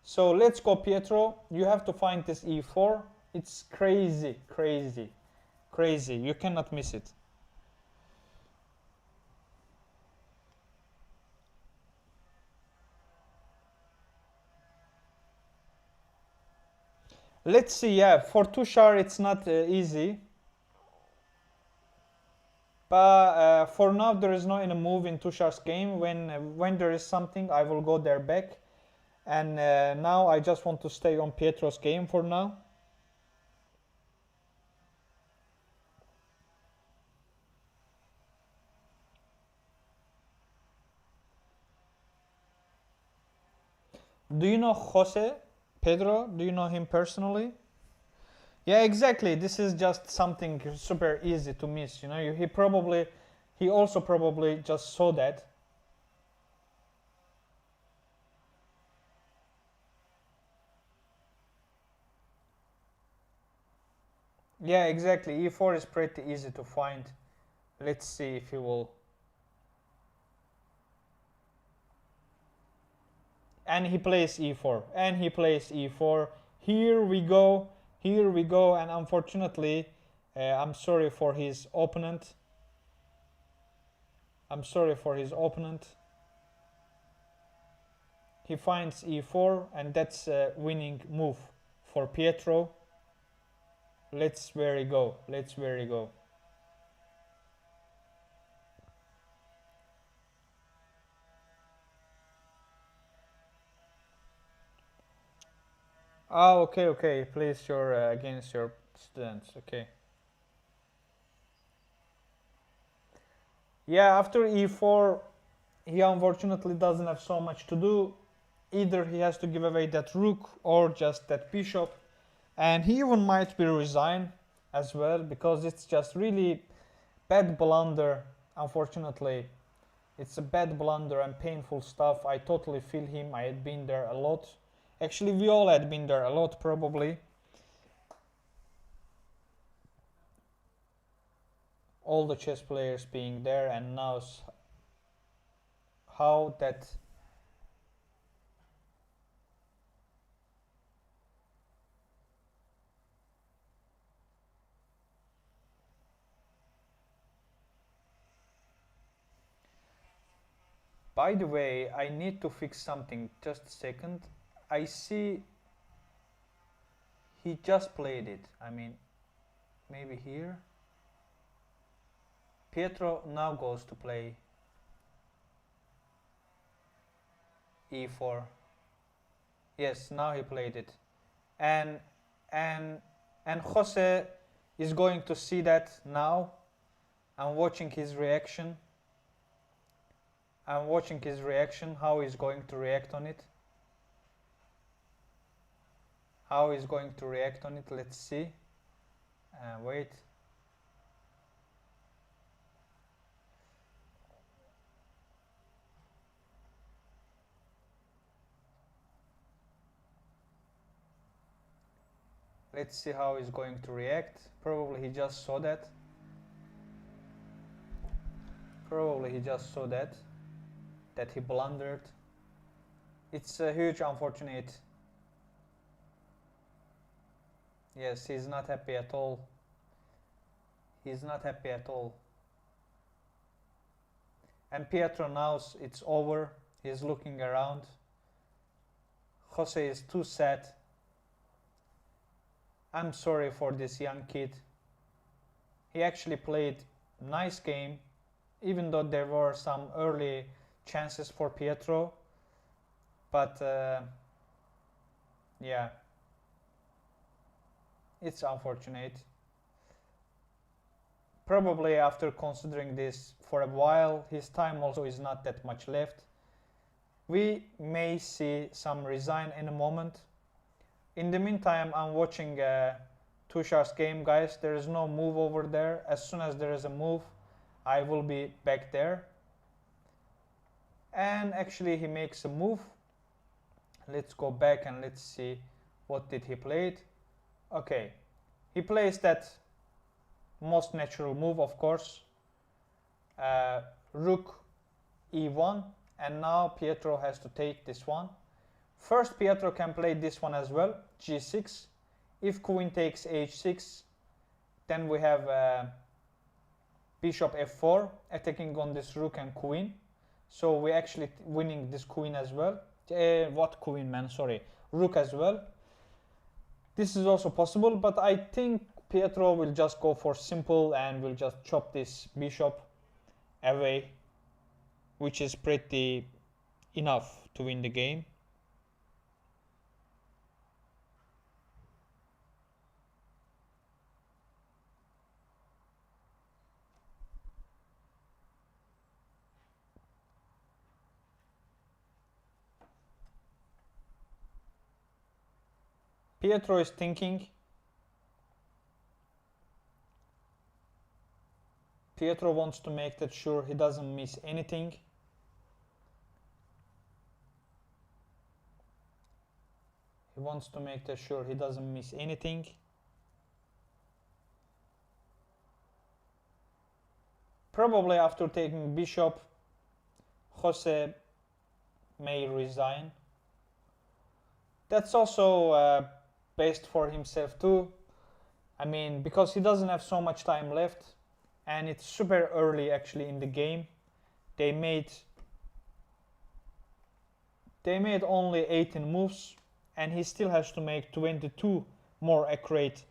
So let's go, Pietro. You have to find this e4. It's crazy, crazy, crazy. You cannot miss it. Let's see. Yeah, for Tushar it's not easy. But for now there is no any move in Tushar's game. When there is something, I will go there back. And now I just want to stay on Pietro's game for now. Do you know Jose? Pedro? Do you know him personally? Yeah, exactly. This is just something super easy to miss. You know, he also probably just saw that. Yeah, exactly. E4 is pretty easy to find. Let's see if he will. And he plays e4. And he plays e4. Here we go. Here we go. And unfortunately, I'm sorry for his opponent. I'm sorry for his opponent. He finds e4, and that's a winning move for Pietro. Let's where he go. Let's where he go. Ah, okay, okay. Place your against your students. Okay. Yeah, after e4, he unfortunately doesn't have so much to do. Either he has to give away that rook or just that bishop, and he even might be resign as well, because it's just really bad blunder. Unfortunately, it's a bad blunder and painful stuff. I totally feel him. I had been there a lot. Actually, we all had been there a lot, probably. All the chess players being there, and now how that. By the way, I need to fix something. Just a second. I see he just played it. I mean, maybe here. Pietro now goes to play e4. Yes, now he played it. And and and Jose is going to see that now. I'm watching his reaction. I'm watching his reaction, how he's going to react on it. How he's going to react on it, let's see. Wait. Let's see how he's going to react. Probably he just saw that. Probably he just saw that he blundered. It's a huge unfortunate. Yes, he's not happy at all. He's not happy at all. And Pietro knows it's over. He's looking around. Jose is too sad. I'm sorry for this young kid. He actually played a nice game, even though there were some early chances for Pietro. But yeah, it's unfortunate. Probably after considering this for a while, his time also is not that much left. We may see some resign in a moment. In the meantime, I'm watching Tushar's game, guys. There is no move over there. As soon as there is a move, I will be back there. And actually he makes a move. Let's go back and let's see what did he play. Okay, he plays that Most natural move, of course. Rook e1, and now Pietro has to take this one. First, Pietro can play this one as well, g6. If queen takes h6, then we have bishop f4 attacking on this rook and queen. So we're actually winning this queen as well. What queen, man? Sorry, rook as well. This is also possible, but I think Pietro will just go for simple and will just chop this bishop away, which is pretty enough to win the game. Pietro is thinking. Pietro wants to make that sure he doesn't miss anything. He wants to make that sure he doesn't miss anything. Probably after taking bishop, Jose may resign. That's also best for himself too. I mean, because he doesn't have so much time left, and it's super early actually in the game. They made only 18 moves, and he still has to make 22 more accurate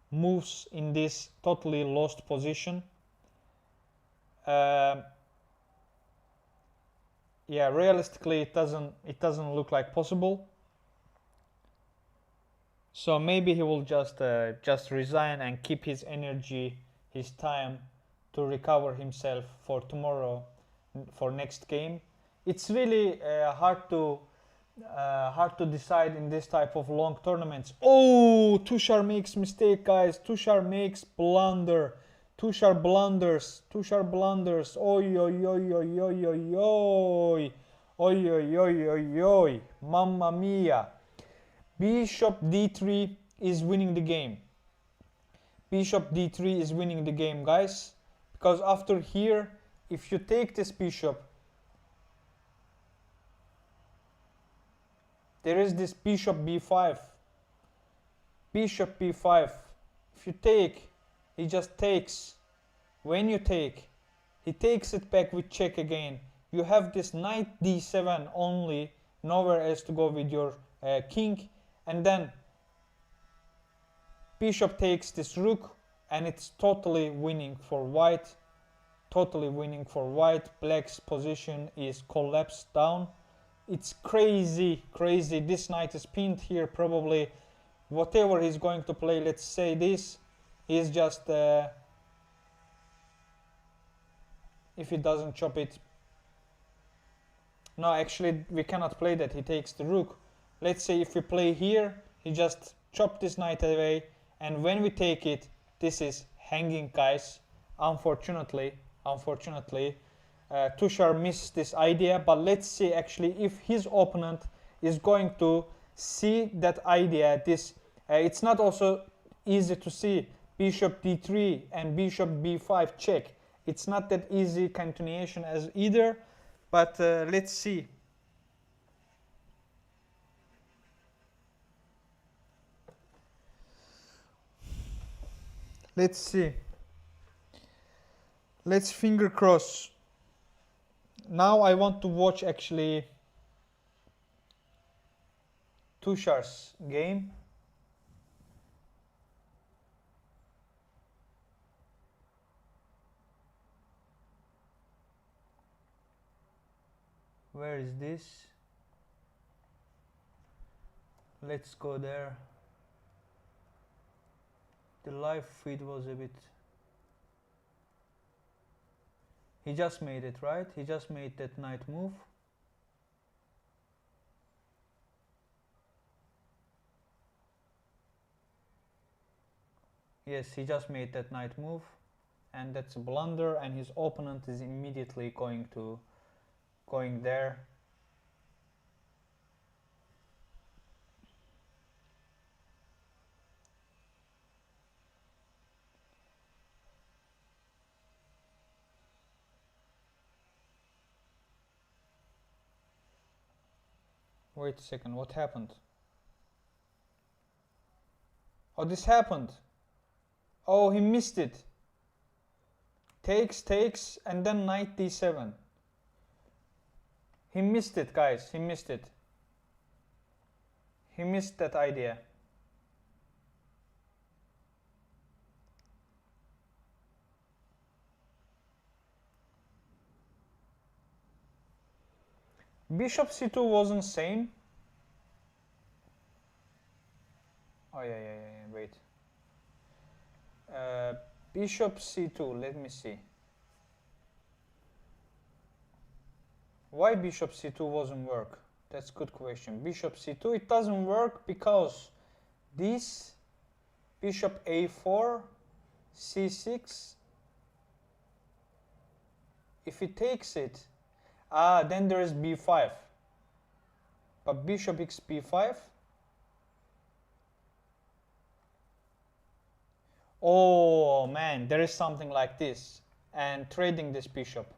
moves in this totally lost position. Yeah, realistically it doesn't look like possible. So maybe he will just resign and keep his energy, his time to recover himself for tomorrow, for next game. It's really hard to decide in this type of long tournaments. Oh, Tushar makes mistake, guys. Tushar makes blunder. Tushar blunders. Tushar blunders. Oi, oi, oi, oi, oi, oi, oi. Oi, oi, oi, oi, oi. Mamma mia. Bishop d3 is winning the game. Bishop d3 is winning the game, guys. Because after here, if you take this bishop, there is this bishop b5. Bishop b5. If you take, he just takes. When you take, he takes it back with check again. You have this knight d7 only, nowhere else to go with your king. And then bishop takes this rook, and it's totally winning for white. Totally winning for white. Black's position is collapsed down. It's crazy, crazy. This knight is pinned here. Probably whatever he's going to play, let's say this, he's just if he doesn't chop it. No, actually we cannot play that. He takes the rook. Let's say if we play here, he just chopped this knight away, and when we take it, this is hanging, guys. Unfortunately, Tushar missed this idea, but let's see actually if his opponent is going to see that idea. This it's not also easy to see bishop d3 and bishop b5 check. It's not that easy continuation as either, but let's see. Let's see. Let's finger cross. Now I want to watch actually Tushar's game. Where is this? Let's go there. The live feed was a bit... He just made it, right? He just made that knight move. Yes, he just made that knight move, and that's a blunder, and his opponent is immediately going there. Wait a second, what happened? Oh, this happened. Oh, he missed it. Takes, and then knight d7. He missed it, guys. He missed it. He missed that idea. Bishop c2 wasn't same. Oh, yeah, wait. Bishop c2, let me see. Why bishop c2 wasn't work? That's a good question. Bishop c2, it doesn't work because this bishop a4, c6, if he takes it, then there is b5. But bishop x b5. Oh man, there is something like this. And trading this bishop.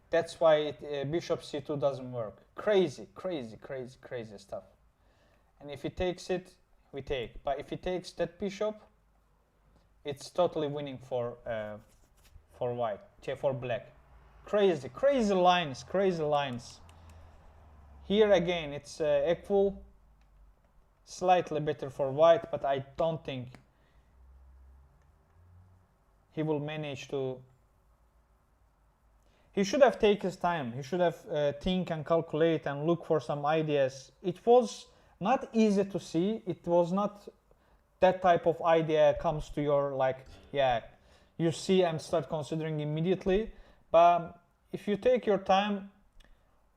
That's why bishop c2 doesn't work. Crazy stuff. And if he takes it, we take. But if he takes that bishop, it's totally winning for white, for black. Crazy lines. Here again, it's equal, slightly better for white, but I don't think he will manage to. He should have taken his time. He should have think and calculate and look for some ideas. It was not easy to see. It was not that type of idea comes to your like, yeah, you see and start considering immediately. But if you take your time,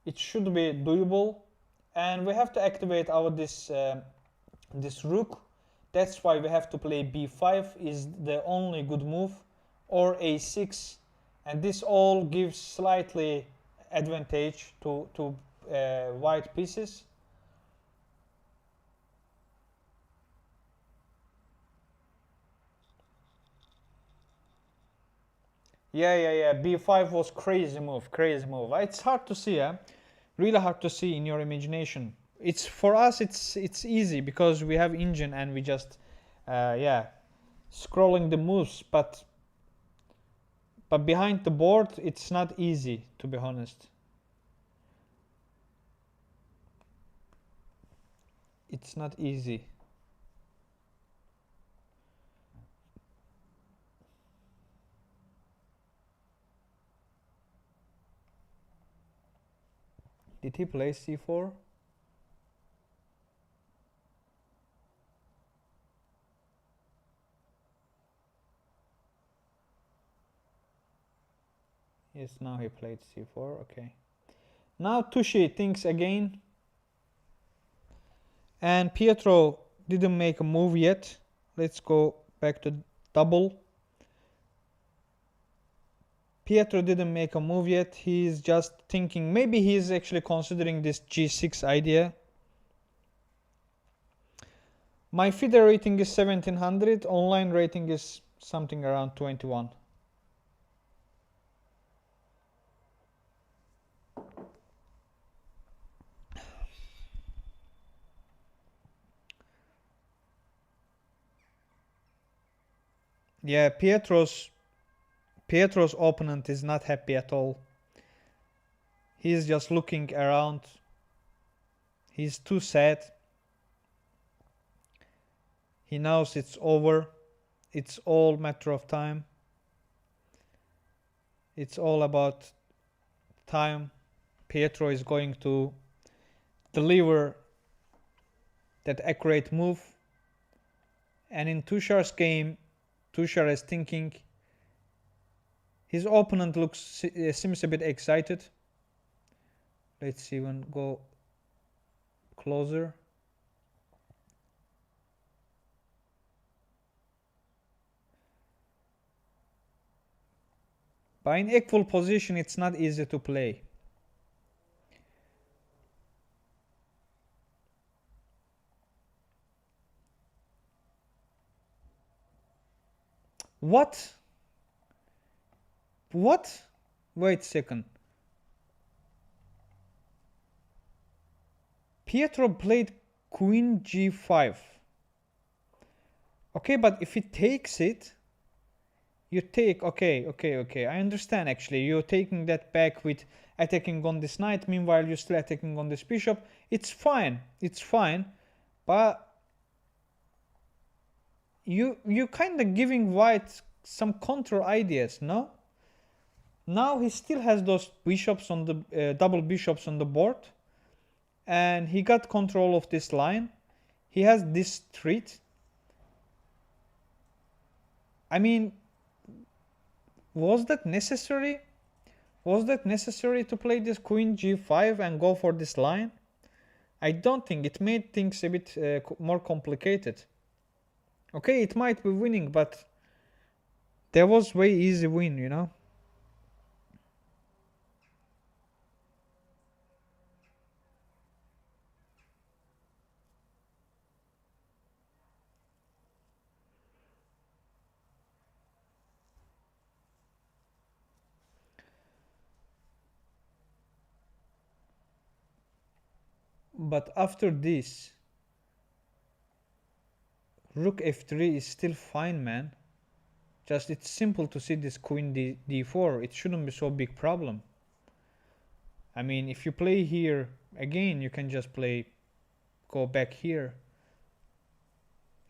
it should be doable. And we have to activate our this rook. That's why we have to play b5 is the only good move, or a6. And this all gives slightly advantage to white pieces. Yeah. b5 was crazy move. It's hard to see, really hard to see in your imagination. It's for us. It's easy because we have engine and we just scrolling the moves, but behind the board, it's not easy, to be honest. It's not easy. Did he play c4? Yes, now he played c4, okay. Now Tushy thinks again. And Pietro didn't make a move yet. Let's go back to double. Pietro didn't make a move yet. He's just thinking. Maybe he's actually considering this g6 idea. My FIDE rating is 1700. Online rating is something around 21. Yeah, Pietro's opponent is not happy at all. He's just looking around. He's too sad. He knows it's over. It's all matter of time. It's all about time. Pietro is going to deliver that accurate move. And in Tushar's game, Tushar is thinking. His opponent seems a bit excited. Let's see when go closer. But in equal position, it's not easy to play. What? Wait a second. Pietro played queen g5. Okay, but if he takes it, you take, okay, I understand actually. You're taking that back with attacking on this knight, meanwhile you're still attacking on this bishop. It's fine, but you kind of giving white some counter ideas, no? Now he still has those bishops on the double bishops on the board, and he got control of this line. He has this threat. I mean, was that necessary? Was that necessary to play this queen g5 and go for this line? I don't think. It made things a bit more complicated. Okay, it might be winning, but there was way easy win, you know? But after this, rook f3 is still fine, man. Just it's simple to see this queen d4. It shouldn't be so big problem. I mean, if you play here again, you can just go back here,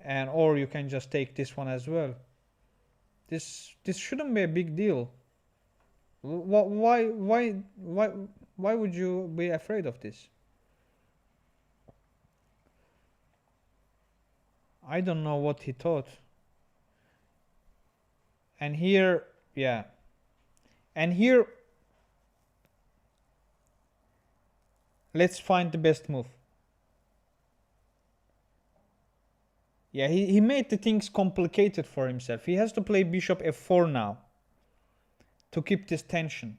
and or you can just take this one as well. This shouldn't be a big deal. Why would you be afraid of this? I don't know what he thought. And here, yeah. And here, let's find the best move. Yeah, he made the things complicated for himself. He has to play bishop f4 now to keep this tension.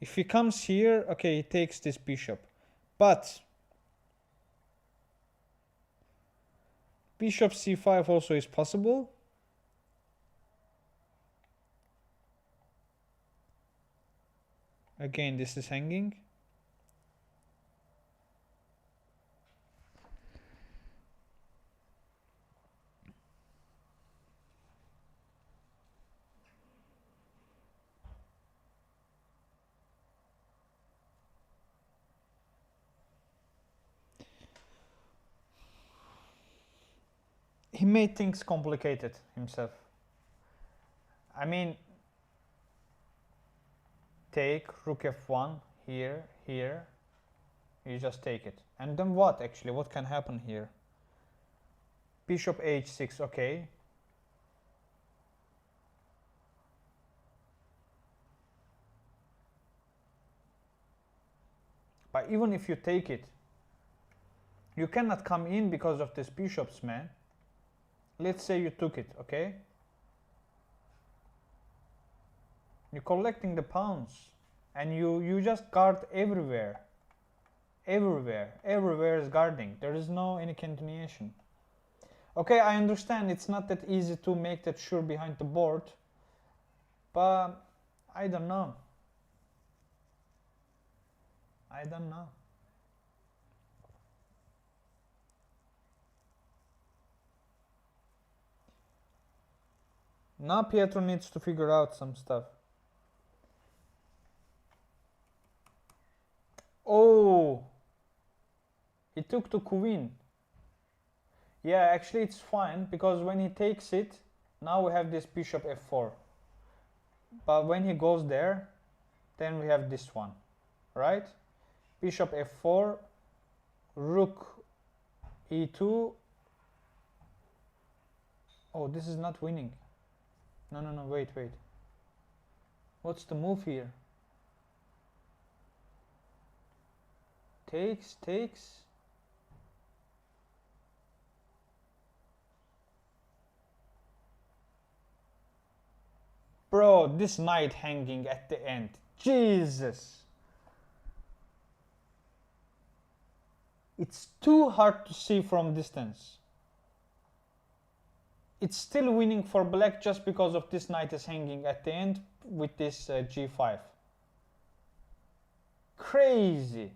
If he comes here, okay, he takes this bishop. But bishop c5 also is possible. Again, this is hanging. He made things complicated himself. I mean, take rook f1 here, you just take it. And then what actually? What can happen here? Bishop h6, okay. But even if you take it, you cannot come in because of this bishops, man. Let's say you took it, okay? You're collecting the pawns, and you just guard everywhere. Everywhere is guarding. There is no any continuation. Okay, I understand it's not that easy to make that sure behind the board, but I don't know. Now Pietro needs to figure out some stuff. Oh, he took the queen. Yeah, actually it's fine, because when he takes it, now we have this bishop f4. But when he goes there, then we have this one, right? Bishop f4, rook e2. Oh, this is not winning. No, wait. What's the move here? Takes. Bro, this knight hanging at the end. Jesus. It's too hard to see from distance. It's still winning for black just because of this knight is hanging at the end with this g5. Crazy.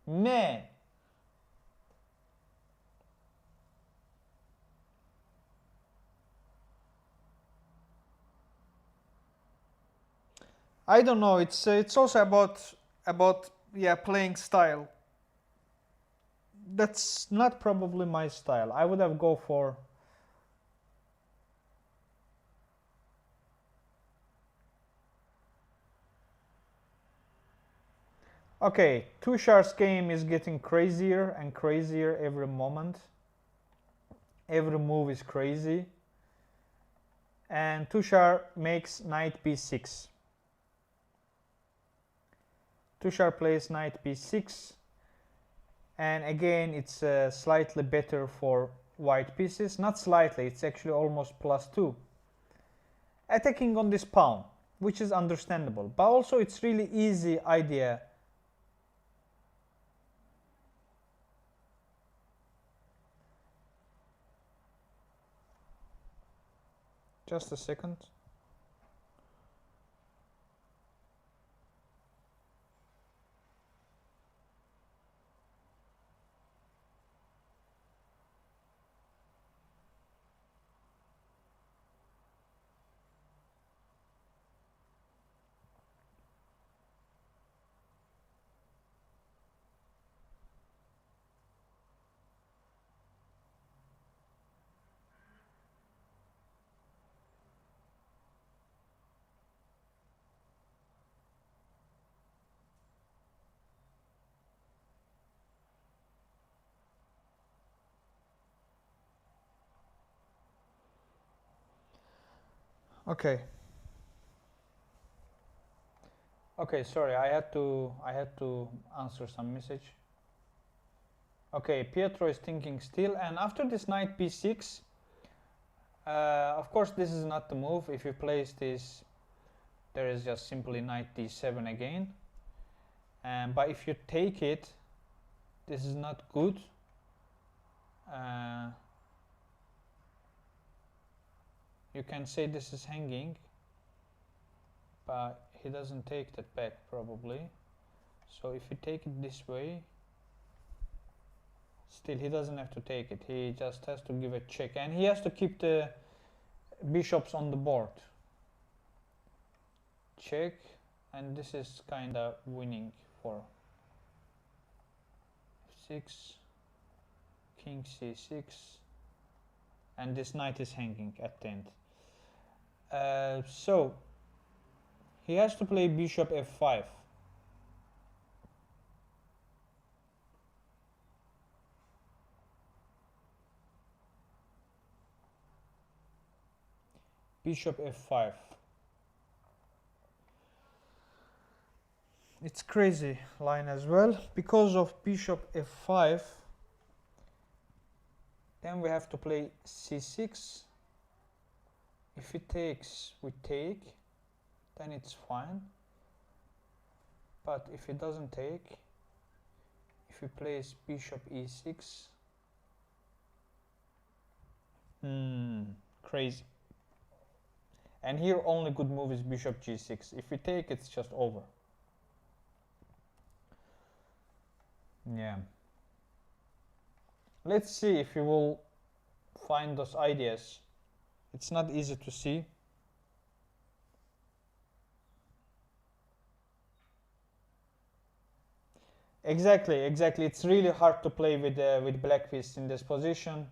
Man. I don't know. It's also about yeah, playing style. That's not probably my style. I would have go for. Okay, Tushar's game is getting crazier and crazier every moment. Every move is crazy. And Tushar makes knight b6. Tushar plays knight b6. And again, it's slightly better for white pieces. Not slightly, it's actually almost +2. Attacking on this pawn, which is understandable. But also it's really easy idea. Just a second. Okay. Okay, sorry, I had to answer some message. Okay, Pietro is thinking still, and after this knight b6, of course this is not the move. If you place this, there is just simply knight d7 again. But if you take it, this is not good. You can say this is hanging, but he doesn't take that back probably. So if you take it this way, still he doesn't have to take it. He just has to give a check, and he has to keep the bishops on the board. Check, and this is kind of winning for f6, king c6, and this knight is hanging at the end. So he has to play bishop f5. Bishop f5. It's crazy line as well. Because of bishop f5, then we have to play c6. If he takes, we take, then it's fine. But if he doesn't take, if he plays bishop e6, crazy. And here only good move is bishop g6. If we take, it's just over. Yeah. Let's see if you will find those ideas. It's not easy to see. Exactly. It's really hard to play with black piece in this position.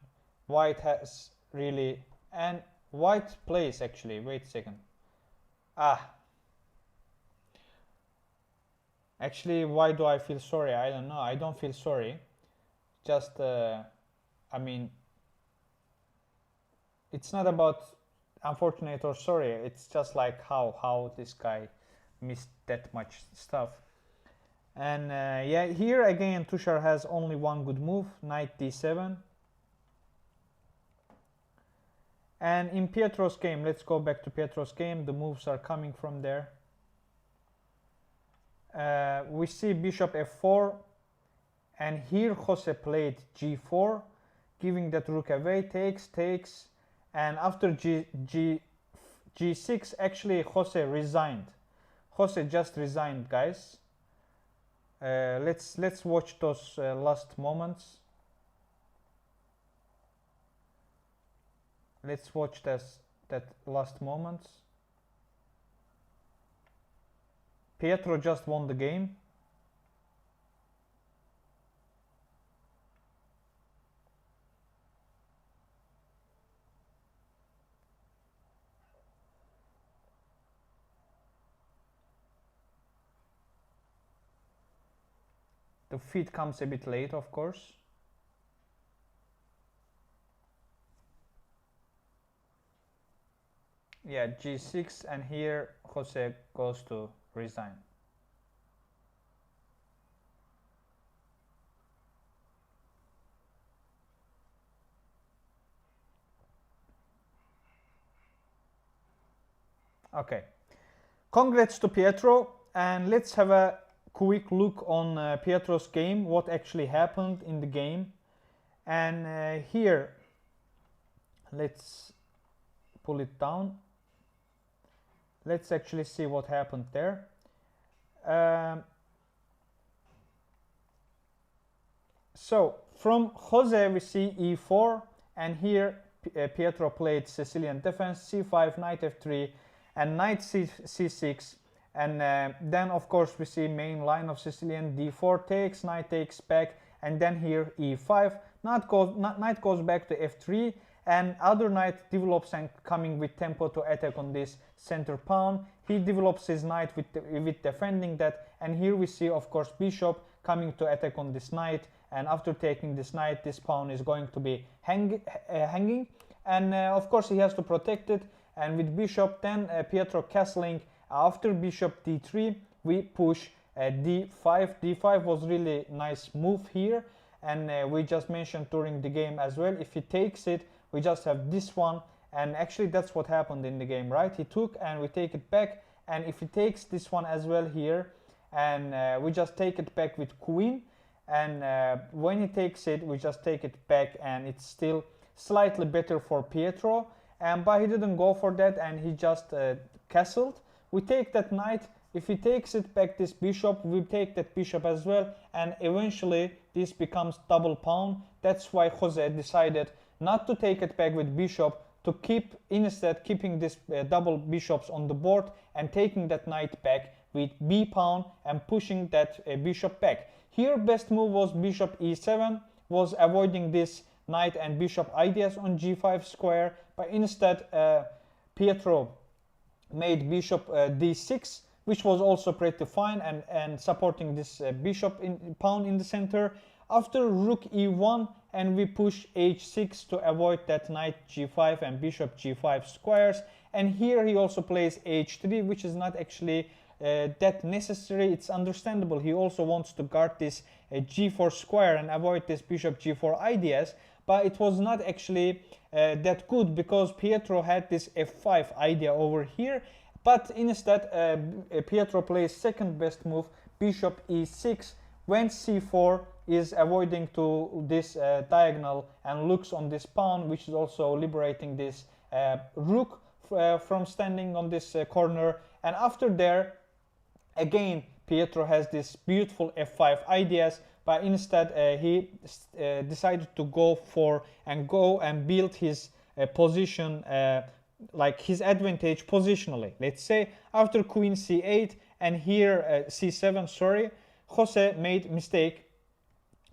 White has really, and white plays actually. Wait a second. Actually, why do I feel sorry? I don't know. I don't feel sorry. Just, I mean, it's not about unfortunate or sorry. It's just like how this guy missed that much stuff. And yeah, here again Tushar has only one good move, knight d7. And in Pietro's game, let's go back to Pietro's game. The moves are coming from there. We see bishop f4, and here Jose played g4, giving that rook away, takes, and after g6, actually Jose resigned. Jose just resigned, guys. Let's watch those last moments. Let's watch that last moments. Pietro just won the game. The feed comes a bit late, of course. Yeah, g6, and here Jose goes to resign. Okay, congrats to Pietro, and let's have a quick look on Pietro's game, what actually happened in the game. And here, let's pull it down. Let's actually see what happened there. So from Jose we see e4, and here Pietro played Sicilian defense, c5, knight f3, and knight c6, and then of course we see main line of Sicilian, d4 takes, knight takes back, and then here e5, knight goes back to f3, and other knight develops and coming with tempo to attack on this center pawn. He develops his knight with defending that, and here we see of course bishop coming to attack on this knight, and after taking this knight, this pawn is going to be hanging, and of course he has to protect it. And with bishop, then Pietro castling. After bishop d3, we push d5. d5 was really nice move here, and we just mentioned during the game as well, if he takes it, we just have this one, and actually that's what happened in the game, right? He took and we take it back, and if he takes this one as well here, and we just take it back with queen, and when he takes it, we just take it back, and it's still slightly better for Pietro, but he didn't go for that, and he just castled. We take that knight. If he takes it back, this bishop, we take that bishop as well, and eventually this becomes double pawn. That's why Jose decided not to take it back with bishop, to keep instead keeping this double bishops on the board and taking that knight back with b pawn and pushing that bishop back. Here best move was bishop e7, was avoiding this knight and bishop ideas on g5 square, but instead Pietro made bishop d6, which was also pretty fine, and supporting this bishop pawn in the center. After rook e1, and we push h6 to avoid that knight g5 and bishop g5 squares, and here he also plays h3, which is not actually that necessary. It's understandable, he also wants to guard this g4 square and avoid this bishop g4 ideas, but it was not actually that good, because Pietro had this f5 idea over here. But instead Pietro plays second best move, bishop e6, when c4 is avoiding to this diagonal and looks on this pawn, which is also liberating this rook from standing on this corner. And after there, again Pietro has this beautiful f5 ideas, but instead he decided to go and build his position, like his advantage positionally. Let's say after queen c8 and here c7, sorry, Jose made mistake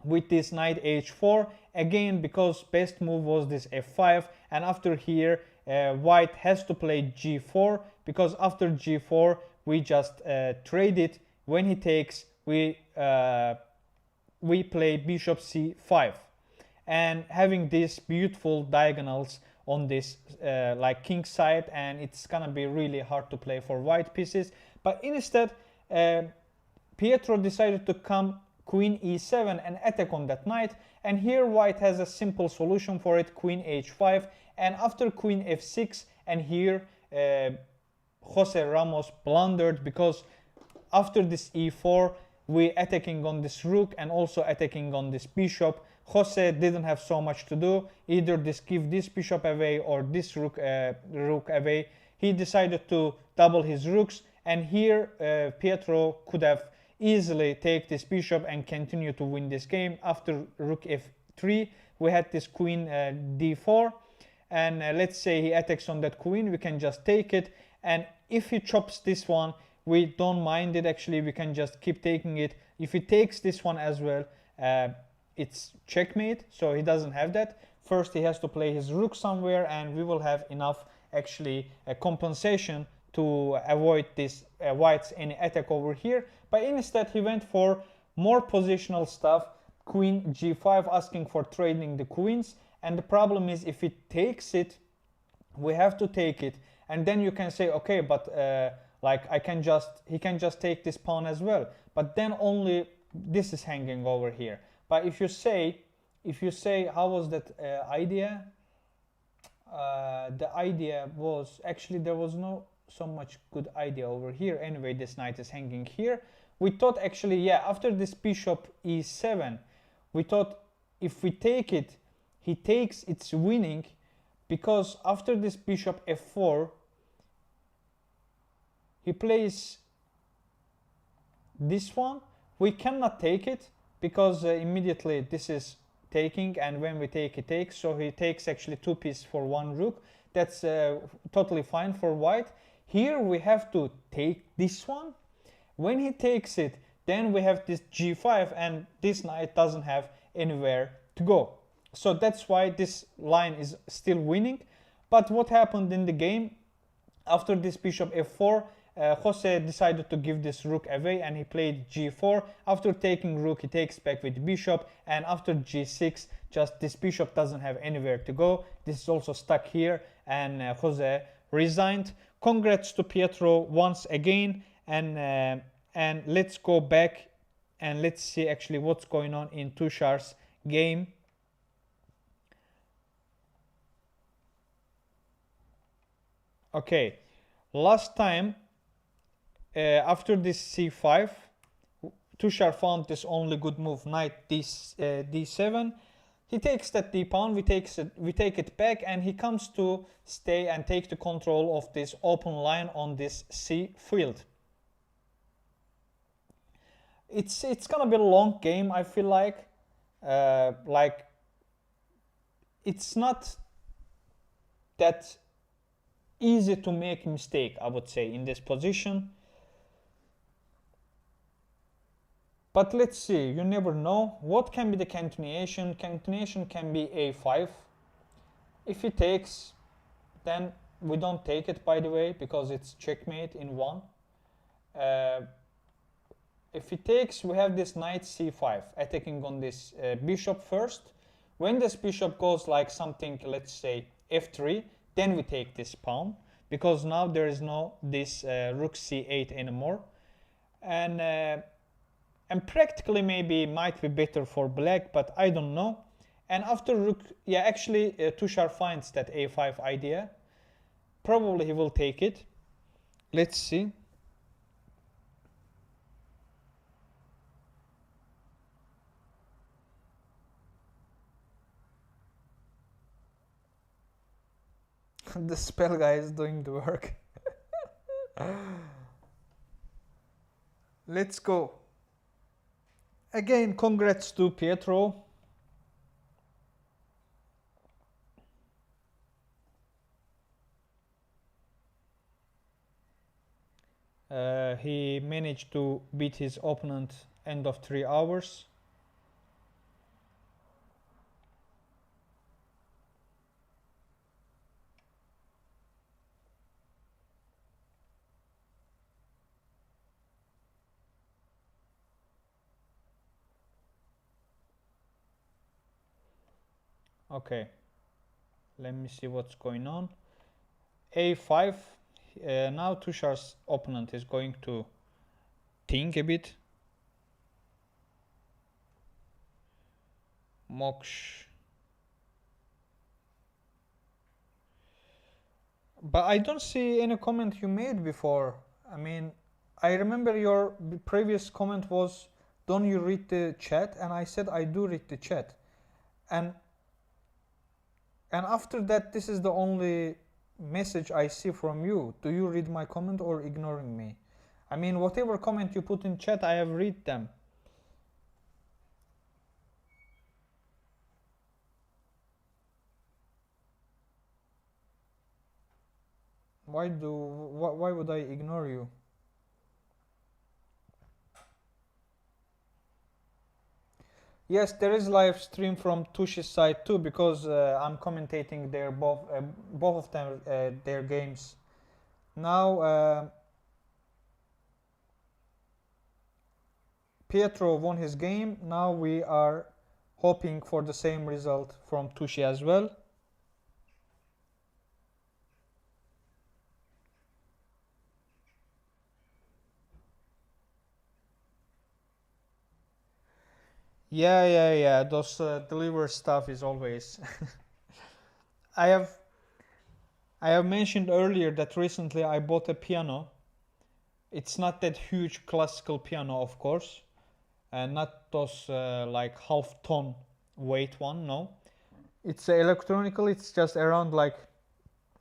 with this knight h4, again because best move was this f5, and after here white has to play g4, because after g4 we just trade it. When he takes, we play bishop c5, and having these beautiful diagonals on this like king side, and it's gonna be really hard to play for white pieces. But instead Pietro decided to come queen e7 and attack on that knight, and here white has a simple solution for it, queen h5, and after queen f6, and here Jose Ramos blundered, because after this e4 we attacking on this rook and also attacking on this bishop. Jose didn't have so much to do, either give this bishop away or this rook away. He decided to double his rooks, and here Pietro could have easily take this bishop and continue to win this game. After rook f3 we had this queen d4, and let's say he attacks on that queen, we can just take it, and if he chops this one, we don't mind it. Actually, we can just keep taking it. If he takes this one as well, it's checkmate, so he doesn't have that. First he has to play his rook somewhere, and we will have enough actually a compensation to avoid this white's any attack over here. But instead he went for more positional stuff, queen g5, asking for trading the queens. And the problem is, if he takes it, we have to take it, and then you can say, okay, but like he can just take this pawn as well, but then only this is hanging over here. But if you say how was that idea, the idea was actually, there was no so much good idea over here. Anyway, this knight is hanging here. We thought actually, yeah, after this bishop e7, we thought if we take it, he takes, it's winning, because after this bishop f4, he plays this one. We cannot take it because immediately this is taking, and when we take, it takes. So he takes actually two pieces for one rook. That's totally fine for white. Here we have to take this one. When he takes it, then we have this g5, and this knight doesn't have anywhere to go. So that's why this line is still winning. But what happened in the game, after this bishop f4, Jose decided to give this rook away, and he played g4. After taking rook, he takes back with bishop, and after g6, just this bishop doesn't have anywhere to go. This is also stuck here, and Jose resigned. Congrats to Pietro once again, and let's go back and let's see actually what's going on in Tushar's game. Okay, last time after this c5, Tushar found this only good move, knight d7. He takes that d pawn, we take it back, and he comes to stay and take the control of this open line on this c field. It's gonna be a long game, I feel like it's not that easy to make a mistake, I would say, in this position. But let's see, you never know. What can be the continuation? Continuation can be a5. If he takes, then we don't take it, by the way, because it's checkmate in one. If he takes, we have this knight c5 attacking on this bishop first. When this bishop goes like something, let's say f3, then we take this pawn, because now there is no this rook c8 anymore, and practically maybe might be better for black, but I don't know. And after rook, yeah, actually Tushar finds that a5 idea. Probably he will take it. Let's see. The spell guy is doing the work. Let's go. Again, congrats to Pietro. He managed to beat his opponent end of 3 hours. Okay, let me see what's going on. a5. Now Tushar's opponent is going to think a bit. Moksh. But I don't see any comment you made before. I mean, I remember your previous comment was, don't you read the chat? And I said I do read the chat. And after that, this is the only message I see from you. Do you read my comment or ignoring me? I mean, whatever comment you put in chat, I have read them. Why would I ignore you? Yes, there is live stream from Tushi's side too, because I'm commentating their both of them their games. Now Pietro won his game. Now we are hoping for the same result from Tushi as well. Yeah. Those deliver stuff is always. I have I have mentioned earlier that recently I bought a piano. It's not that huge classical piano, of course, and not those like half ton weight one. No, it's electronical. It's just around like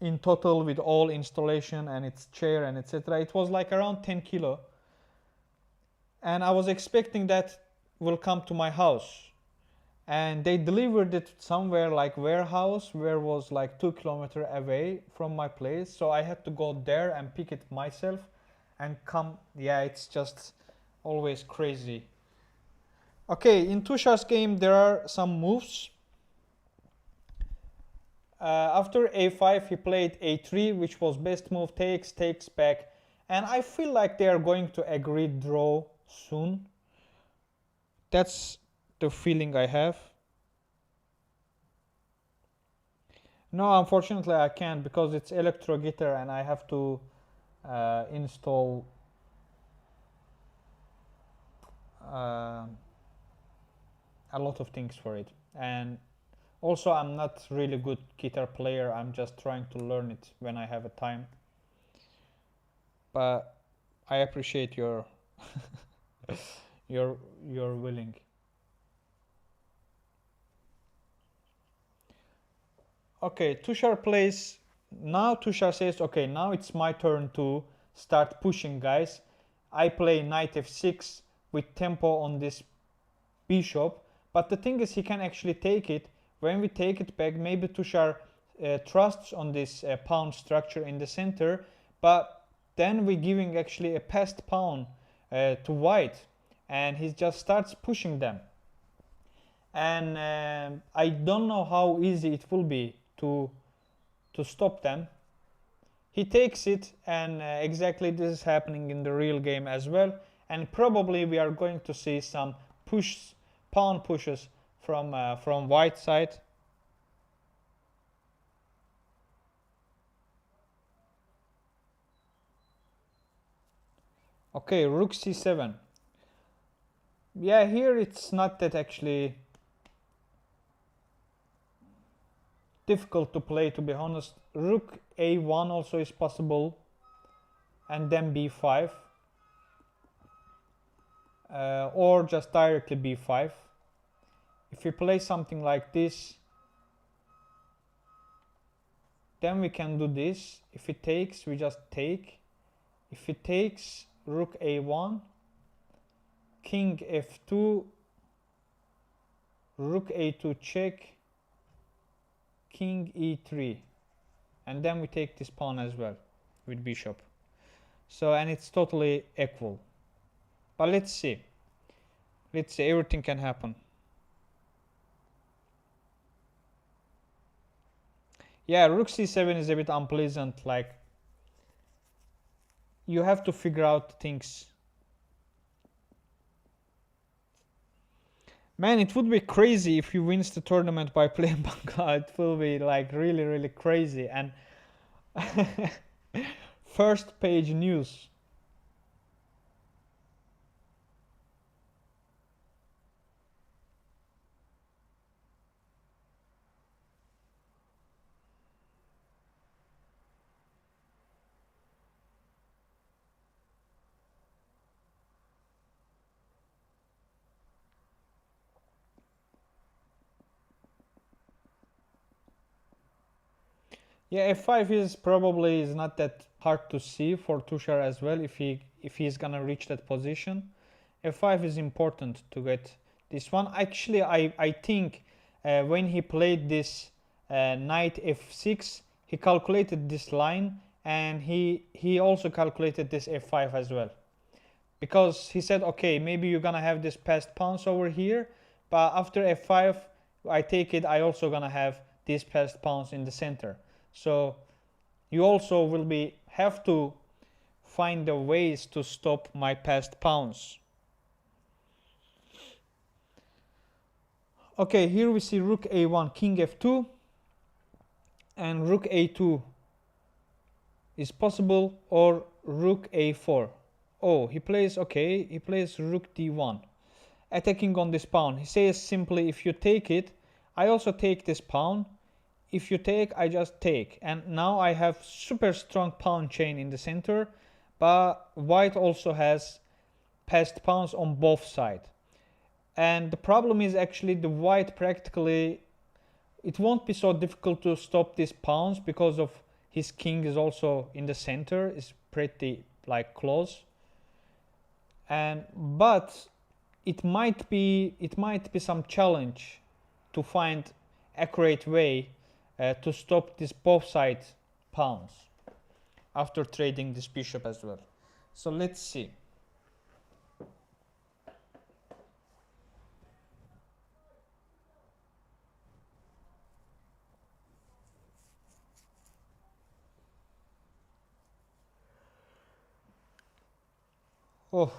in total with all installation and its chair and etc. It was like around 10 kilo, and I was expecting that will come to my house, and they delivered it somewhere like warehouse where was like 2 kilometers away from my place, so I had to go there and pick it myself and come. Yeah, it's just always crazy. Okay, in Tushar's game there are some moves. After a5 he played a3, which was best move, takes back, and I feel like they are going to agree draw soon. That's the feeling I have. No, unfortunately I can't, because it's electro guitar and I have to install uh, a lot of things for it, and also I'm not really good guitar player. I'm just trying to learn it when I have a time, but I appreciate your your willing. Okay, Tushar plays. Now Tushar says, okay, now it's my turn to start pushing, guys. I play knight f6 with tempo on this bishop, but the thing is he can actually take it. When we take it back, maybe Tushar trusts on this pawn structure in the center, but then we're giving actually a passed pawn to white, and he just starts pushing them. And I don't know how easy it will be to stop them. He takes it, and exactly this is happening in the real game as well, and probably we are going to see some pawn pushes from white side. Okay, rook c7. Yeah, here it's not that actually difficult to play, to be honest. Rook a1 also is possible, and then b5, or just directly b5. If we play something like this, then we can do this. If it takes, we just take. If it takes, rook a1, king f2, rook a2 check, king e3, and then we take this pawn as well with bishop. So, and it's totally equal. But let's see, everything can happen. Yeah, rook c7 is a bit unpleasant, like you have to figure out things. Man, it would be crazy if he wins the tournament by playing Bangla. It will be like really crazy. And first page news. Yeah, f5 is probably is not that hard to see for Tushar as well, if he's gonna reach that position. f5 is important to get this one. Actually, I think when he played this knight f6, he calculated this line, and he also calculated this f5 as well, because he said, okay, maybe you're gonna have this passed pawns over here, but after f5 I take it, I also gonna have these passed pawns in the center. So you also will have to find the ways to stop my passed pawns. Okay, here we see rook a1, king f2, and rook a2 is possible, or rook a4. Oh, he plays rook d1, attacking on this pawn. He says simply, if you take it, I also take this pawn. If you take, I just take. And now I have super strong pawn chain in the center, but white also has passed pawns on both sides. And the problem is actually the white practically, it won't be so difficult to stop these pawns because of his king is also in the center, is pretty like close. And but it might be some challenge to find accurate way to stop this both side pawns after trading this bishop as well. So let's see. Oh,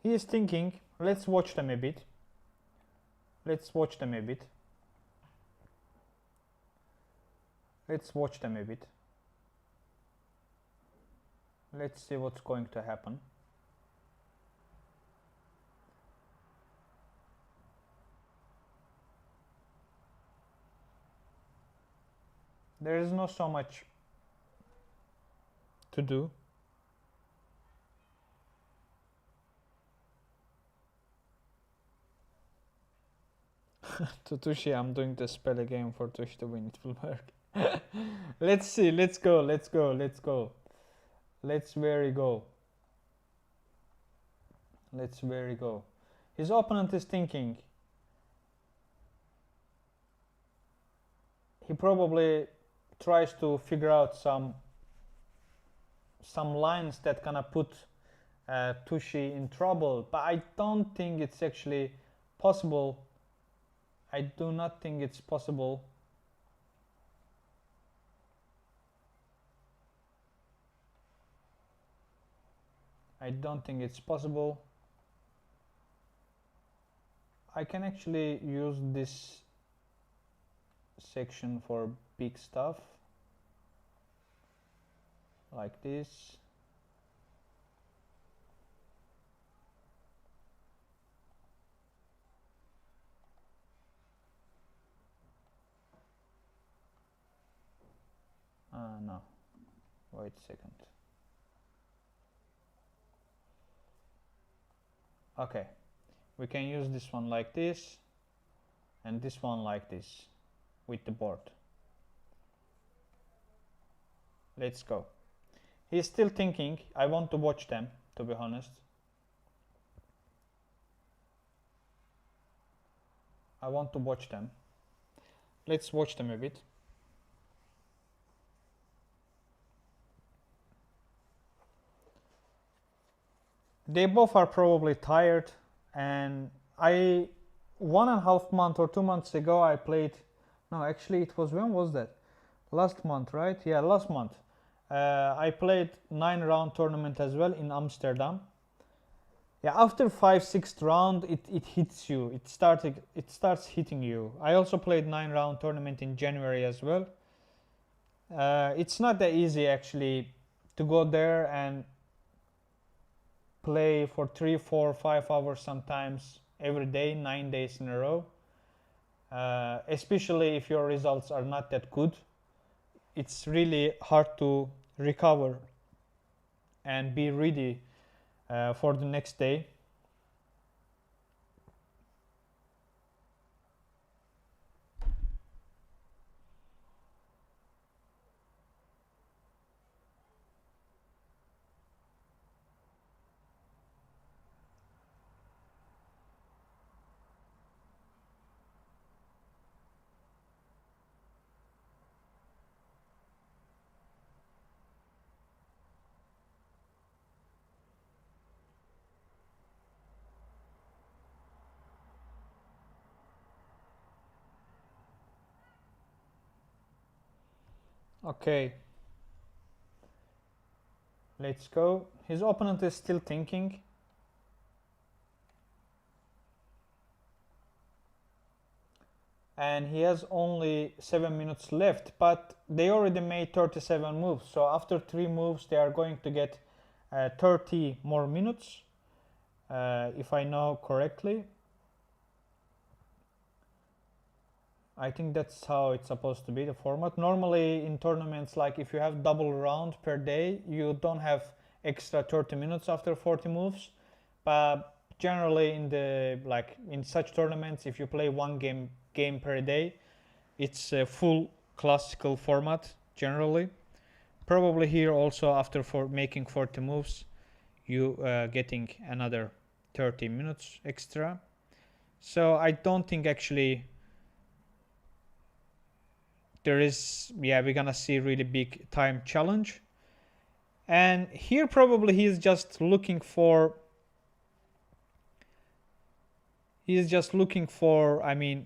he is thinking. Let's watch them a bit. Let's watch them a bit. Let's watch them a bit. Let's see what's going to happen. There is not so much to do. To Tushi, I'm doing the spell again for Tushi to win. It will work. Let's see. Let's go. Let's go. Let's go. Let's very go. Let's very go. His opponent is thinking. He probably tries to figure out some lines that gonna put Tushi in trouble, but I don't think it's actually possible. I do not think it's possible. I don't think it's possible. I can actually use this section for big stuff like this. No, wait a second. Okay, we can use this one like this and this one like this with the board. Let's go. He's still thinking. I want to watch them, to be honest. I want to watch them. Let's watch them a bit. They both are probably tired, and 1.5 months or 2 months ago I played, no actually it was, when was that? Last month, right? Yeah, last month. I played 9-round tournament as well in Amsterdam. Yeah, after 5-6th round it hits you, it starts hitting you. I also played 9-round tournament in January as well. It's not that easy actually to go there and play for 3, 4, 5 hours sometimes every day, 9 days in a row. Especially if your results are not that good, it's really hard to recover and be ready for the next day. Okay, let's go. His opponent is still thinking. And he has only 7 minutes left, but they already made 37 moves, so after 3 moves they are going to get 30 more minutes, if I know correctly. I think that's how it's supposed to be, the format. Normally in tournaments, like if you have double round per day, you don't have extra 30 minutes after 40 moves, but generally in such tournaments, if you play one game per day, it's a full classical format generally. Probably here also after for making 40 moves, you getting another 30 minutes extra. So I don't think actually there is, yeah, we're gonna see really big time challenge. And here probably he's just looking for I mean,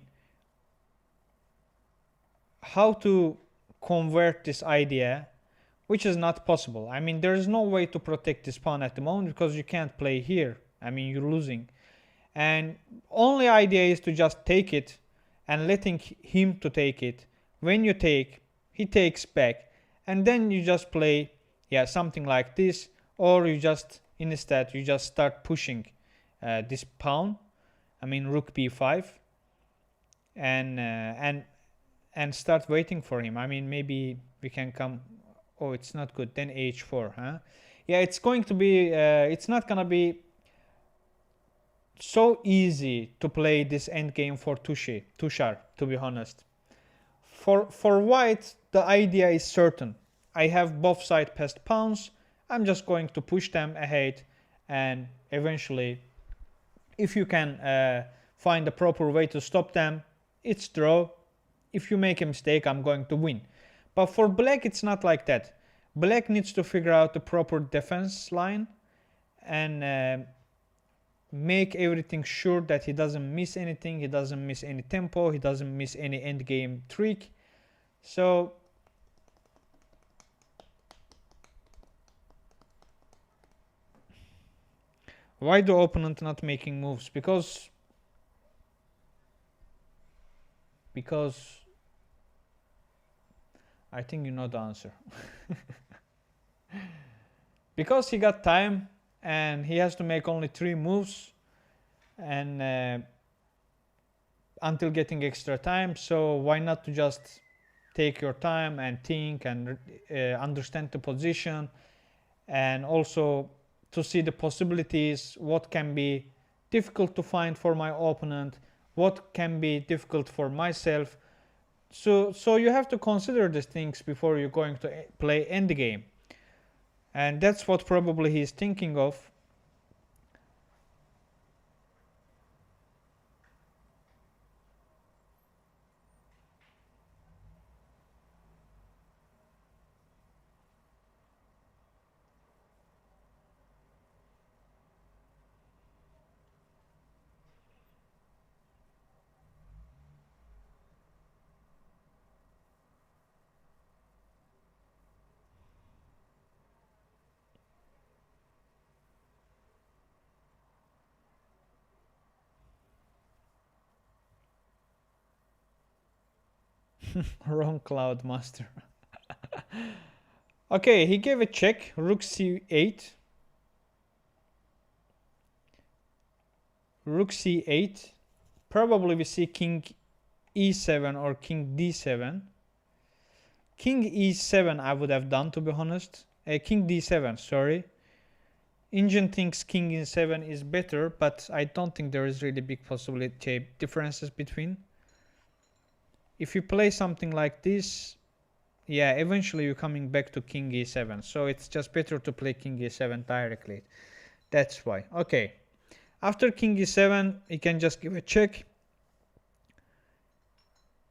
how to convert this idea, which is not possible. I mean, there is no way to protect this pawn at the moment because you can't play here. I mean, you're losing. And only idea is to just take it and letting him to take it. When you take, he takes back, and then you just play, yeah, something like this, or you just instead you just start pushing this pawn. I mean, rook b5, and start waiting for him. I mean, maybe we can come. Oh, it's not good. Then h4, huh? Yeah, it's going to be. It's not gonna be so easy to play this endgame for Tushar, to be honest. For white, the idea is certain. I have both side passed pawns. I'm just going to push them ahead, and eventually, if you can find the proper way to stop them, it's draw. If you make a mistake, I'm going to win. But for black, it's not like that. Black needs to figure out the proper defense line and make everything sure that he doesn't miss anything, he doesn't miss any tempo, he doesn't miss any endgame trick. So why the opponent not making moves? Because I think you know the answer. Because he got time and he has to make only 3 moves and until getting extra time, so why not to just take your time and think and understand the position, and also to see the possibilities, what can be difficult to find for my opponent, what can be difficult for myself. So you have to consider these things before you're going to play endgame, and that's what probably he's thinking of. Wrong cloud master. Okay, he gave a check, rook c8, rook c8. Probably we see king e7 or king d7. King e7 I would have done, to be honest. King d7, sorry. Engine thinks king e7 is better, but I don't think there is really big possibility differences between. If you play something like this, yeah, eventually you're coming back to king e7. So it's just better to play king e7 directly. That's why. Okay. After king e7, you can just give a check.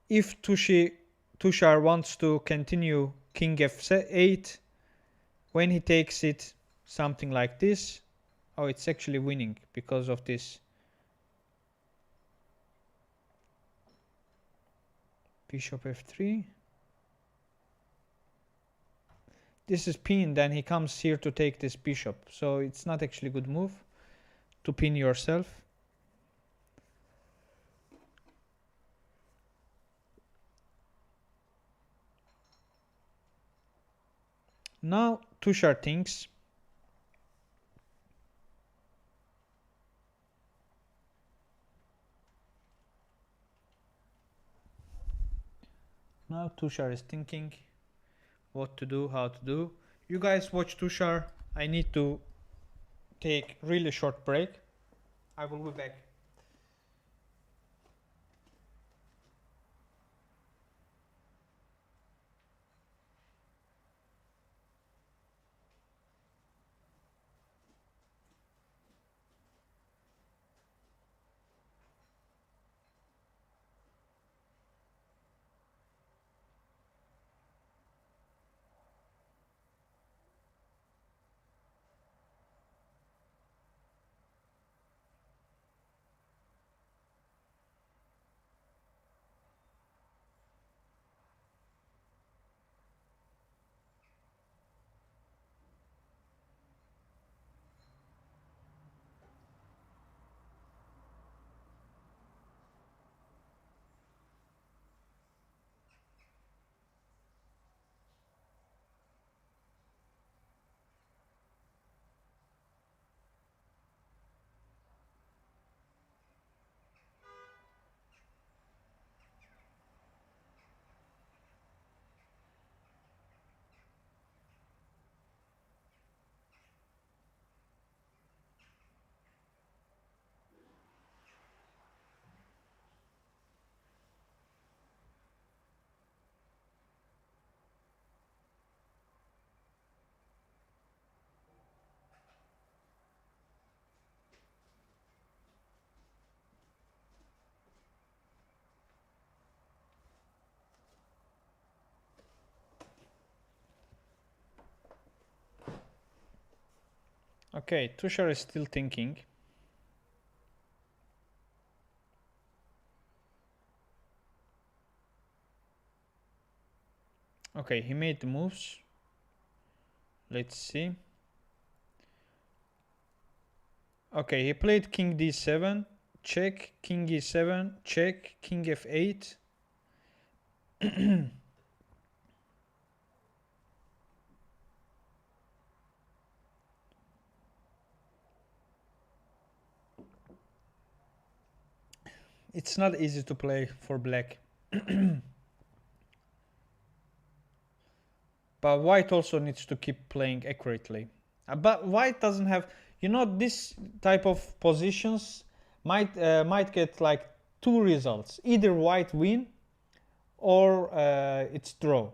If Tushar wants to continue king f8, when he takes it, something like this. Oh, it's actually winning because of this bishop f3. This is pinned, then he comes here to take this bishop. So it's not actually a good move to pin yourself. Now Tushar thinks. Now Tushar is thinking what to do, how to do. You guys watch Tushar. I need to take really short break. I will be back. Okay, Tushar is still thinking. Okay, he made the moves. Let's see. Okay, he played king d7, check, king e7, check, king f8. It's not easy to play for black. But white also needs to keep playing accurately. But white doesn't have, this type of positions might get like two results. Either white win or it's draw.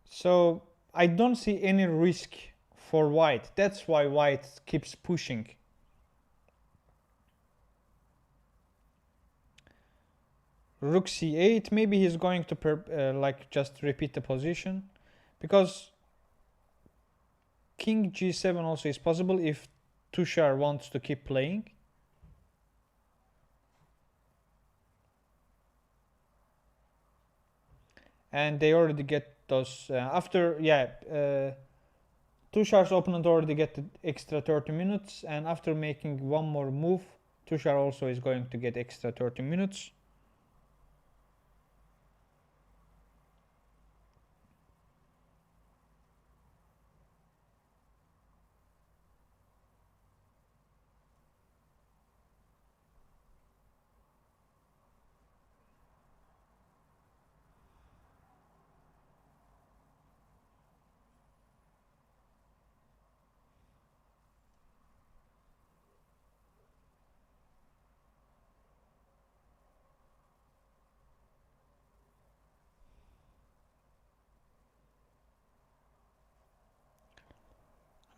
So I don't see any risk for white. That's why white keeps pushing. Rook c8, maybe he's going to like just repeat the position, because king g7 also is possible if Tushar wants to keep playing. And they already get those Tushar's opponent already get the extra 30 minutes, and after making one more move, Tushar also is going to get extra 30 minutes.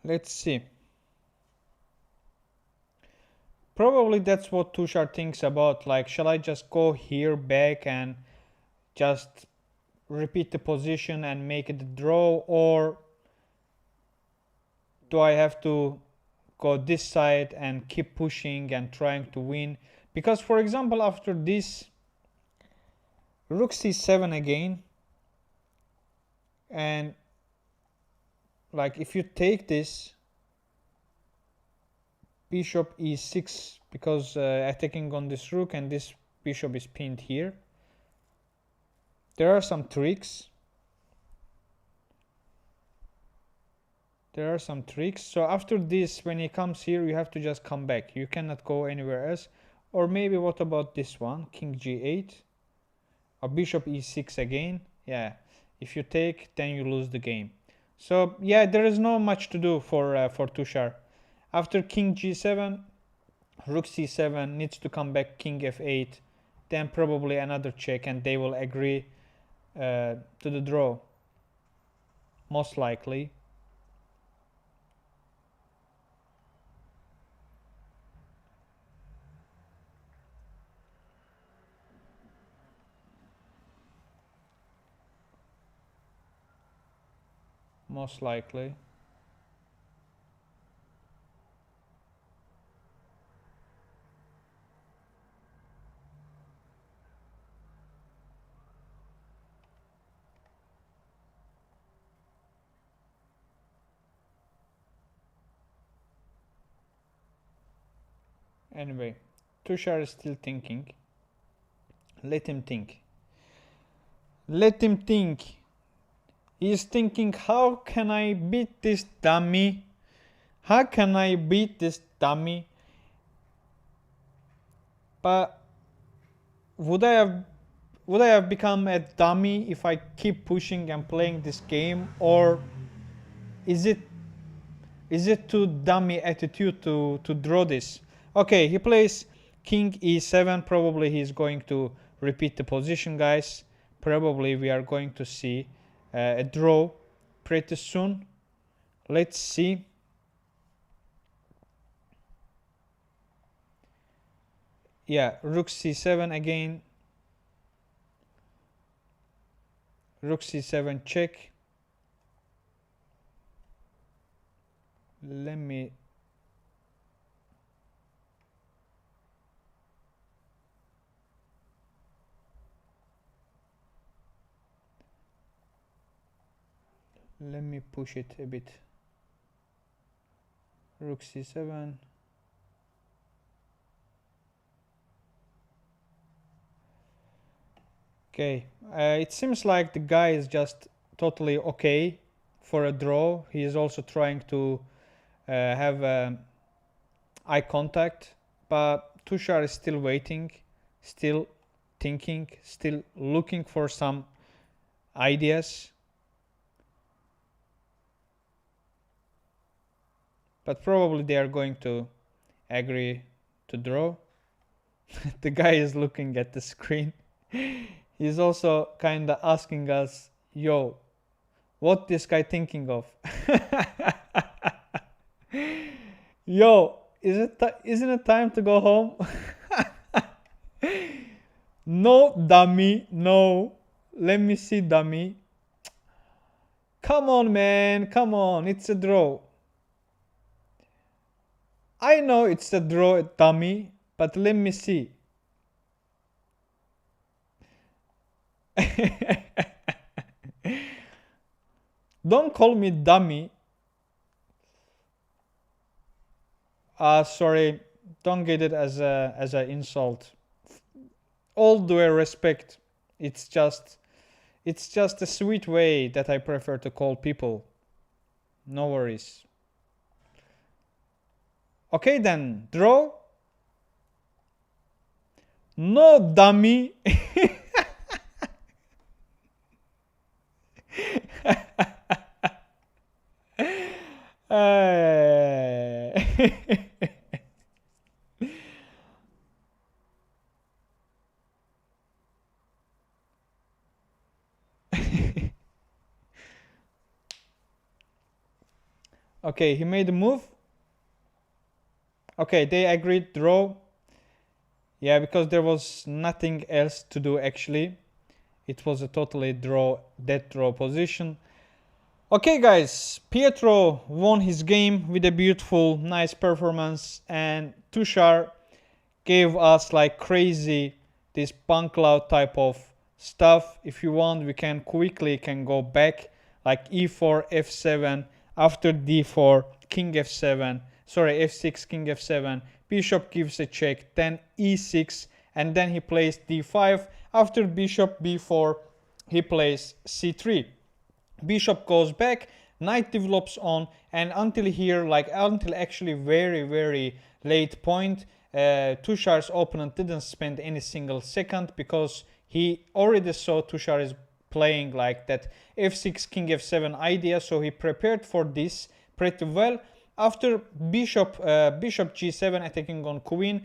Let's see. Probably that's what Tushar thinks about. Like, shall I just go here back and just repeat the position and make it a draw, or do I have to go this side and keep pushing and trying to win? Because, for example, after this, rook c7 again, and like if you take this, bishop e6, because attacking on this rook and this bishop is pinned here. There are some tricks. So after this, when he comes here, you have to just come back. You cannot go anywhere else. Or maybe what about this one? King g8. Or bishop e6 again. Yeah, if you take, then you lose the game. So yeah, there is not much to do for Tushar. After king g7, rook c7 needs to come back, king f8, then probably another check, and they will agree to the draw, most likely. Most likely. Anyway, Tushar is still thinking. Let him think. Let him think. He's thinking, how can I beat this dummy? How can I beat this dummy? But would I have become a dummy if I keep pushing and playing this game, or is it too dummy attitude to draw this? Okay, he plays king e7. Probably he's going to repeat the position, guys. Probably we are going to see a draw pretty soon. Let's see. Yeah, rook c7 again. Rook c7 check. Let me push it a bit. Rook c7. Okay, it seems like the guy is just totally okay for a draw. He is also trying to have eye contact, but Tushar is still waiting, still thinking, still looking for some ideas. But probably they are going to agree to draw. The guy is looking at the screen. He's also kind of asking us, yo, what this guy thinking of? Yo, isn't it time to go home? No, dummy, no. Let me see, dummy. Come on, man, come on, it's a draw. I know it's a draw, dummy, but let me see. Don't call me dummy. Sorry, don't get it as an insult. All due respect, it's just a sweet way that I prefer to call people. No worries. Okay then, draw. No, dummy. Okay, he made a move. Okay, they agreed draw. Yeah, because there was nothing else to do actually. It was a totally dead draw position. Okay guys, Pietro won his game with a beautiful, nice performance, and Tushar gave us like crazy this punk cloud type of stuff. If you want, we can quickly go back like e4, f7, after d4, king f7, sorry, f6, king f7, bishop gives a check, then e6, and then he plays d5. After bishop b4, he plays c3. Bishop goes back, knight develops on, and until here, like until actually very late point, Tushar's opponent didn't spend any single second, because he already saw Tushar is playing like that f6 king f7 idea, so he prepared for this pretty well. After bishop g7 attacking on queen,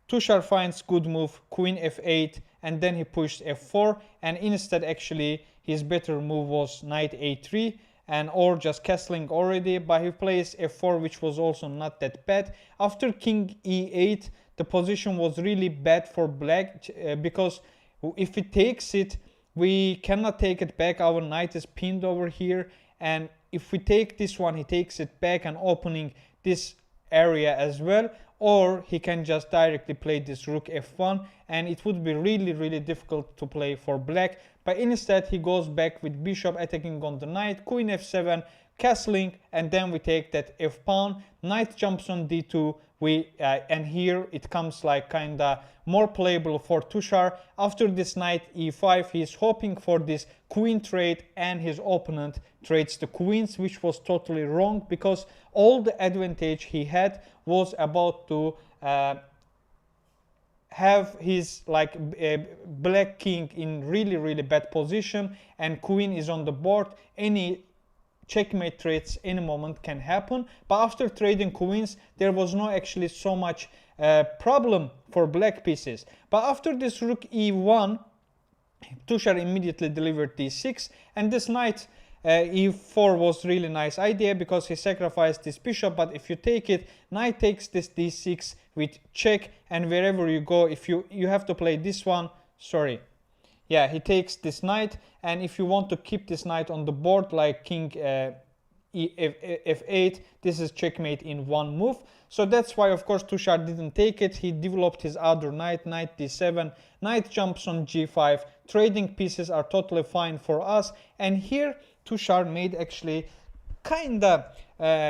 Tushar finds good move, queen f8, and then he pushed f4, and instead actually his better move was knight a3, and or just castling already, but he plays f4, which was also not that bad. After king e8, the position was really bad for black, because if he takes it, we cannot take it back. Our knight is pinned over here, and if we take this one, he takes it back and opening this area as well, or he can just directly play this rook f1, and it would be really difficult to play for black. But instead he goes back with bishop attacking on the knight, queen f7, castling, and then we take that f pawn, knight jumps on d2, and here it comes like kinda more playable for Tushar. After this knight e5, he's hoping for this queen trade, and his opponent trades the queens, which was totally wrong, because all the advantage he had was about to have his like black king in really bad position, and queen is on the board. Any checkmate trades any moment can happen, but after trading queens there was no actually so much problem for black pieces. But after this rook e1, Tushar immediately delivered d6, and this knight e4 was really nice idea, because he sacrificed this bishop. But if you take it, knight takes this d6 with check, and wherever you go, if you have to play this one, sorry, yeah, he takes this knight, and if you want to keep this knight on the board like king f8, this is checkmate in one move. So that's why of course Tushar didn't take it. He developed his other knight, knight d7, knight jumps on g5. Trading pieces are totally fine for us, and here Tushar made actually kinda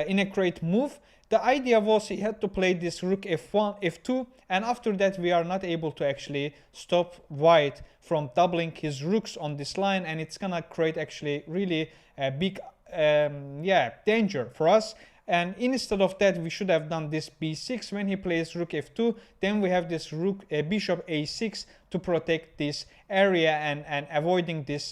in a great move. The idea was he had to play this rook f1, f2, and after that we are not able to actually stop white from doubling his rooks on this line, and it's gonna create actually really a big danger for us. And instead of that, we should have done this b6 when he plays rook f2. Then we have this rook bishop a6 to protect this area and avoiding this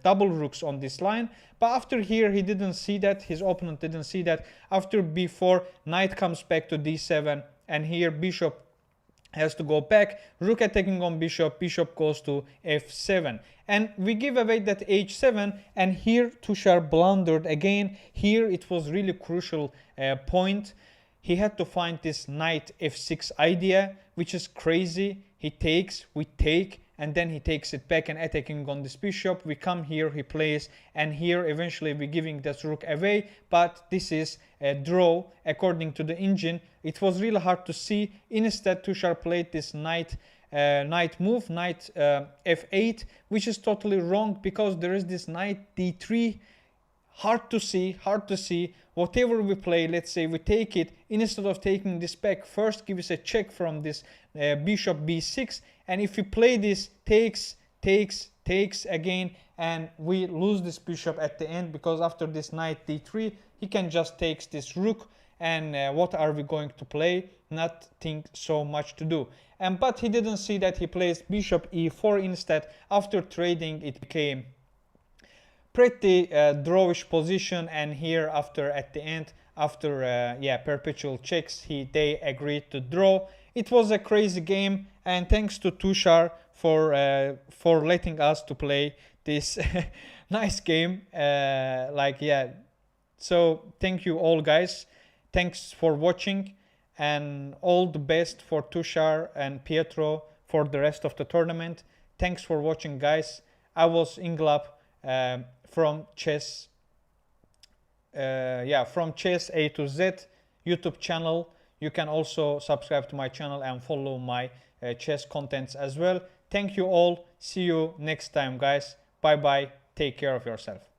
double rooks on this line. But after here, he didn't see that. His opponent didn't see that. After b4, knight comes back to d7, and here bishop has to go back, rook attacking on bishop, bishop goes to f7, and we give away that h7, and here Tushar blundered again. Here it was really crucial point. He had to find this knight f6 idea, which is crazy. He takes, we take, and then he takes it back and attacking on this bishop. We come here, he plays, and here eventually we're giving that rook away, but this is a draw according to the engine. It was really hard to see. Instead Tushar played this knight move, knight f8, which is totally wrong, because there is this knight d3. Hard to see. Whatever we play, let's say we take it, instead of taking this back, first give us a check from this bishop b6, and if we play this takes again, and we lose this bishop at the end, because after this knight d3 he can just take this rook, and what are we going to play? Nothing so much to do. But he didn't see that. He plays bishop e4 instead. After trading, it became pretty drawish position, and here after at the end, after perpetual checks, they agreed to draw. It was a crazy game, and thanks to Tushar for letting us to play this nice game. So thank you all, guys. Thanks for watching, and all the best for Tushar and Pietro for the rest of the tournament. Thanks for watching, guys. I was Inglap from Chess. From Chess A to Z YouTube channel. You can also subscribe to my channel and follow my chess contents as well. Thank you all. See you next time, guys. Bye bye. Take care of yourself.